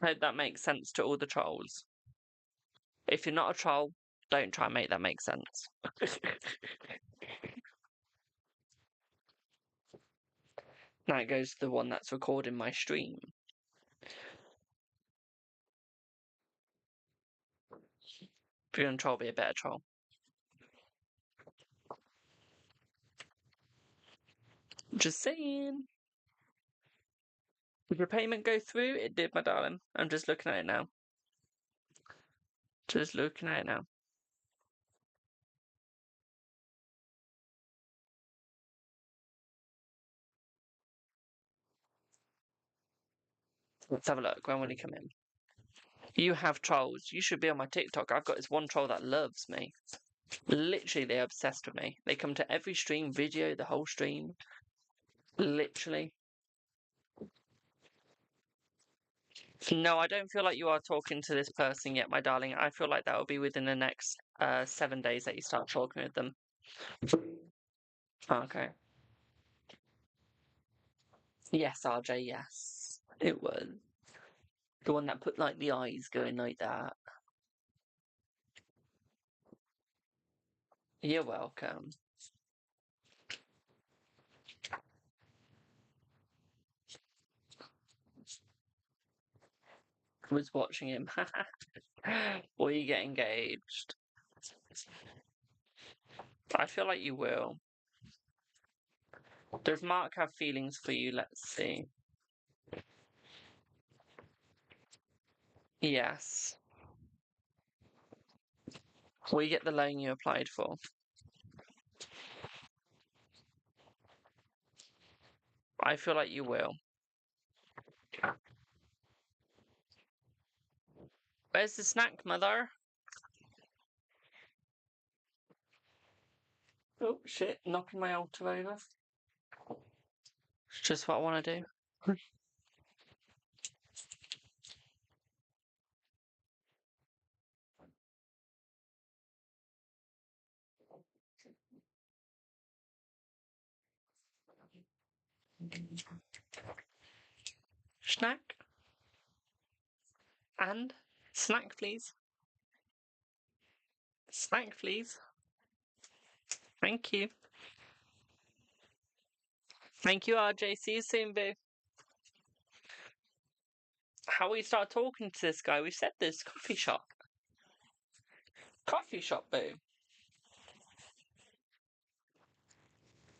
I hope that makes sense to all the trolls. If you're not a troll, don't try and make that make sense. Now it goes to the one that's recording my stream. If you're gonna troll, be a better troll. Just saying. Did your payment go through? It did, my darling. I'm just looking at it now. Just looking at it now. Let's have a look. When will he come in? You have trolls. You should be on my TikTok. I've got this one troll that loves me. Literally, they're obsessed with me. They come to every stream, video, the whole stream. Literally. No, I don't feel like you are talking to this person yet, my darling. I feel like that will be within the next 7 days that you start talking with them. Okay. Yes, RJ, yes. It was. The one that put like the eyes going like that. You're welcome. was watching him. Will you get engaged? I feel like you will. Does Mark have feelings for you? Let's see. Yes. Will you get the loan you applied for? I feel like you will. Where's the snack, mother? Oh, shit. Knocking my altar over. It's just what I want to do. Snack? And? Snack, please. Snack, please. Thank you. Thank you, RJ. See you soon, boo. How we start talking to this guy? We said this coffee shop. Coffee shop, boo.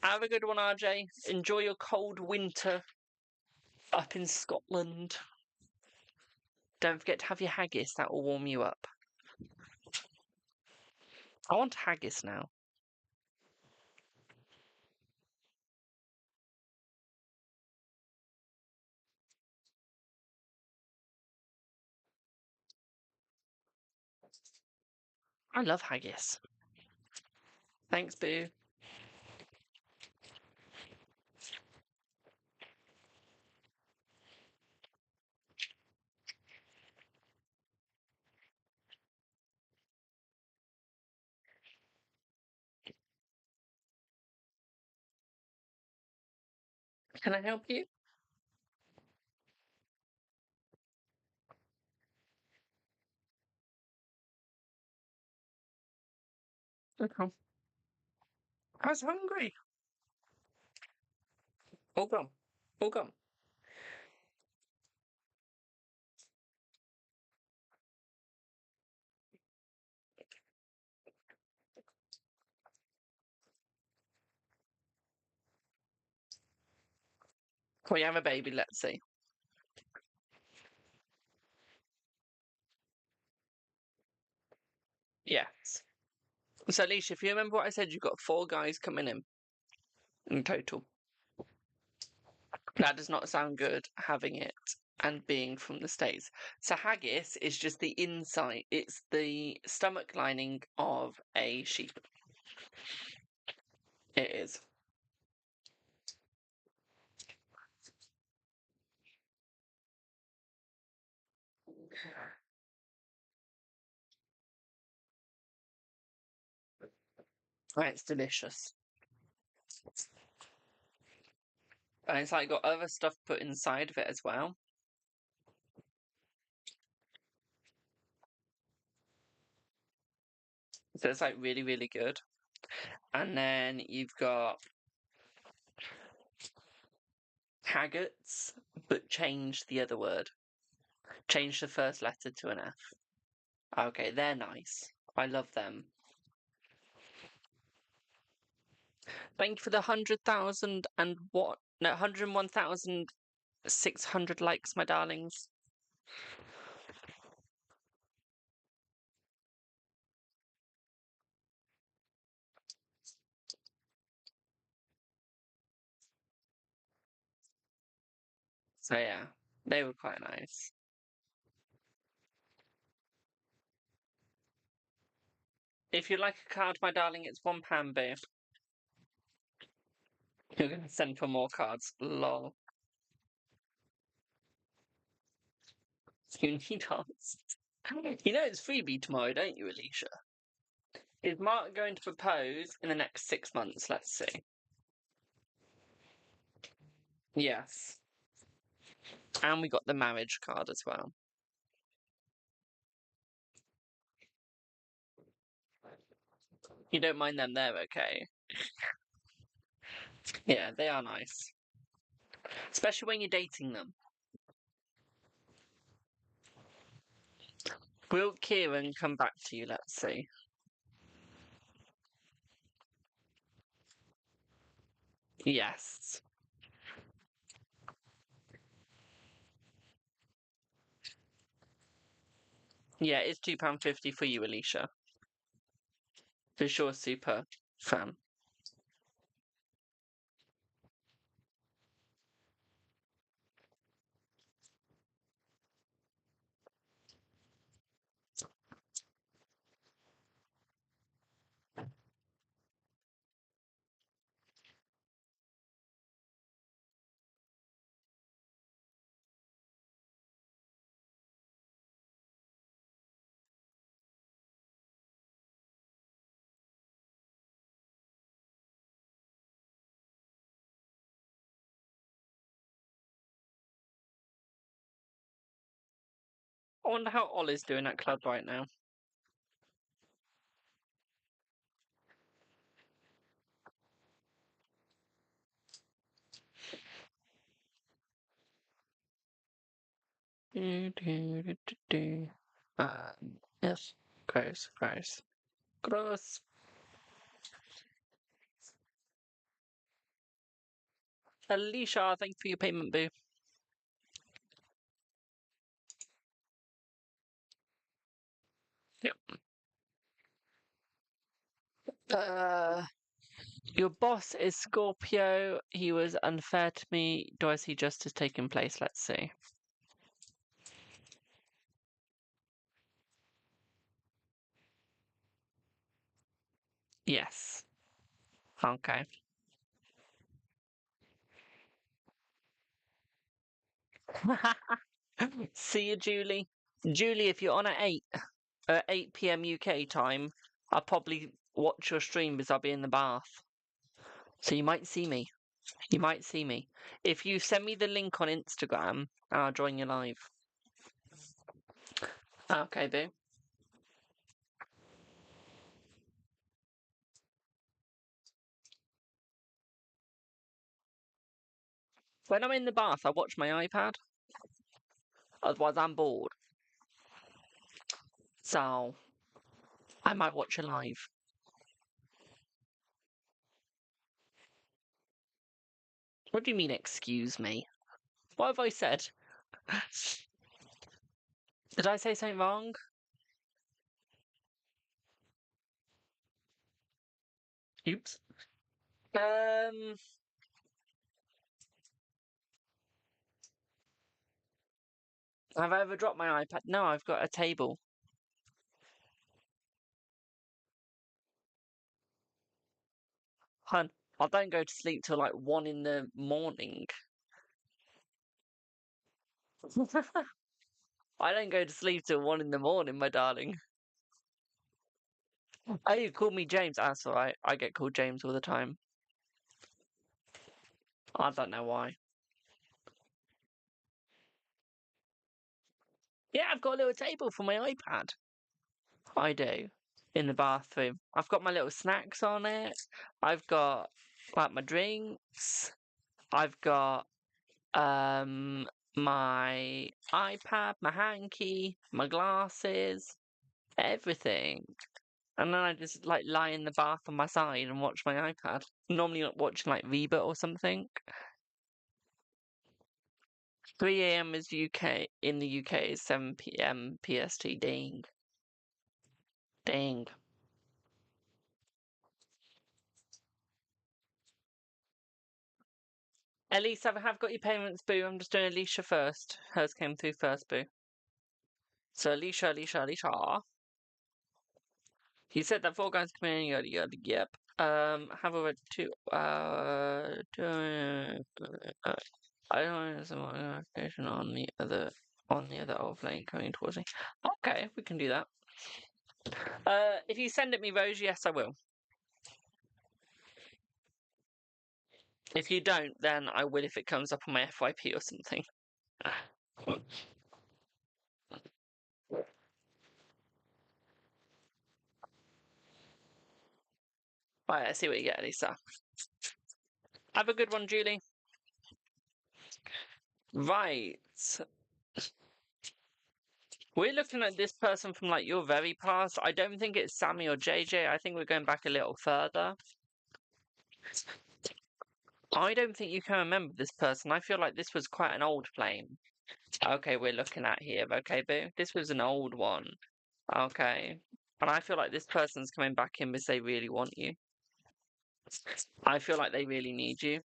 Have a good one, RJ. Enjoy your cold winter up in Scotland. Don't forget to have your haggis. That will warm you up. I want haggis now. I love haggis. Thanks, boo. Can I help you? Okay. I was hungry. All gone. All gone. Can we have a baby? Let's see. Yes. So, Alicia, if you remember what I said, you've got 4 guys coming in total. That does not sound good, having it and being from the States. So, haggis is just the inside, it's the stomach lining of a sheep. It is. Right, it's delicious. And it's like got other stuff put inside of it as well. So it's like really, really good. And then you've got haggis, but change the other word. Change the first letter to an F. Okay, they're nice. I love them. Thank you for the 100,000 and what? No, 101,600 likes, my darlings. So yeah, they were quite nice. If you like a card, my darling, it's £1, babe. You're gonna send for more cards. Lol. You need us. You know it's freebie tomorrow, don't you, Alicia? Is Mark going to propose in the next 6 months? Let's see. Yes. And we got the marriage card as well. You don't mind them, they're okay. Yeah, they are nice. Especially when you're dating them. Will Kieran come back to you? Let's see. Yes. Yeah, it's £2.50 for you, Alicia. For sure, super fan. I wonder how Ollie's doing at club right now. Yes. Gross. Gross. Alicia, thank you for your payment, boo. Yep. Your boss is Scorpio. He was unfair to me. Do I see justice taking place? Let's see. Yes. Okay. See you, Julie. Julie, if you're on at 8 p.m. UK time, I'll probably watch your stream because I'll be in the bath. So you might see me. You might see me. If you send me the link on Instagram, I'll join you live. Okay, boo. When I'm in the bath, I watch my iPad. Otherwise, I'm bored. So, I might watch it live. What do you mean, excuse me? What have I said? Did I say something wrong? Oops. Have I ever dropped my iPad? No, I've got a table. Hun, I don't go to sleep till like 1 in the morning. I don't go to sleep till 1 in the morning, my darling. Oh, you called me James. That's alright. I get called James all the time. I don't know why. Yeah, I've got a little table for my iPad. I do. In the bathroom. I've got my little snacks on it. I've got like my drinks. I've got my iPad, my hanky, my glasses, everything. And then I just like lie in the bath on my side and watch my iPad. Normally not watching like Reba or something. 3 a.m. is UK in the UK is 7 p.m. PST. Ding. Ding. Elisa, I have got your payments, boo. I'm just doing Alicia first. Hers came through first, boo. So Alicia. You said that 4 guys come in, yep. Have over 2 I don't know some notification on the other overlay coming towards me. Okay, we can do that. If you send it me, Rose, yes I will. If you don't, then I will if it comes up on my FYP or something. Right, I see what you get, Lisa. Have a good one, Julie. Right. We're looking at this person from like your very past. I don't think it's Sammy or JJ. I think we're going back a little further. I don't think you can remember this person. I feel like this was quite an old flame. Okay, we're looking at here. Okay, boo. This was an old one. Okay. And I feel like this person's coming back in because they really want you. I feel like they really need you.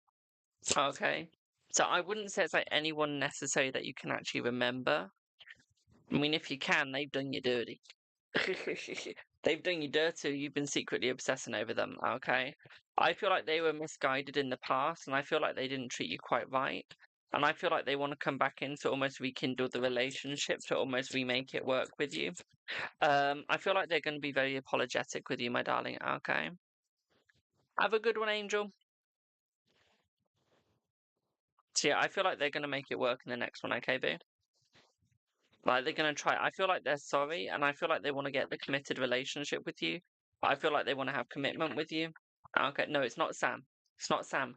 Okay. So I wouldn't say it's like anyone necessary that you can actually remember. I mean, if you can, they've done you dirty. They've done you dirty. You've been secretly obsessing over them. Okay. I feel like they were misguided in the past, and I feel like they didn't treat you quite right. And I feel like they want to come back in to almost rekindle the relationship, to almost remake it work with you. I feel like they're going to be very apologetic with you, my darling. Okay. Have a good one, Angel. So yeah, I feel like they're going to make it work in the next one, okay, boo? Like, they're going to try. I feel like they're sorry, and I feel like they want to get the committed relationship with you. I feel like they want to have commitment with you. Okay, no, it's not Sam. It's not Sam.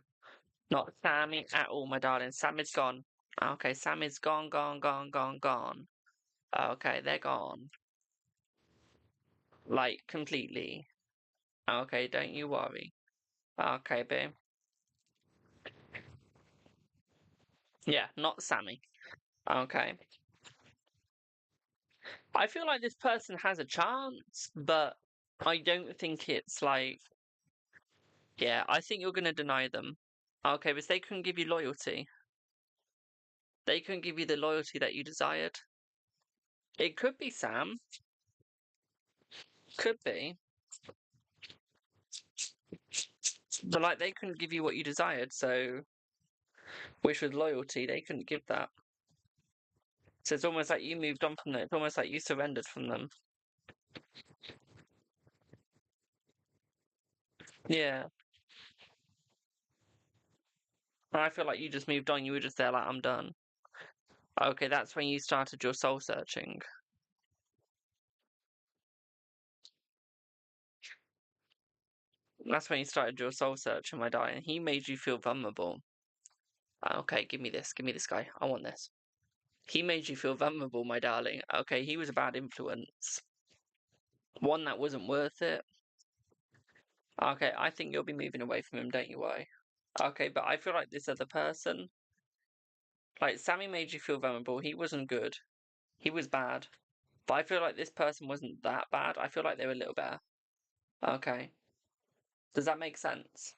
Not Sammy at all, my darling. Sam is gone. Okay, Sam is gone, gone, gone, gone, gone. Okay, they're gone. Like, completely. Okay, don't you worry. Okay, boo. Yeah, not Sammy. Okay. I feel like this person has a chance, but I don't think it's like, yeah, I think you're going to deny them. Okay, because they couldn't give you loyalty. They couldn't give you the loyalty that you desired. It could be Sam. Could be. But like, they couldn't give you what you desired, so, which was loyalty, they couldn't give that. So it's almost like you moved on from them. It's almost like you surrendered from them. Yeah. And I feel like you just moved on. You were just there like, I'm done. Okay, that's when you started your soul searching. That's when you started your soul searching, my darling. He made you feel vulnerable. Okay, give me this. Give me this guy. I want this. He made you feel vulnerable, my darling. Okay, he was a bad influence. One that wasn't worth it. Okay, I think you'll be moving away from him, don't you worry. Okay, but I feel like this other person, like Sammy made you feel vulnerable. He wasn't good. He was bad. But I feel like this person wasn't that bad. I feel like they were a little better. Okay. Does that make sense?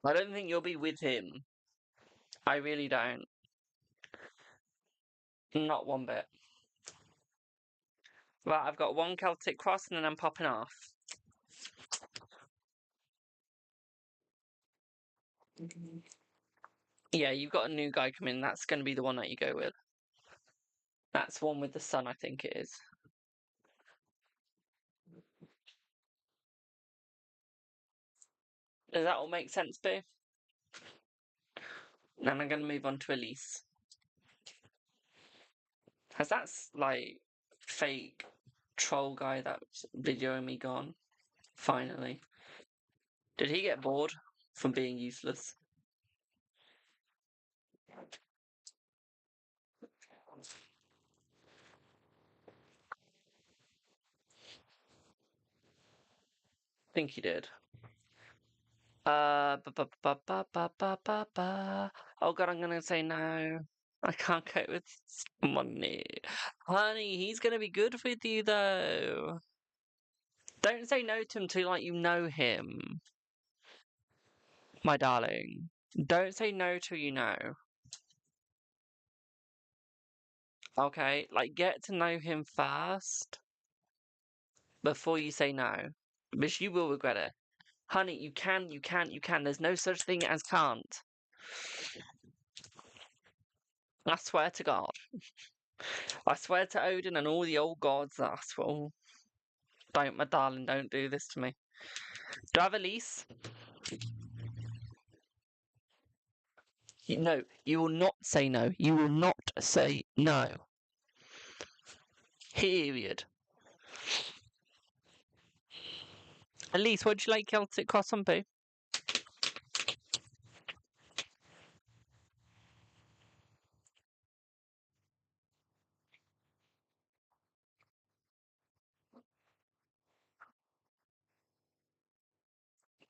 I don't think you'll be with him. I really don't. Not one bit. Right, I've got one Celtic Cross and then I'm popping off. Yeah, you've got a new guy coming. That's going to be the one that you go with. That's one with the sun, I think it is. Does that all make sense, Boo? Then I'm going to move on to Elise. Has that, like, fake troll guy that's videoing me gone? Finally. Did he get bored from being useless? I think he did. Ba, ba, ba, ba, ba, ba, ba. Oh god, I'm gonna say no. I can't cope with money. Honey, he's gonna be good with you though. Don't say no to him till like you know him, my darling. Don't say no till you know. Okay? Like get to know him first before you say no. Because you will regret it. Honey, you can, you can, you can. There's no such thing as can't. I swear to God. I swear to Odin and all the old gods, I swear. Don't, my darling, don't do this to me. Do I have a lease? No, you will not say no. You will not say no. Period. Elise, what do you like Celtic Cross on, boo?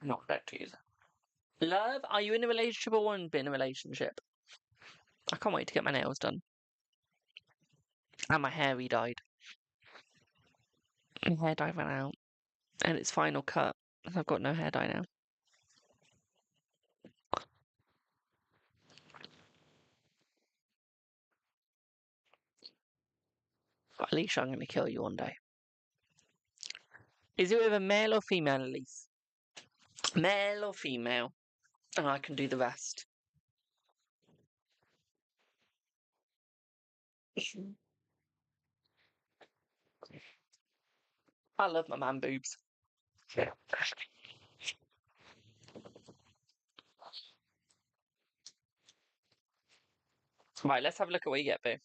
Not that to use. Love, are you in a relationship or want to be in a relationship? I can't wait to get my nails done. And my hair re-dyed. My hair dye ran out. And it's final cut. And I've got no hair dye now. But Alicia, I'm going to kill you one day. Is it with a male or female, Elise? Male or female? And I can do the rest. I love my man boobs. Right, let's have a look at what you get, boo.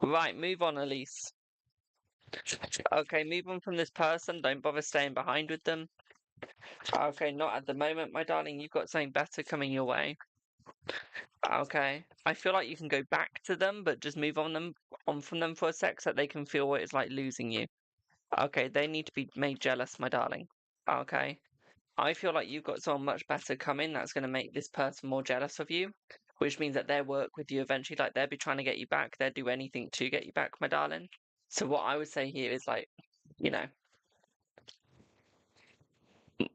Right, move on, Elise. Okay, move on from this person. Don't bother staying behind with them. Okay, not at the moment, my darling. You've got something better coming your way. Okay. I feel like you can go back to them, but just move on from them for a sec so that they can feel what it's like losing you. Okay, they need to be made jealous, my darling. Okay. I feel like you've got someone much better coming that's going to make this person more jealous of you, which means that they'll work with you eventually. Like, they'll be trying to get you back. They'll do anything to get you back, my darling. So what I would say here is like, you know,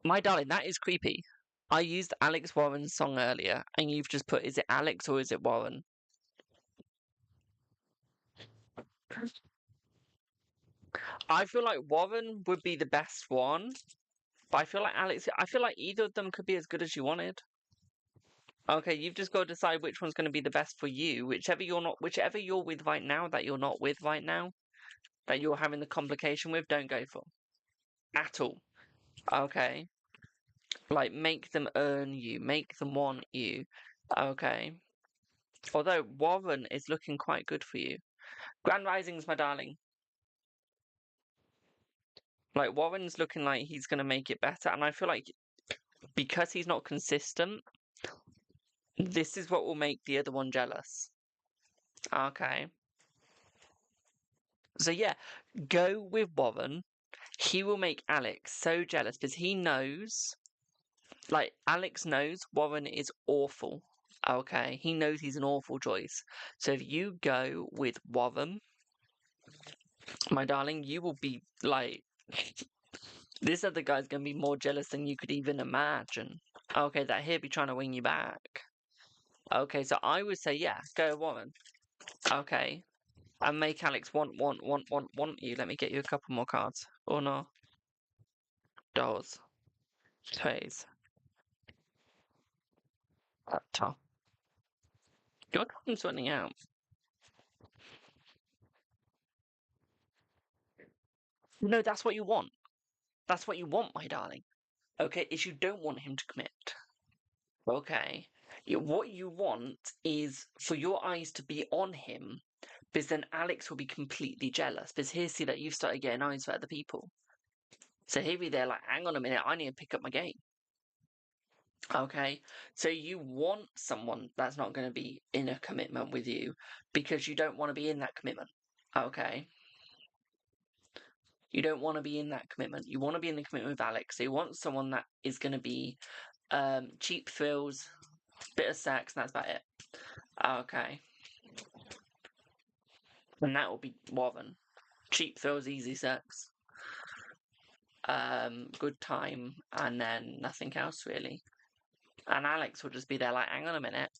my darling, that is creepy. I used Alex Warren's song earlier, and you've just put, is it Alex or is it Warren? I feel like Warren would be the best one, but I feel like I feel like either of them could be as good as you wanted. Okay, you've just got to decide which one's going to be the best for you. Whichever you're with right now, that you're not with right now, that you're having the complication with, don't go for at all. Okay, like make them earn you, make them want you. Okay. Although Warren is looking quite good for you. Grand Risings, my darling. Like Warren's looking like he's going to make it better, and I feel like because he's not consistent, this is what will make the other one jealous. Okay. So yeah, go with Warren. He will make Alex so jealous because he knows, like, Alex knows Warren is awful. Okay. He knows he's an awful choice. So if you go with Warren, my darling, you will be like, this other guy's going to be more jealous than you could even imagine. Okay, that he'll be trying to wing you back. Okay, so I would say, yeah, go Warren. Okay. And make Alex want you. Let me get you a couple more cards. Or no. Dolls. Toys. Laptop. Your time's running out. No, that's what you want. That's what you want, my darling. Okay, is you don't want him to commit. Okay. What you want is for your eyes to be on him, because then Alex will be completely jealous, because he'll see that you've started getting eyes for other people. So he'll be there like, hang on a minute, I need to pick up my game. Okay, so you want someone that's not going to be in a commitment with you because you don't want to be in that commitment. Okay, you don't want to be in that commitment. You want to be in the commitment with Alex. So you want someone that is going to be cheap thrills, bit of sex, and that's about it. Okay, and that will be Warren. Cheap thrills, easy sex, good time, and then nothing else really. And Alex will just be there like, hang on a minute,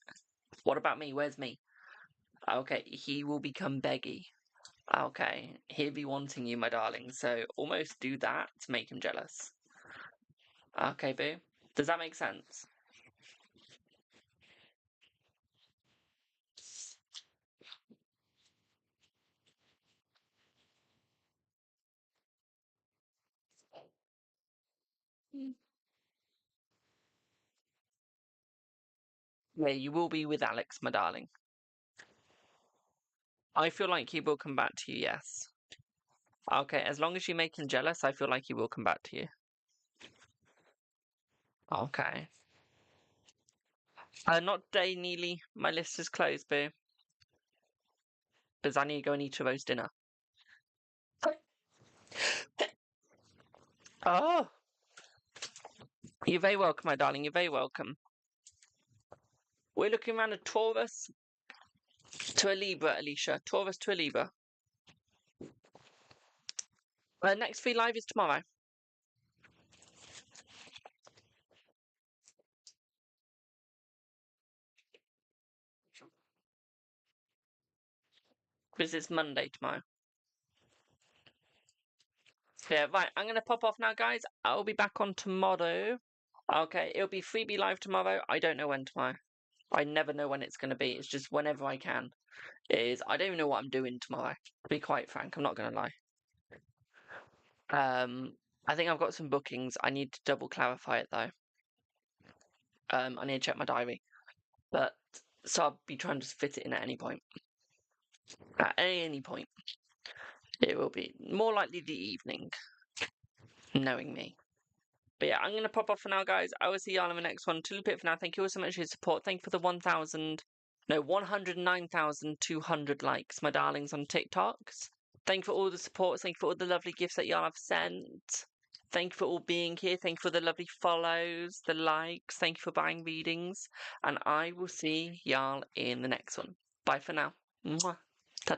what about me? Where's me? Okay, he will become beggy. Okay, he'll be wanting you, my darling, so almost do that to make him jealous. Okay, boo? Does that make sense? Yeah, you will be with Alex, my darling. I feel like he will come back to you, yes. Okay, as long as you make him jealous, I feel like he will come back to you. Okay. Not today, Neely. My list is closed, boo. Because I need to go and eat a roast dinner. Oh! You're very welcome, my darling. You're very welcome. We're looking around a Taurus to a Libra, Alicia. Taurus to a Libra. Next free live is tomorrow. Because it's Monday tomorrow. Yeah, right. I'm going to pop off now, guys. I'll be back on tomorrow. Okay, it'll be freebie live tomorrow. I don't know when tomorrow. I never know when it's going to be. It's just whenever I can. I don't even know what I'm doing tomorrow. To be quite frank, I'm not going to lie. I think I've got some bookings. I need to double clarify it though. I need to check my diary. But so I'll be trying to fit it in at any point. At any point. It will be more likely the evening. Knowing me. But yeah, I'm going to pop off for now, guys. I will see y'all in the next one. Till a bit for now. Thank you all so much for your support. Thank you for the 109,200 likes, my darlings, on TikToks. Thank you for all the support. Thank you for all the lovely gifts that y'all have sent. Thank you for all being here. Thank you for the lovely follows, the likes. Thank you for buying readings. And I will see y'all in the next one. Bye for now. Mwah. Ta-ta.